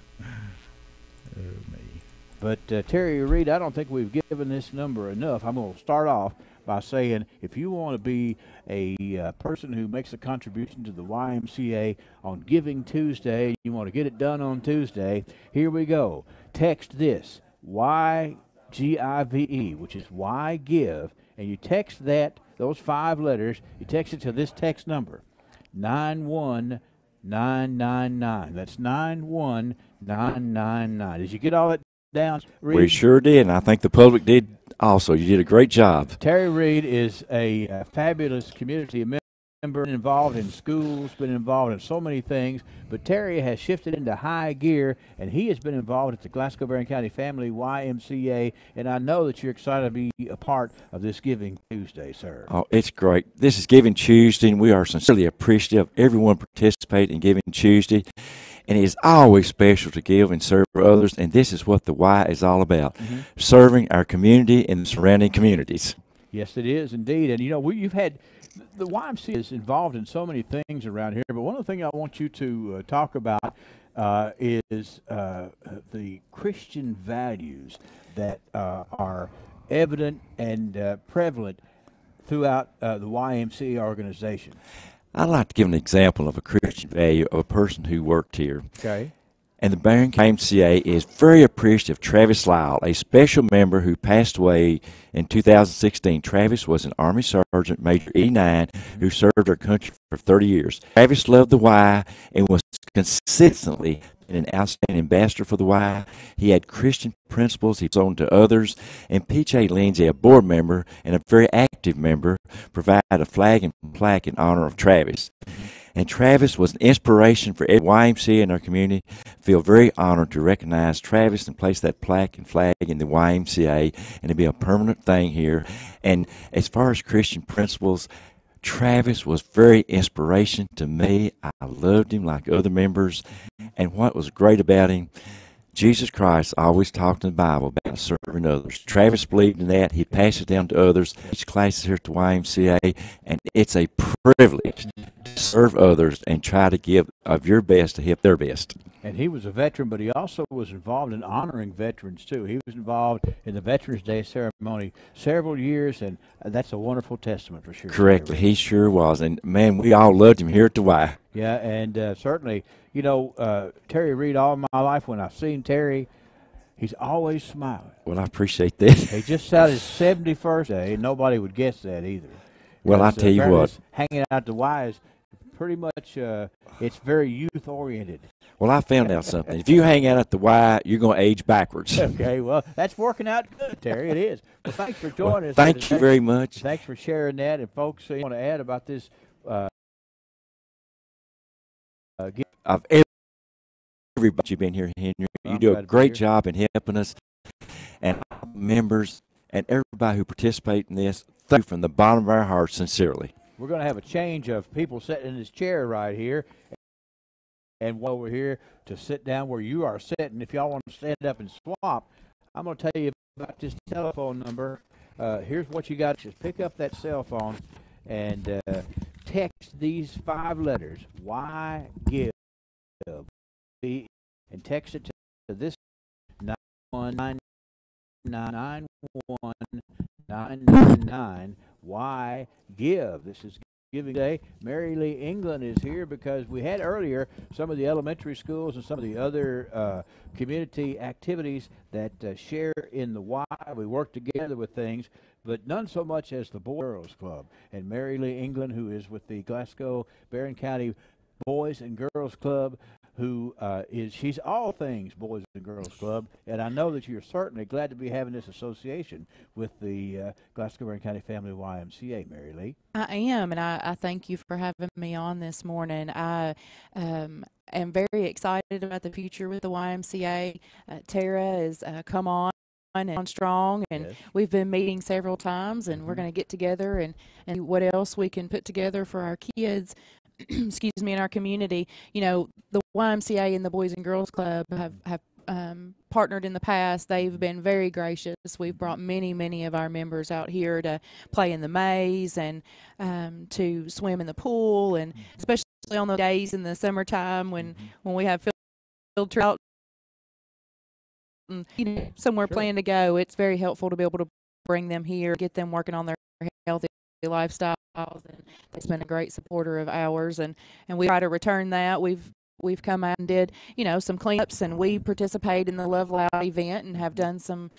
me. But Terry Reed, I don't think we've given this number enough. I'm going to start off by saying if you want to be a person who makes a contribution to the YMCA on Giving Tuesday, you want to get it done on Tuesday, here we go. Text this, YGIVE, which is Y Give, and you text those 5 letters, you text it to this text number, 91999. That's 91999. Did you get all that down, Reed? We sure did, and I think the public did also. You did a great job. Terry Reed is a fabulous community member, involved in schools, been involved in so many things, but Terry has shifted into high gear, and he has been involved at the Glasgow-Barron County Family YMCA, and I know that you're excited to be a part of this Giving Tuesday, sir. Oh, it's great. This is Giving Tuesday, and we are sincerely appreciative of everyone participating in Giving Tuesday. And it is always special to give and serve others, and this is what the Y is all about, serving our community and the surrounding communities. Yes, it is indeed. And, you know, you've had the YMCA is involved in so many things around here, but one of the things I want you to talk about is the Christian values that are evident and prevalent throughout the YMCA organization. I'd like to give an example of a Christian value of a person who worked here. Okay. And the Barron YMCA is very appreciative of Travis Lyle, a special member who passed away in 2016. Travis was an Army Sergeant Major E9 who served our country for 30 years. Travis loved the Y and was consistently an outstanding ambassador for the Y. He had Christian principles he was on to others. And P.J. Lindsay, a board member and a very active member, provided a flag and plaque in honor of Travis. And Travis was an inspiration for every YMCA in our community. I feel very honored to recognize Travis and place that plaque and flag in the YMCA, and to be a permanent thing here. And as far as Christian principles, Travis was very inspiration to me. I loved him like other members. And what was great about him, Jesus Christ always talked in the Bible about serving others. Travis believed in that. He passed it down to others. Each class is here at the YMCA, and it's a privilege to serve others and try to give of your best to help their best. And he was a veteran, but he also was involved in honoring veterans, too. He was involved in the Veterans Day ceremony several years, and that's a wonderful testament for sure. Correctly. He sure was. And, man, we all loved him here at the Y. Yeah, and certainly, you know, Terry Reed, all my life when I've seen Terry, he's always smiling. Well, I appreciate that. He just had his 71st day, and nobody would guess that either. Well, I tell you what. Hanging out the Y is pretty much, it's very youth-oriented. Well, I found out something. If you hang out at the Y, you're going to age backwards. Okay, well, that's working out good, Terry. It is. Well, thanks for joining us. Thank you very much. Thanks for sharing that. And, folks, you want to add about this? Of everybody you've been here, Henry. You do a great job in helping us, and our members and everybody who participate in this. Thank you from the bottom of our hearts, sincerely. We're going to have a change of people sitting in this chair right here, and over here to sit down where you are sitting. If y'all want to stand up and swap, I'm going to tell you about this telephone number. Here's what you got. Just pick up that cell phone and text these 5 letters, YGIVE, and text it to this 91999. YGIVE. This is Giving Day. Mary Lee England is here because we had earlier some of the elementary schools and some of the other community activities that share in the Y. We work together with things, but none so much as the Boys and Girls Club. And Mary Lee England, who is with the Glasgow-Barron County Boys and Girls Club, who she's all things Boys and Girls Club, and I know that you're certainly glad to be having this association with the Glasgow-Barron County Family YMCA, Mary Lee. I am, and I thank you for having me on this morning. I am very excited about the future with the YMCA. Tara has come on and on strong, and yes, we've been meeting several times, and we're going to get together and what else we can put together for our kids. Excuse me, in our community. You know, the YMCA and the Boys and Girls Club have partnered in the past. They've been very gracious. We've brought many of our members out here to play in the maze and to swim in the pool, and especially on those days in the summertime when we have field trips out and somewhere planned to go, it's very helpful to be able to bring them here, get them working on their healthy lifestyles, and they've been a great supporter of ours, and we try to return that. We've come out and did some cleanups, and we participate in the Love Loud event and have done some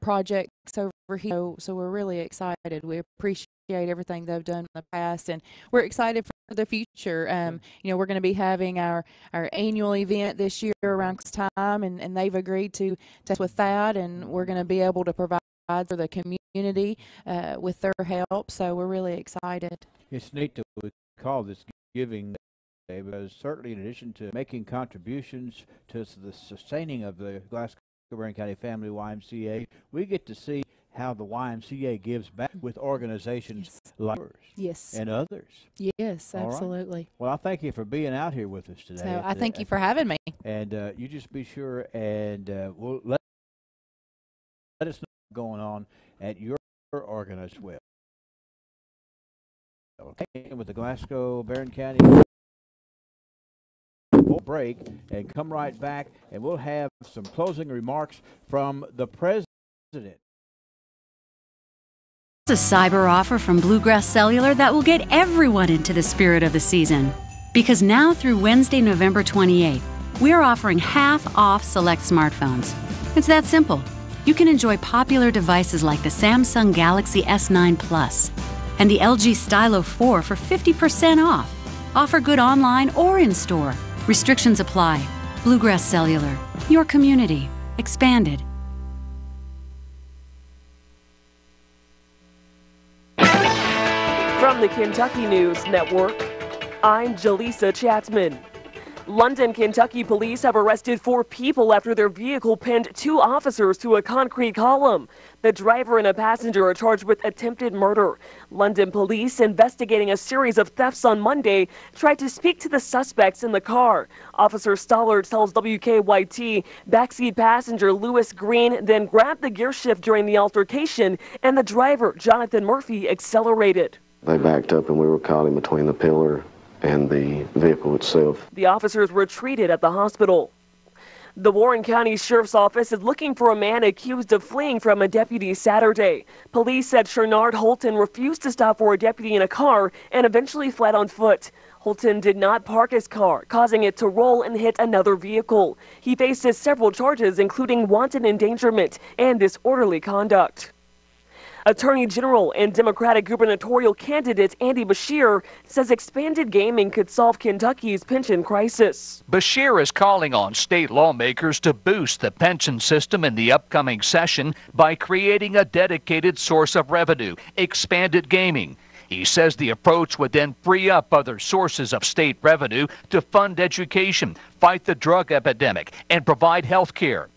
projects over here. So we're really excited. We appreciate everything they've done in the past, and we're excited for the future. We're going to be having our annual event this year around this time, and they've agreed to test with that, and we're going to be able to provide for the community with their help. So we're really excited. It's neat that we call this Giving Day, because certainly in addition to making contributions to the sustaining of the Glasgow-Barron County Family YMCA, we get to see how the YMCA gives back with organizations like yours and others. Yes, absolutely. Right. Well, I thank you for being out here with us today. So I thank you for having me. And you just be sure and we'll let us know what's going on at your organized well. Okay, with the Glasgow-Barron County break, and come right back, and we'll have some closing remarks from the president. It's a cyber offer from Bluegrass Cellular that will get everyone into the spirit of the season. Because now through Wednesday, November 28th, we're offering half off select smartphones. It's that simple. You can enjoy popular devices like the Samsung Galaxy S9 Plus and the LG Stylo 4 for 50% off. Offer good online or in store. Restrictions apply. Bluegrass Cellular. Your community. Expanded. From the Kentucky News Network, I'm Jaleesa Chapman. London, Kentucky police have arrested 4 people after their vehicle pinned 2 officers to a concrete column. The driver and a passenger are charged with attempted murder. London police, investigating a series of thefts on Monday, tried to speak to the suspects in the car. Officer Stollard tells WKYT backseat passenger Lewis Green then grabbed the gear shift during the altercation, and the driver, Jonathan Murphy, accelerated. They backed up and we were caught in between the pillar and the vehicle itself. The officers were treated at the hospital. The Warren County Sheriff's Office is looking for a man accused of fleeing from a deputy Saturday. Police said Shenard Holton refused to stop for a deputy in a car and eventually fled on foot. Holton did not park his car, causing it to roll and hit another vehicle. He faces several charges, including wanton endangerment and disorderly conduct. Attorney General and Democratic gubernatorial candidate Andy Beshear says expanded gaming could solve Kentucky's pension crisis. Beshear is calling on state lawmakers to boost the pension system in the upcoming session by creating a dedicated source of revenue, expanded gaming. He says the approach would then free up other sources of state revenue to fund education, fight the drug epidemic, and provide health care.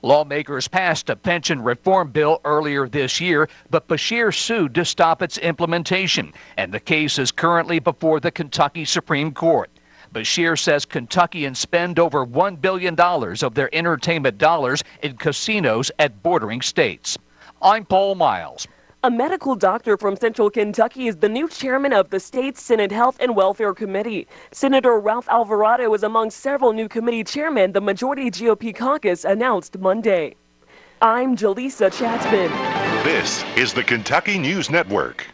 Lawmakers passed a pension reform bill earlier this year, but Beshear sued to stop its implementation, and the case is currently before the Kentucky Supreme Court. Beshear says Kentuckians spend over $1 billion of their entertainment dollars in casinos at bordering states. I'm Paul Miles. A medical doctor from Central Kentucky is the new chairman of the state's Senate Health and Welfare Committee. Senator Ralph Alvarado is among several new committee chairmen the majority GOP caucus announced Monday. I'm Jaleesa Chapman. This is the Kentucky News Network.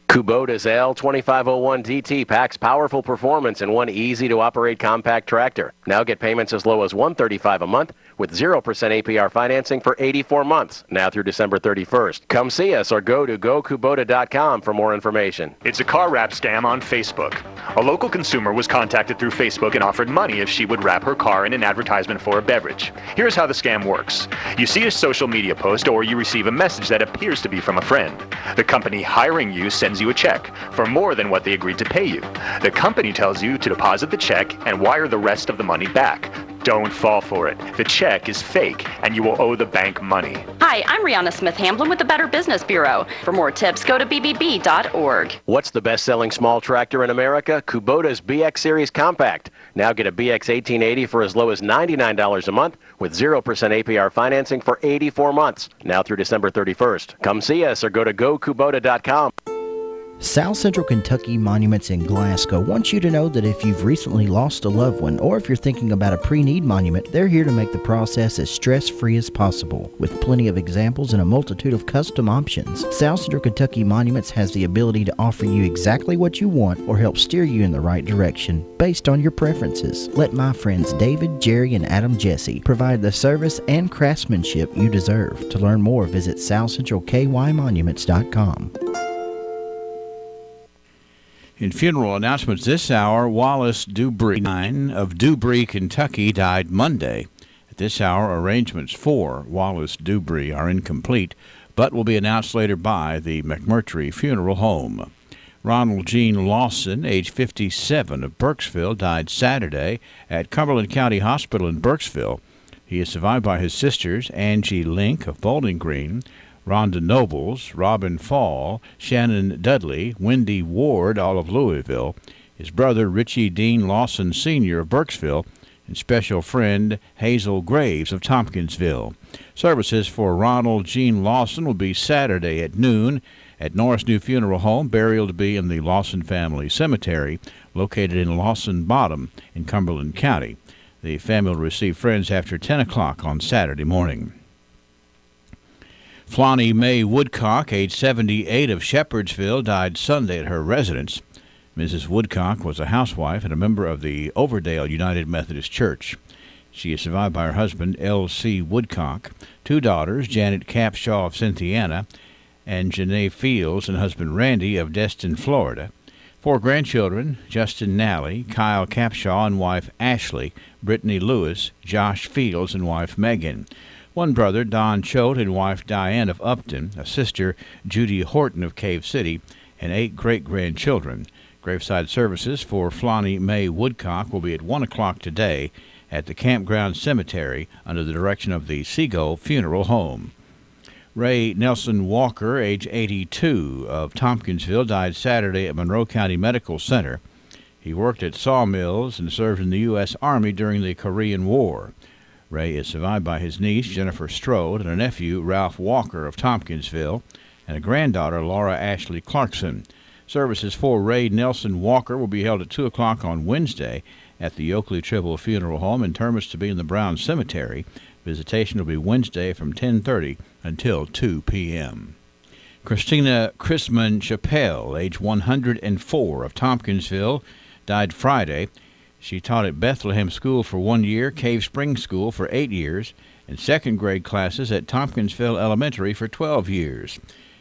Kubota's L2501DT packs powerful performance in one easy-to-operate compact tractor. Now get payments as low as $135 a month with 0% APR financing for 84 months, now through December 31st. Come see us or go to gokubota.com for more information. It's a car wrap scam on Facebook. A local consumer was contacted through Facebook and offered money if she would wrap her car in an advertisement for a beverage. Here's how the scam works. You see a social media post or you receive a message that appears to be from a friend. The company hiring you sends you a check for more than what they agreed to pay you. The company tells you to deposit the check and wire the rest of the money back. Don't fall for it. The check is fake, and you will owe the bank money. Hi, I'm Rihanna Smith-Hamblin with the Better Business Bureau. For more tips, go to bbb.org. What's the best-selling small tractor in America? Kubota's BX Series Compact. Now get a BX 1880 for as low as $99 a month with 0% APR financing for 84 months, now through December 31st. Come see us or go to gokubota.com. South Central Kentucky Monuments in Glasgow wants you to know that if you've recently lost a loved one or if you're thinking about a pre-need monument, they're here to make the process as stress-free as possible. With plenty of examples and a multitude of custom options, South Central Kentucky Monuments has the ability to offer you exactly what you want or help steer you in the right direction based on your preferences. Let my friends David, Jerry, and Adam Jesse provide the service and craftsmanship you deserve. To learn more, visit southcentralkymonuments.com. In funeral announcements this hour, Wallace Dubree, 9 of Dubree, Kentucky, died Monday. At this hour, arrangements for Wallace Dubree are incomplete, but will be announced later by the McMurtry Funeral Home. Ronald Gene Lawson, age 57, of Burkesville, died Saturday at Cumberland County Hospital in Burkesville. He is survived by his sisters, Angie Link of Bowling Green, Rhonda Nobles, Robin Fall, Shannon Dudley, Wendy Ward, all of Louisville, his brother Richie Dean Lawson Sr. of Burkesville, and special friend Hazel Graves of Tompkinsville. Services for Ronald Gene Lawson will be Saturday at noon at Norris New Funeral Home, burial to be in the Lawson Family Cemetery, located in Lawson Bottom in Cumberland County. The family will receive friends after 10 o'clock on Saturday morning. Flonnie Mae Woodcock, age 78, of Shepherdsville, died Sunday at her residence. Mrs. Woodcock was a housewife and a member of the Overdale United Methodist Church. She is survived by her husband, L.C. Woodcock, 2 daughters, Janet Capshaw of Cynthiana, and Janae Fields, and husband Randy of Destin, Florida. 4 grandchildren, Justin Nally, Kyle Capshaw and wife Ashley, Brittany Lewis, Josh Fields and wife Megan. 1 brother, Don Choate, and wife Diane of Upton, a sister, Judy Horton of Cave City, and 8 great-grandchildren. Graveside services for Flonnie Mae Woodcock will be at 1 o'clock today at the Campground Cemetery under the direction of the Seagull Funeral Home. Ray Nelson Walker, age 82, of Tompkinsville, died Saturday at Monroe County Medical Center. He worked at sawmills and served in the U.S. Army during the Korean War. Ray is survived by his niece, Jennifer Strode, and a nephew, Ralph Walker of Tompkinsville, and a granddaughter, Laura Ashley Clarkson. Services for Ray Nelson Walker will be held at 2 o'clock on Wednesday at the Oakley Tribble Funeral Home, and term is to be in the Brown Cemetery. Visitation will be Wednesday from 10:30 until 2 p.m. Christina Chrisman Chappelle, age 104, of Tompkinsville, died Friday. She taught at Bethlehem School for 1 year, Cave Spring School for 8 years, and second-grade classes at Tompkinsville Elementary for 12 years.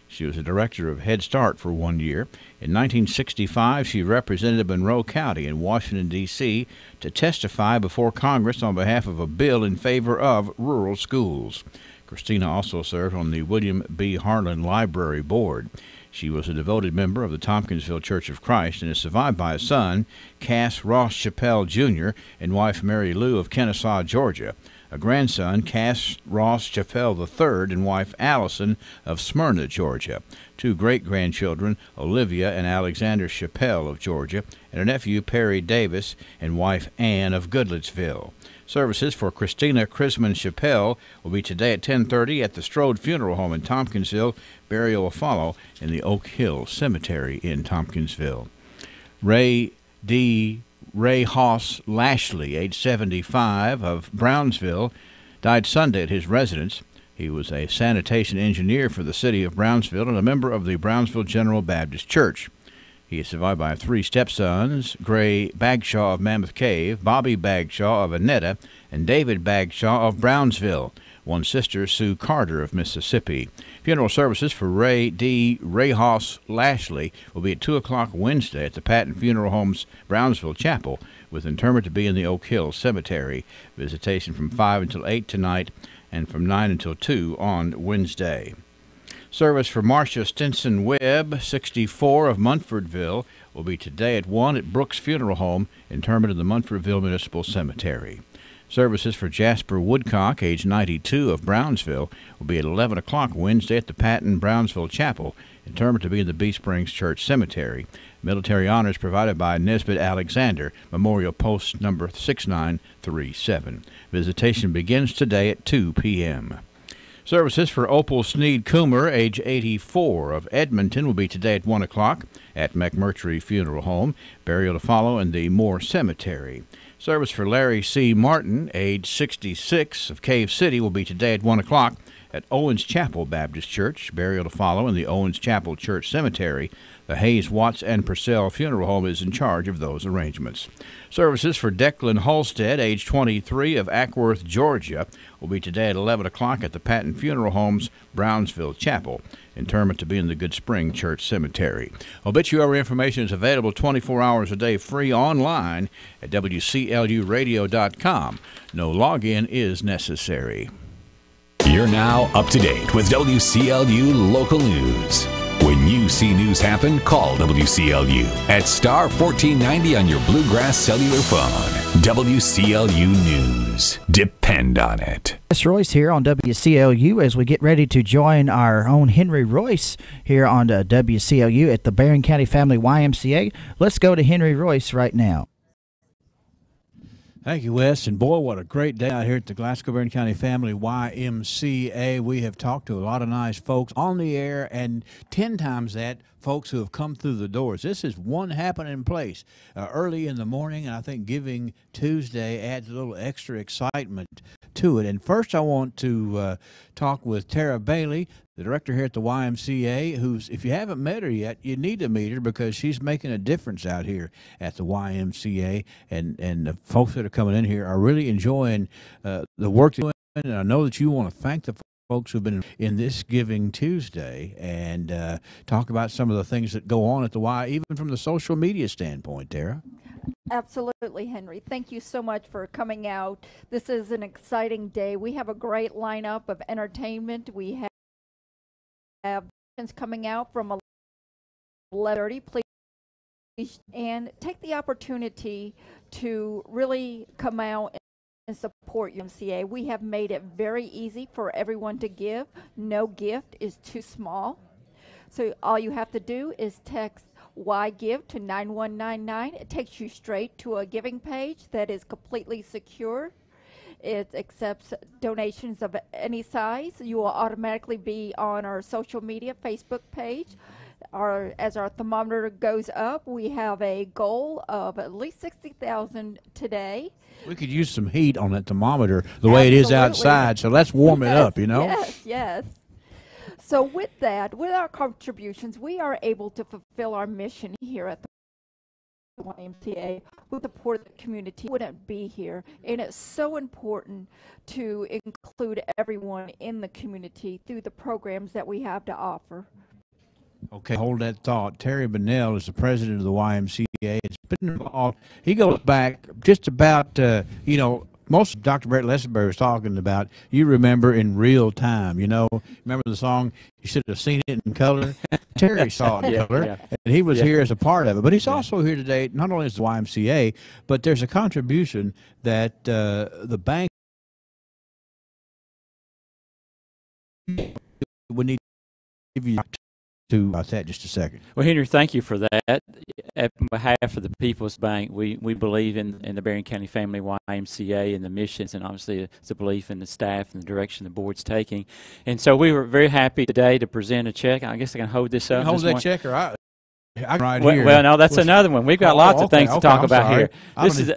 She was a director of Head Start for 1 year. In 1965, she represented Monroe County in Washington, D.C. to testify before Congress on behalf of a bill in favor of rural schools. Christina also served on the William B. Harlan Library Board. She was a devoted member of the Tompkinsville Church of Christ and is survived by a son, Cass Ross Chappelle, Jr., and wife Mary Lou of Kennesaw, Georgia, a grandson, Cass Ross Chappelle III, and wife Allison of Smyrna, Georgia, 2 great-grandchildren, Olivia and Alexander Chappelle of Georgia, and a nephew, Perry Davis, and wife Ann of Goodlettsville. Services for Christina Chrisman Chappelle will be today at 10:30 at the Strode Funeral Home in Tompkinsville. Burial will follow in the Oak Hill Cemetery in Tompkinsville. Ray Hoss Lashley, age 75, of Brownsville, died Sunday at his residence. He was a sanitation engineer for the city of Brownsville and a member of the Brownsville General Baptist Church. He is survived by 3 stepsons, Gray Bagshaw of Mammoth Cave, Bobby Bagshaw of Annetta, and David Bagshaw of Brownsville. 1 sister, Sue Carter of Mississippi. Funeral services for Ray Hoss Lashley will be at 2 o'clock Wednesday at the Patton Funeral Home's Brownsville Chapel, with interment to be in the Oak Hill Cemetery. Visitation from 5 until 8 tonight and from 9 until 2 on Wednesday. Service for Marcia Stinson Webb, 64, of Munfordville, will be today at 1 at Brooks Funeral Home, interment in the Munfordville Municipal Cemetery. Services for Jasper Woodcock, age 92, of Brownsville, will be at 11 o'clock Wednesday at the Patton Brownsville Chapel, interment to be in the Bee Springs Church Cemetery. Military honors provided by Nesbitt Alexander, Memorial Post number 6937. Visitation begins today at 2 p.m. Services for Opal Sneed Coomer, age 84, of Edmonton, will be today at 1 o'clock at McMurtry Funeral Home. Burial to follow in the Moore Cemetery. Service for Larry C. Martin, age 66, of Cave City, will be today at 1 o'clock at Owens Chapel Baptist Church. Burial to follow in the Owens Chapel Church Cemetery. The Hayes, Watts, and Purcell Funeral Home is in charge of those arrangements. Services for Declan Halstead, age 23, of Ackworth, Georgia, will be today at 11 o'clock at the Patton Funeral Home's Brownsville Chapel. Interment to be in the Good Spring Church Cemetery. Obituary information is available 24 hours a day free online at WCLUradio.com. No login is necessary. You're now up to date with WCLU local news. When you see news happen, call WCLU at star 1490 on your Bluegrass cellular phone. WCLU News. Depend on it. Wes Royce here on WCLU as we get ready to join our own Henry Royce here on WCLU at the Barron County Family YMCA. Let's go to Henry Royce right now. Thank you, Wes. And boy, what a great day out here at the Glasgow Barron County Family YMCA. We have talked to a lot of nice folks on the air, and 10 times that, folks who have come through the doors. This is one happening place early in the morning, and I think Giving Tuesday adds a little extra excitement to it. And first I want to talk with Tara Bailey, the director here at the YMCA, who's, if you haven't met her yet, you need to meet her because she's making a difference out here at the YMCA, and the folks that are coming in here are really enjoying the work they're doing, and I know that you want to thank the folks who've been in this Giving Tuesday and talk about some of the things that go on at the Y, even from the social media standpoint, Tara. Absolutely, Henry. Thank you so much for coming out. This is an exciting day. We have a great lineup of entertainment. We have coming out from 11:30. Please, and take the opportunity to really come out and support UMCA. We have made it very easy for everyone to give. No gift is too small. So all you have to do is text YGIVE to 9199. It takes you straight to a giving page that is completely secure. It accepts donations of any size. You will automatically be on our social media Facebook page. As our thermometer goes up, we have a goal of at least 60,000 today. We could use some heat on that thermometer the way it is outside, so let's warm it up, you know? Yes. So with that, with our contributions, we are able to fulfill our mission here at the YMCA. We support the community. Wouldn't be here, and it's so important to include everyone in the community through the programs that we have to offer. Okay, hold that thought. Terry Bonnell is the president of the YMCA. It's been involved. He goes back just about, most of Dr. Brett Lessenberry was talking about, you remember in real time, remember the song, you should have seen it in color? Terry saw it in color, and he was here as a part of it. But he's also here today, not only as the YMCA, but there's a contribution that the bank would need to give you about that just a second. Well, Henry, thank you for that. On behalf of the People's Bank, we believe in the Barron County Family YMCA and the missions, and obviously it's a belief in the staff and the direction the board's taking. And so we were very happy today to present a check. I guess I can hold this up. Hold that check, or I right well, here. Well, no, that's another one. We've got lots of things to talk about sorry. here. This is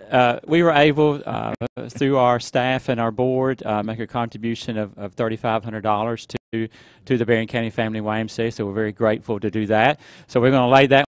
we were able, through our staff and our board, make a contribution of $3,500 to the Barron County Family YMCA, so we're very grateful to do that. So we're going to lay that